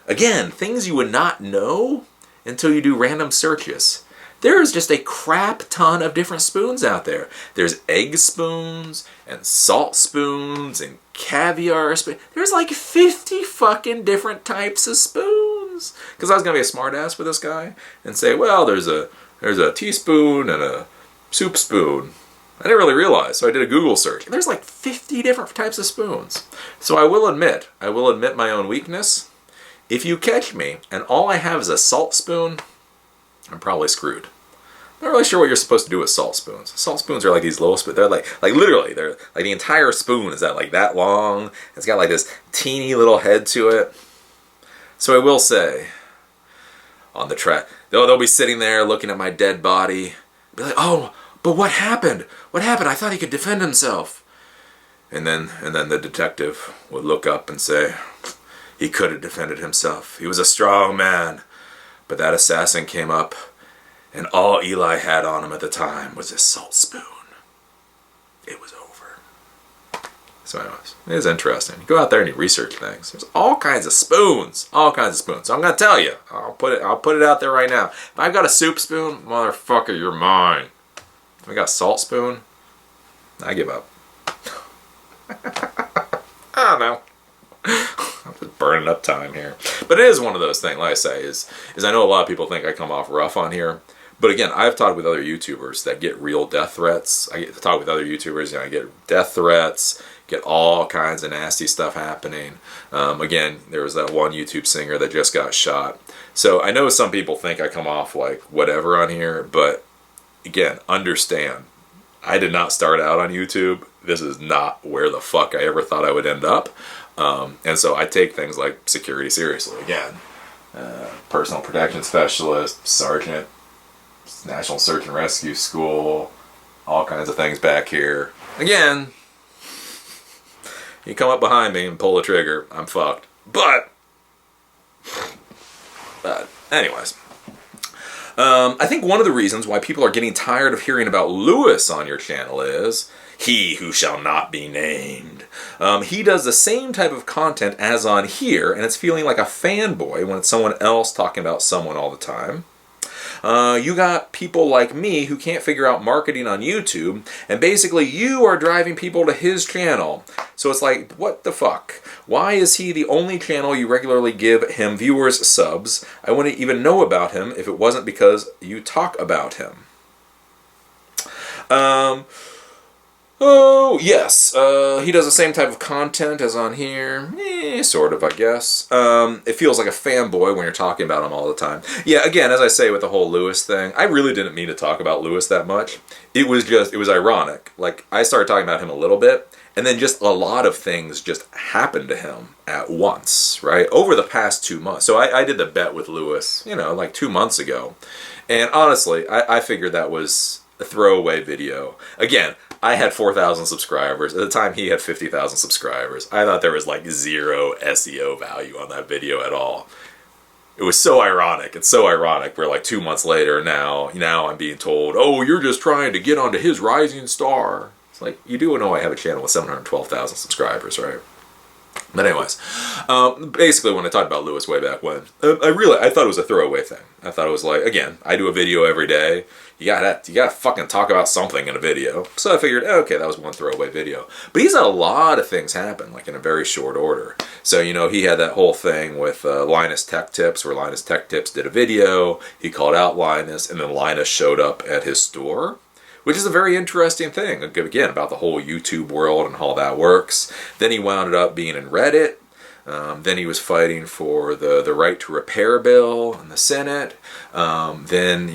Again, things you would not know until you do random searches. There is just a crap ton of different spoons out there. There's egg spoons, and salt spoons, and caviar spoons. There's like 50 fucking different types of spoons. Because I was going to be a smartass for this guy and say, well, there's a teaspoon and a soup spoon. I didn't really realize, so I did a Google search. And there's like 50 different types of spoons. So I will admit my own weakness. If you catch me and all I have is a salt spoon, I'm probably screwed. I'm not really sure what you're supposed to do with salt spoons. Salt spoons are like these little spoons. They're like literally, they're like the entire spoon is that long. It's got like this teeny little head to it. So I will say, on the track, they'll be sitting there looking at my dead body, be like, oh, but what happened? What happened? I thought he could defend himself. And then the detective would look up and say, he could have defended himself. He was a strong man. But that assassin came up, and all Eli had on him at the time was a salt spoon. It was over. So anyways, it is interesting. You go out there and you research things. There's all kinds of spoons. All kinds of spoons. So I'm going to tell you. I'll put it out there right now. If I've got a soup spoon, motherfucker, you're mine. If I got a salt spoon, I give up. I don't know. I'm just burning up time here. But it is one of those things, like I say, is I know a lot of people think I come off rough on here. But again, I've talked with other YouTubers that get real death threats. I get to talk with other YouTubers, I get death threats, get all kinds of nasty stuff happening. Again, there was that one YouTube singer that just got shot. So I know some people think I come off like whatever on here, but again, understand, I did not start out on YouTube. This is not where the fuck I ever thought I would end up. And so I take things like security seriously. Again, personal protection specialist, sergeant, National Search and Rescue School, all kinds of things back here. Again, you come up behind me and pull the trigger, I'm fucked. But anyways, I think one of the reasons why people are getting tired of hearing about Lewis on your channel is he who shall not be named. He does the same type of content as on here, and it's feeling like a fanboy when it's someone else talking about someone all the time. You got people like me who can't figure out marketing on YouTube, and basically you are driving people to his channel. So it's like, what the fuck? Why is he the only channel you regularly give him viewers subs? I wouldn't even know about him if it wasn't because you talk about him. Oh, yes. He does the same type of content as on here. Sort of, I guess. It feels like a fanboy when you're talking about him all the time. Yeah, again, as I say with the whole Lewis thing, I really didn't mean to talk about Lewis that much. It was ironic. Like, I started talking about him a little bit, and then just a lot of things just happened to him at once, right? Over the past 2 months. So I did the bet with Lewis, like 2 months ago. And honestly, I figured that was a throwaway video. Again, I had 4,000 subscribers. At the time, he had 50,000 subscribers. I thought there was like zero SEO value on that video at all. It was so ironic. It's so ironic. We're like 2 months later now I'm being told, oh, you're just trying to get onto his rising star. It's like, you do know I have a channel with 712,000 subscribers, right? But anyways, basically when I talked about Lewis way back when, I thought it was a throwaway thing. I thought it was like, again, I do a video every day. You gotta fucking talk about something in a video. So I figured, okay, that was one throwaway video. But he's had a lot of things happen, like in a very short order. So, he had that whole thing with Linus Tech Tips, where Linus Tech Tips did a video. He called out Linus, and then Linus showed up at his store, which is a very interesting thing, again, about the whole YouTube world and how that works. Then he wound up being in Reddit. Then he was fighting for the right to repair bill in the Senate. Then,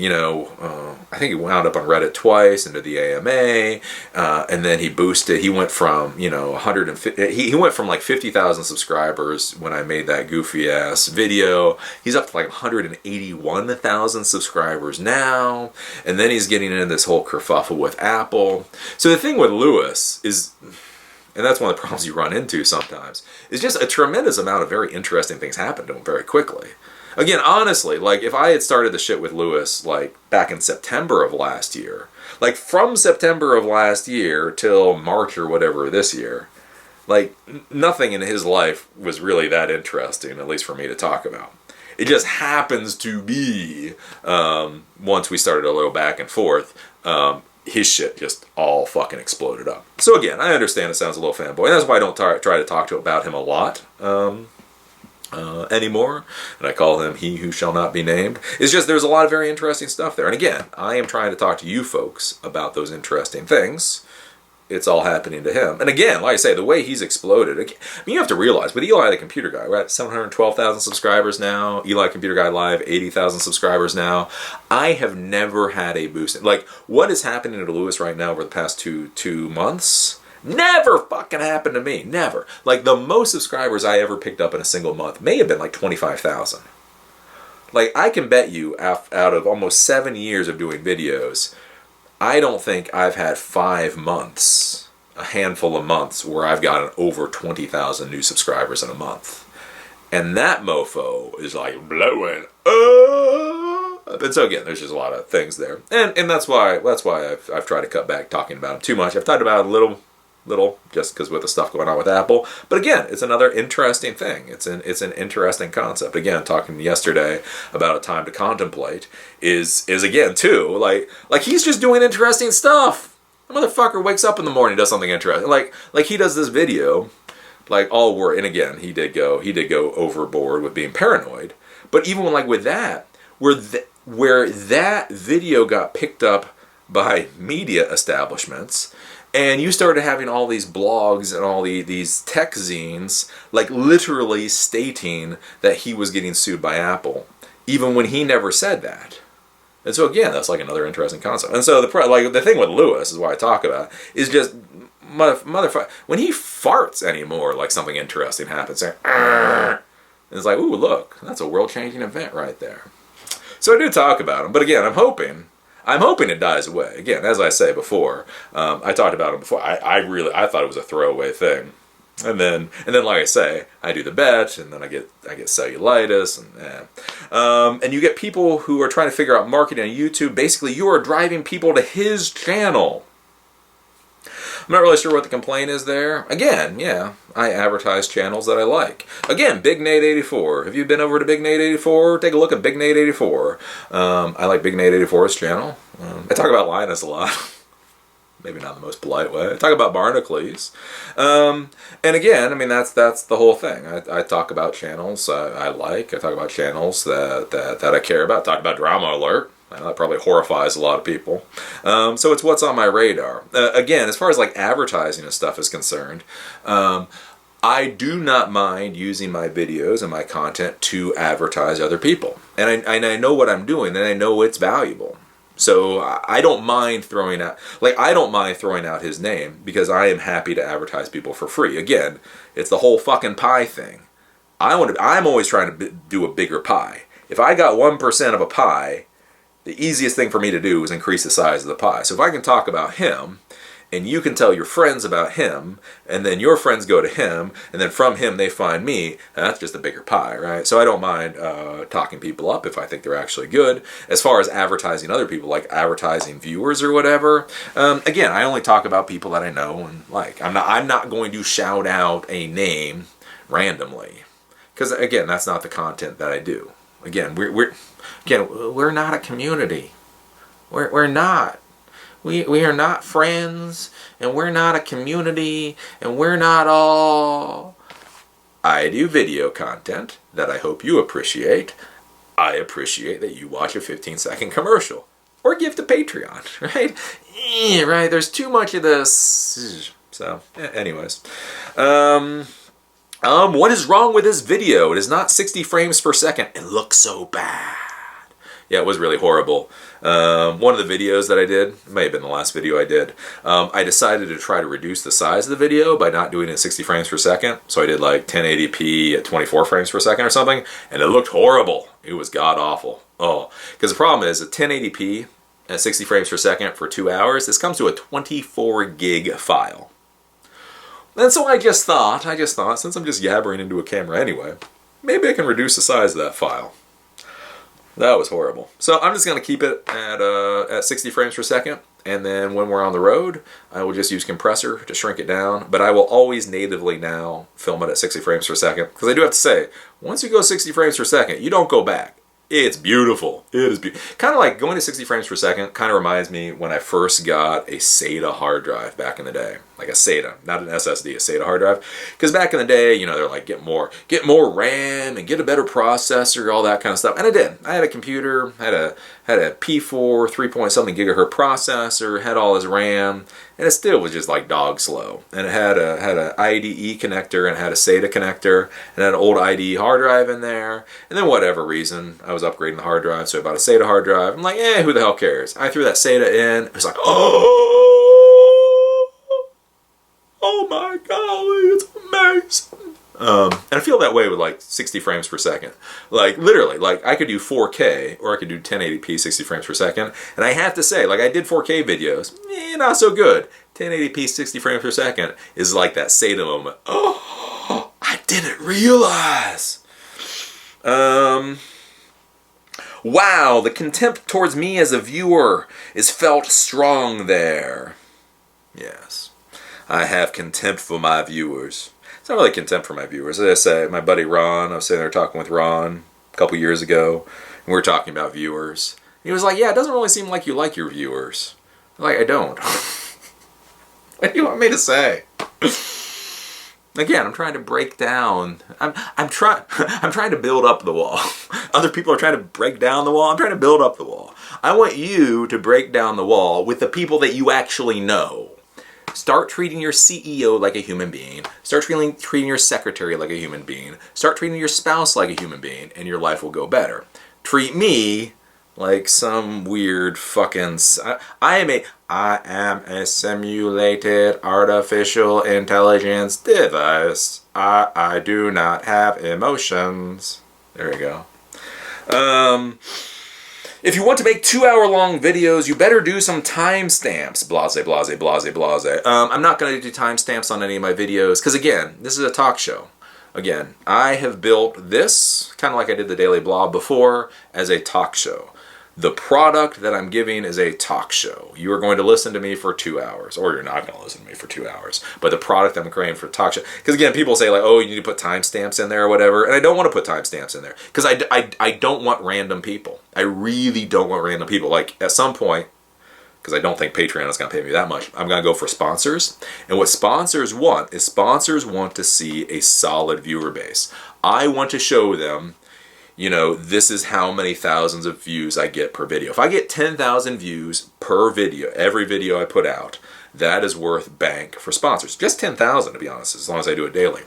I think he wound up on Reddit twice into the AMA. And then he boosted. He went from, 150. He went from like 50,000 subscribers when I made that goofy ass video. He's up to like 181,000 subscribers now. And then he's getting into this whole kerfuffle with Apple. So the thing with Lewis is, and that's one of the problems you run into sometimes, is just a tremendous amount of very interesting things happen to him very quickly. Again, honestly, like if I had started the shit with Lewis like back in September of last year, like from September of last year till March or whatever this year, like nothing in his life was really that interesting, at least for me to talk about. It just happens to be, once we started a little back and forth, his shit just all fucking exploded up. So again, I understand it sounds a little fanboy, and that's why I don't try to talk about him a lot anymore, and I call him he who shall not be named. It's just there's a lot of very interesting stuff there, and again, I am trying to talk to you folks about those interesting things. It's all happening to him. And again, like I say, the way he's exploded, I mean, you have to realize, with Eli the Computer Guy, we're at 712,000 subscribers now. Eli Computer Guy Live, 80,000 subscribers now. I have never had a boost. Like, what is happening to Lewis right now over the past two months? Never fucking happened to me. Never. Like, the most subscribers I ever picked up in a single month may have been like 25,000. Like, I can bet you, out of almost 7 years of doing videos, I don't think I've had 5 months, a handful of months, where I've gotten over 20,000 new subscribers in a month. And that mofo is like blowing up. And so again, there's just a lot of things there. And that's why I've tried to cut back talking about him too much. I've talked about it a little just because with the stuff going on with Apple. But again, it's another interesting thing. It's an interesting concept. Again, talking yesterday about a time to contemplate is again too like he's just doing interesting stuff. The motherfucker wakes up in the morning, does something interesting. Like he does this video, like all work. And again, he did go overboard with being paranoid. But even with that, where that video got picked up by media establishments, and you started having all these blogs and all these tech zines, like literally stating that he was getting sued by Apple, even when he never said that. And so again, that's like another interesting concept. And so the thing with Lewis is why I talk about is just motherfucker. When he farts anymore, like something interesting happens. And it's like, ooh, look, that's a world-changing event right there. So I do talk about him, but again, I'm hoping it dies away. Again, as I say before, I talked about him before. I thought it was a throwaway thing, and then like I say, I do the bet, and then I get cellulitis, and you get people who are trying to figure out marketing on YouTube. Basically, you are driving people to his channel. I'm not really sure what the complaint is there. Again, yeah, I advertise channels that I like. Again, Big Nate 84. Have you been over to Big Nate 84? Take a look at Big Nate 84. I like Big Nate 84's channel. I talk about Linus a lot. Maybe not in the most polite way. I talk about Barnacles. And again, I mean, that's the whole thing. I talk about channels I like. I talk about channels that I care about. I talk about Drama Alert. That probably horrifies a lot of people. So it's what's on my radar. Again, as far as like advertising and stuff is concerned, I do not mind using my videos and my content to advertise other people. And I know what I'm doing, and I know it's valuable. So I don't mind throwing out his name, because I am happy to advertise people for free. Again, it's the whole fucking pie thing. I'm always trying to do a bigger pie. If I got 1% of a pie, the easiest thing for me to do is increase the size of the pie. So if I can talk about him, and you can tell your friends about him, and then your friends go to him, and then from him they find me, that's just a bigger pie, right? So I don't mind talking people up if I think they're actually good. As far as advertising other people, like advertising viewers or whatever, again, I only talk about people that I know and like. I'm not going to shout out a name randomly, because again, that's not the content that I do. Again, we're not a community. We're not. We are not friends, and we're not a community, and we're not all. I do video content that I hope you appreciate. I appreciate that you watch a 15-second commercial or give to Patreon, right? Yeah, right. There's too much of this. So, anyways. What is wrong with this video? It is not 60 frames per second. It looks so bad. Yeah, it was really horrible. One of the videos that I did, it may have been the last video I did, I decided to try to reduce the size of the video by not doing it at 60 frames per second. So I did like 1080p at 24 frames per second or something, and it looked horrible. It was god-awful. Oh, because the problem is at 1080p at 60 frames per second for 2 hours, this comes to a 24 gig file. And so I just thought, since I'm just yabbering into a camera anyway, maybe I can reduce the size of that file. That was horrible. So I'm just going to keep it at 60 frames per second, and then when we're on the road, I will just use compressor to shrink it down, but I will always natively now film it at 60 frames per second, because I do have to say, once you go 60 frames per second, you don't go back. It's beautiful. It is beautiful. Kind of like going to 60 frames per second kind of reminds me when I first got a SATA hard drive back in the day. Like a SATA, not an SSD, a SATA hard drive. Because back in the day, you know, they're like, get more RAM and get a better processor, all that kind of stuff. And I did. I had a computer, had a P4 3-point-something gigahertz processor, had all this RAM, and it still was just like dog slow. And it had a IDE connector, and it had a SATA connector, and had an old IDE hard drive in there. And then whatever reason, I was upgrading the hard drive, so I bought a SATA hard drive. I'm like, who the hell cares? I threw that SATA in. It was like, oh my golly, it's amazing. And I feel that way with like 60 frames per second. Like literally, like I could do 4K or I could do 1080p 60 frames per second. And I have to say, like I did 4K videos, not so good. 1080p 60 frames per second is like that SATA moment. Oh, I didn't realize. Wow, the contempt towards me as a viewer is felt strong there. Yes, I have contempt for my viewers. It's not really contempt for my viewers. As I say, my buddy Ron, I was sitting there talking with Ron a couple years ago, and we were talking about viewers. And he was like, yeah, it doesn't really seem like you like your viewers. I'm like, I don't. What do you want me to say? Again, I'm trying to break down. I'm trying to build up the wall. Other people are trying to break down the wall. I'm trying to build up the wall. I want you to break down the wall with the people that you actually know. Start treating your CEO like a human being. Start treating your secretary like a human being. Start treating your spouse like a human being, and your life will go better. Treat me like some weird fucking... I am a simulated artificial intelligence device. I do not have emotions. There we go. If you want to make 2-hour-long videos, you better do some timestamps. Blase, blase, blase, blase. I'm not going to do timestamps on any of my videos, because again, this is a talk show. Again, I have built this, kind of like I did the Daily Blob before, as a talk show. The product that I'm giving is a talk show. You are going to listen to me for 2 hours, or you're not going to listen to me for 2 hours. But the product I'm creating for a talk show, because again, people say like, oh, you need to put timestamps in there or whatever, and I don't want to put timestamps in there, because I don't want random people. I really don't want random people. Like at some point, because I don't think Patreon is going to pay me that much, I'm going to go for sponsors. And what sponsors want is sponsors want to see a solid viewer base. I want to show them, you know, this is how many thousands of views I get per video. If I get 10,000 views per video, every video I put out, that is worth bank for sponsors. Just 10,000 to be honest, as long as I do it daily.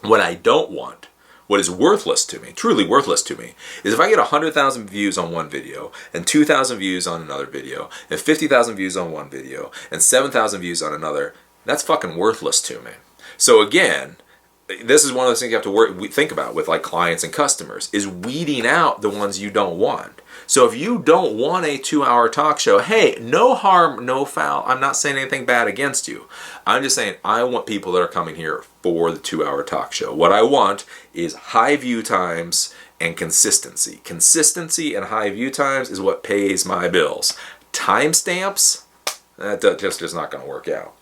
What I don't want, what is worthless to me, truly worthless to me, is if I get 100,000 views on one video, and 2,000 views on another video, and 50,000 views on one video, and 7,000 views on another, that's fucking worthless to me. So again, this is one of those things you have to think about with like clients and customers, is weeding out the ones you don't want. So if you don't want a 2-hour talk show, hey, no harm, no foul. I'm not saying anything bad against you. I'm just saying I want people that are coming here for the 2-hour talk show. What I want is high view times and consistency. Consistency and high view times is what pays my bills. Timestamps, that just is not going to work out.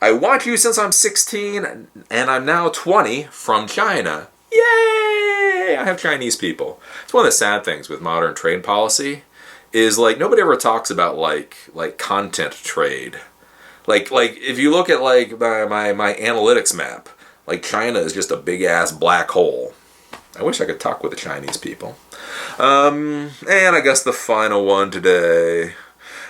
I want you since I'm 16 and I'm now 20 from China. Yay! I have Chinese people. It's one of the sad things with modern trade policy is like nobody ever talks about like content trade. Like if you look at like my analytics map, like China is just a big ass black hole. I wish I could talk with the Chinese people. And I guess the final one today.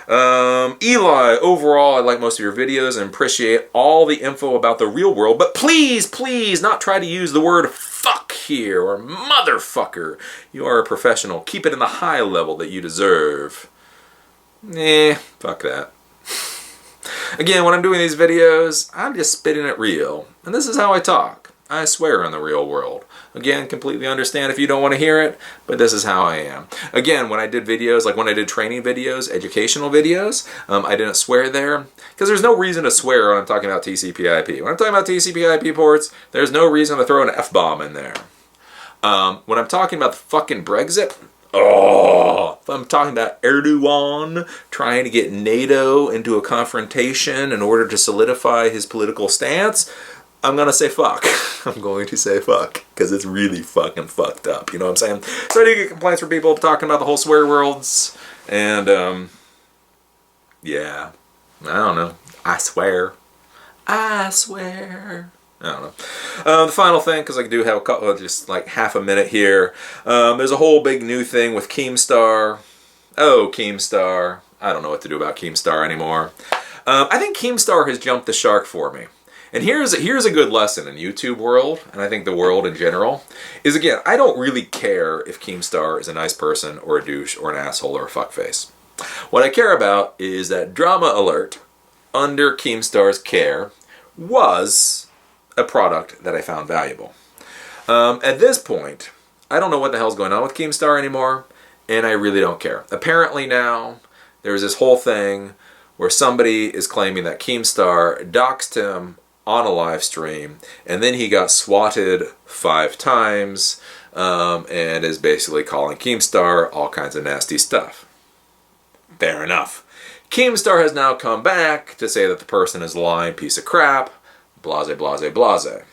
Eli, overall, I like most of your videos and appreciate all the info about the real world, but please, please not try to use the word fuck here or motherfucker. You are a professional. Keep it in the high level that you deserve. Fuck that. Again, when I'm doing these videos, I'm just spitting it real. And this is how I talk. I swear in the real world. Again, completely understand if you don't want to hear it, but this is how I am. Again, when I did videos, like when I did training videos, educational videos, I didn't swear there, because there's no reason to swear when I'm talking about TCP/IP. When I'm talking about TCP/IP ports, there's no reason to throw an F-bomb in there. When I'm talking about the fucking Brexit, if I'm talking about Erdogan trying to get NATO into a confrontation in order to solidify his political stance, I'm going to say fuck. I'm going to say fuck, because it's really fucking fucked up. You know what I'm saying? So I do get complaints from people talking about the whole swear worlds. And, yeah. I don't know. I swear. I swear. I don't know. The final thing, because I do have a couple, just like half a minute here. There's a whole big new thing with Keemstar. Oh, Keemstar. I don't know what to do about Keemstar anymore. I think Keemstar has jumped the shark for me. And here's a good lesson in YouTube world, and I think the world in general, is again, I don't really care if Keemstar is a nice person or a douche or an asshole or a fuckface. What I care about is that Drama Alert, under Keemstar's care, was a product that I found valuable. At this point, I don't know what the hell's going on with Keemstar anymore, and I really don't care. Apparently now, there's this whole thing where somebody is claiming that Keemstar doxed him on a live stream, and then he got swatted 5 times, and is basically calling Keemstar all kinds of nasty stuff. Fair enough. Keemstar has now come back to say that the person is a lying piece of crap, blase, blase, blase.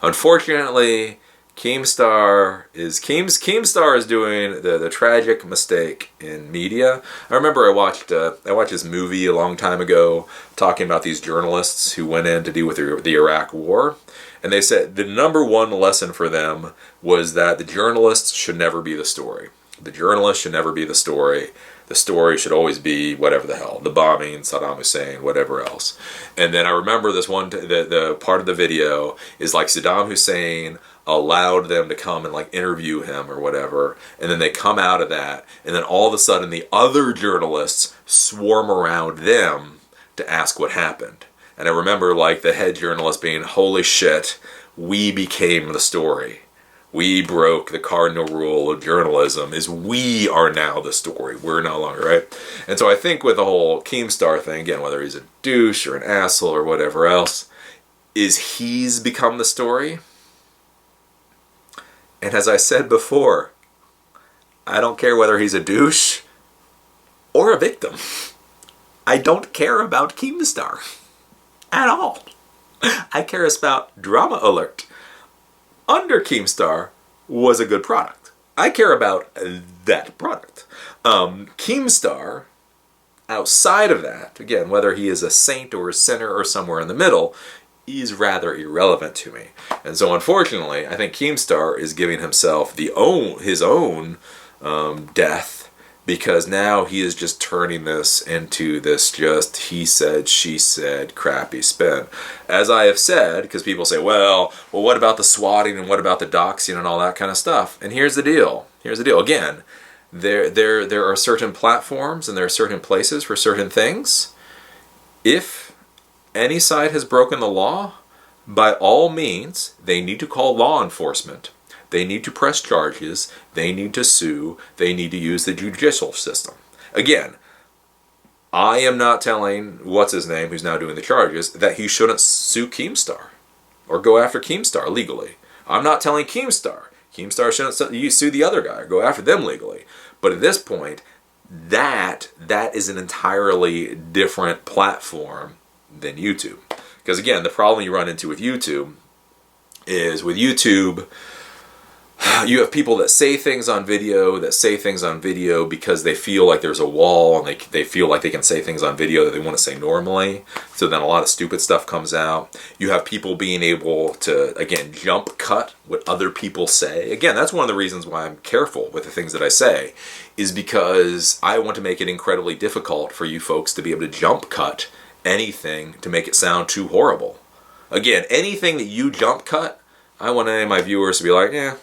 Unfortunately, Keemstar is doing the tragic mistake in media. I remember I watched this movie a long time ago talking about these journalists who went in to deal with the Iraq War, and they said the number one lesson for them was that the journalists should never be the story. The journalist should never be the story. The story should always be whatever the hell, the bombing, Saddam Hussein, whatever else. And then I remember this one, the part of the video is like Saddam Hussein allowed them to come and like interview him or whatever, and then they come out of that, and then all of a sudden the other journalists swarm around them to ask what happened. And I remember like the head journalist being, holy shit, we became the story. We broke the cardinal rule of journalism, is we are now the story. We're no longer, right? And so I think with the whole Keemstar thing, again, whether he's a douche or an asshole or whatever else, is he's become the story. And as I said before, I don't care whether he's a douche or a victim. I don't care about Keemstar at all. I care about Drama Alert. Under Keemstar was a good product. I care about that product. Keemstar, outside of that, again, whether he is a saint or a sinner or somewhere in the middle, is rather irrelevant to me. And so unfortunately, I think Keemstar is giving himself his own death, because now he is just turning this into this just he said, she said, crappy spin. As I have said, because people say, well, what about the swatting and what about the doxing and all that kind of stuff? And here's the deal. Again, there are certain platforms and there are certain places for certain things. If any side has broken the law, by all means, they need to call law enforcement. They need to press charges, they need to sue, they need to use the judicial system. Again, I am not telling, what's his name, who's now doing the charges, that he shouldn't sue Keemstar or go after Keemstar legally. I'm not telling Keemstar shouldn't sue the other guy or go after them legally. But at this point, that is an entirely different platform than YouTube. Because again, the problem you run into with YouTube is with YouTube, You have people that say things on video because they feel like there's a wall, and they feel like they can say things on video that they want to say normally. So then a lot of stupid stuff comes out. You have people being able to, again, jump cut what other people say. Again, that's one of the reasons why I'm careful with the things that I say, is because I want to make it incredibly difficult for you folks to be able to jump cut anything to make it sound too horrible. Again, anything that you jump cut, I want any of my viewers to be like, yeah,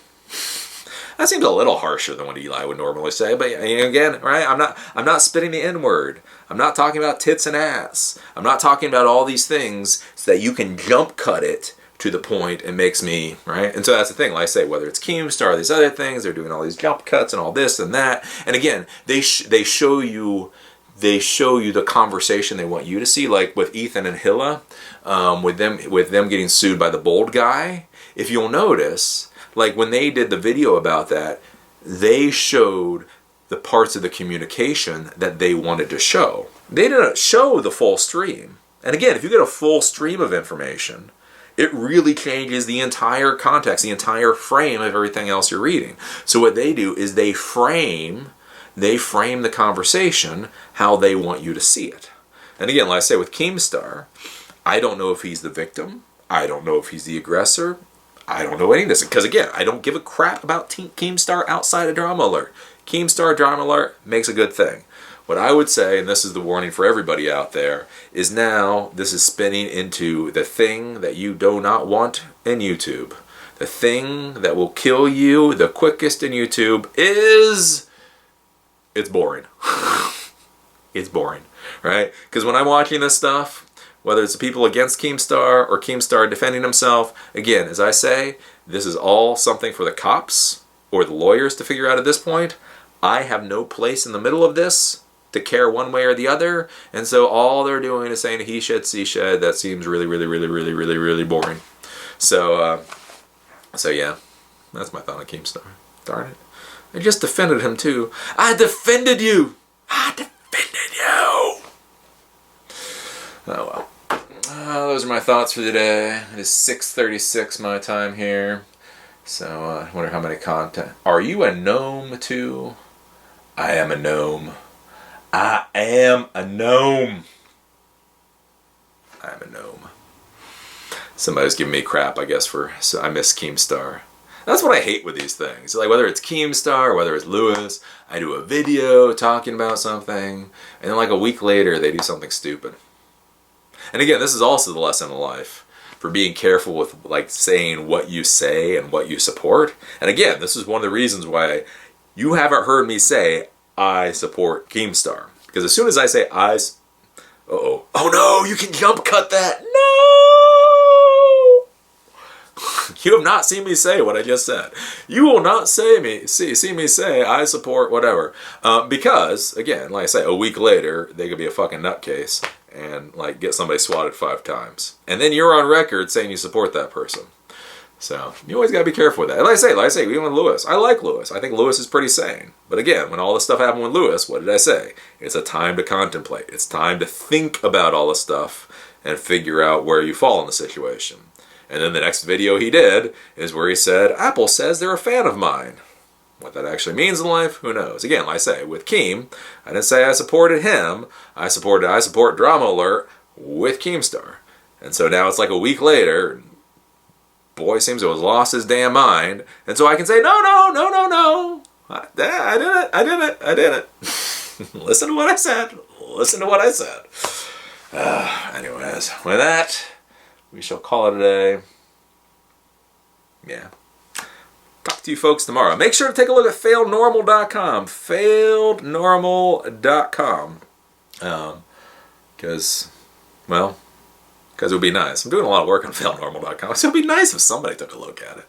that seems a little harsher than what Eli would normally say, but again, right? I'm not spitting the N-word. I'm not talking about tits and ass. I'm not talking about all these things so that you can jump cut it to the point it makes me, right? And so that's the thing, like I say, whether it's Keemstar or these other things, they're doing all these jump cuts and all this and that. And again, they show you the conversation they want you to see, like with Ethan and Hilla, with them getting sued by the bold guy. If you'll notice, like when they did the video about that, they showed the parts of the communication that they wanted to show. They didn't show the full stream. And again, if you get a full stream of information, it really changes the entire context, the entire frame of everything else you're reading. So what they do is they frame the conversation how they want you to see it. And again, like I say with Keemstar, I don't know if he's the victim. I don't know if he's the aggressor. I don't know any of this. Because again, I don't give a crap about Keemstar outside of Drama Alert. Keemstar Drama Alert makes a good thing. What I would say, and this is the warning for everybody out there, is now this is spinning into the thing that you do not want in YouTube. The thing that will kill you the quickest in YouTube is... it's boring. It's boring, right? Because when I'm watching this stuff, whether it's the people against Keemstar or Keemstar defending himself, again, as I say, this is all something for the cops or the lawyers to figure out at this point. I have no place in the middle of this to care one way or the other, and so all they're doing is saying he shed, she shed. That seems really, really, really, really, really, really boring. So yeah, that's my thought on Keemstar. Darn it. I just defended him too. I defended you! I defended you! Oh well. Those are my thoughts for today. It is 6:36 my time here. So I wonder how many content. Are you a gnome too? I am a gnome. I am a gnome. I'm a gnome. Somebody's giving me crap, I guess, so I miss Keemstar. That's what I hate with these things. Like whether it's Keemstar or whether it's Lewis, I do a video talking about something, and then like a week later they do something stupid. And again, this is also the lesson in life for being careful with like saying what you say and what you support. And again, this is one of the reasons why you haven't heard me say I support Keemstar. Because as soon as I say oh no, you can jump cut that. No! You have not seen me say what I just said. You will not see me say I support whatever. Because, again, like I say, a week later, they could be a fucking nutcase and like get somebody swatted 5 times. And then you're on record saying you support that person. So, you always gotta be careful with that. And like I say, even with Lewis, I like Lewis. I think Lewis is pretty sane. But again, when all this stuff happened with Lewis, what did I say? It's a time to contemplate. It's time to think about all this stuff and figure out where you fall in the situation. And then the next video he did is where he said, Apple says they're a fan of mine. What that actually means in life, who knows? Again, like I say, with Keem, I didn't say I supported him. I support Drama Alert with Keemstar. And so now it's like a week later, boy seems to have lost his damn mind. And so I can say, no. I did it. Listen to what I said. Anyways, with that, we shall call it a day. Yeah. Talk to you folks tomorrow. Make sure to take a look at failednormal.com. Failednormal.com. Because it would be nice. I'm doing a lot of work on failednormal.com, so it would be nice if somebody took a look at it.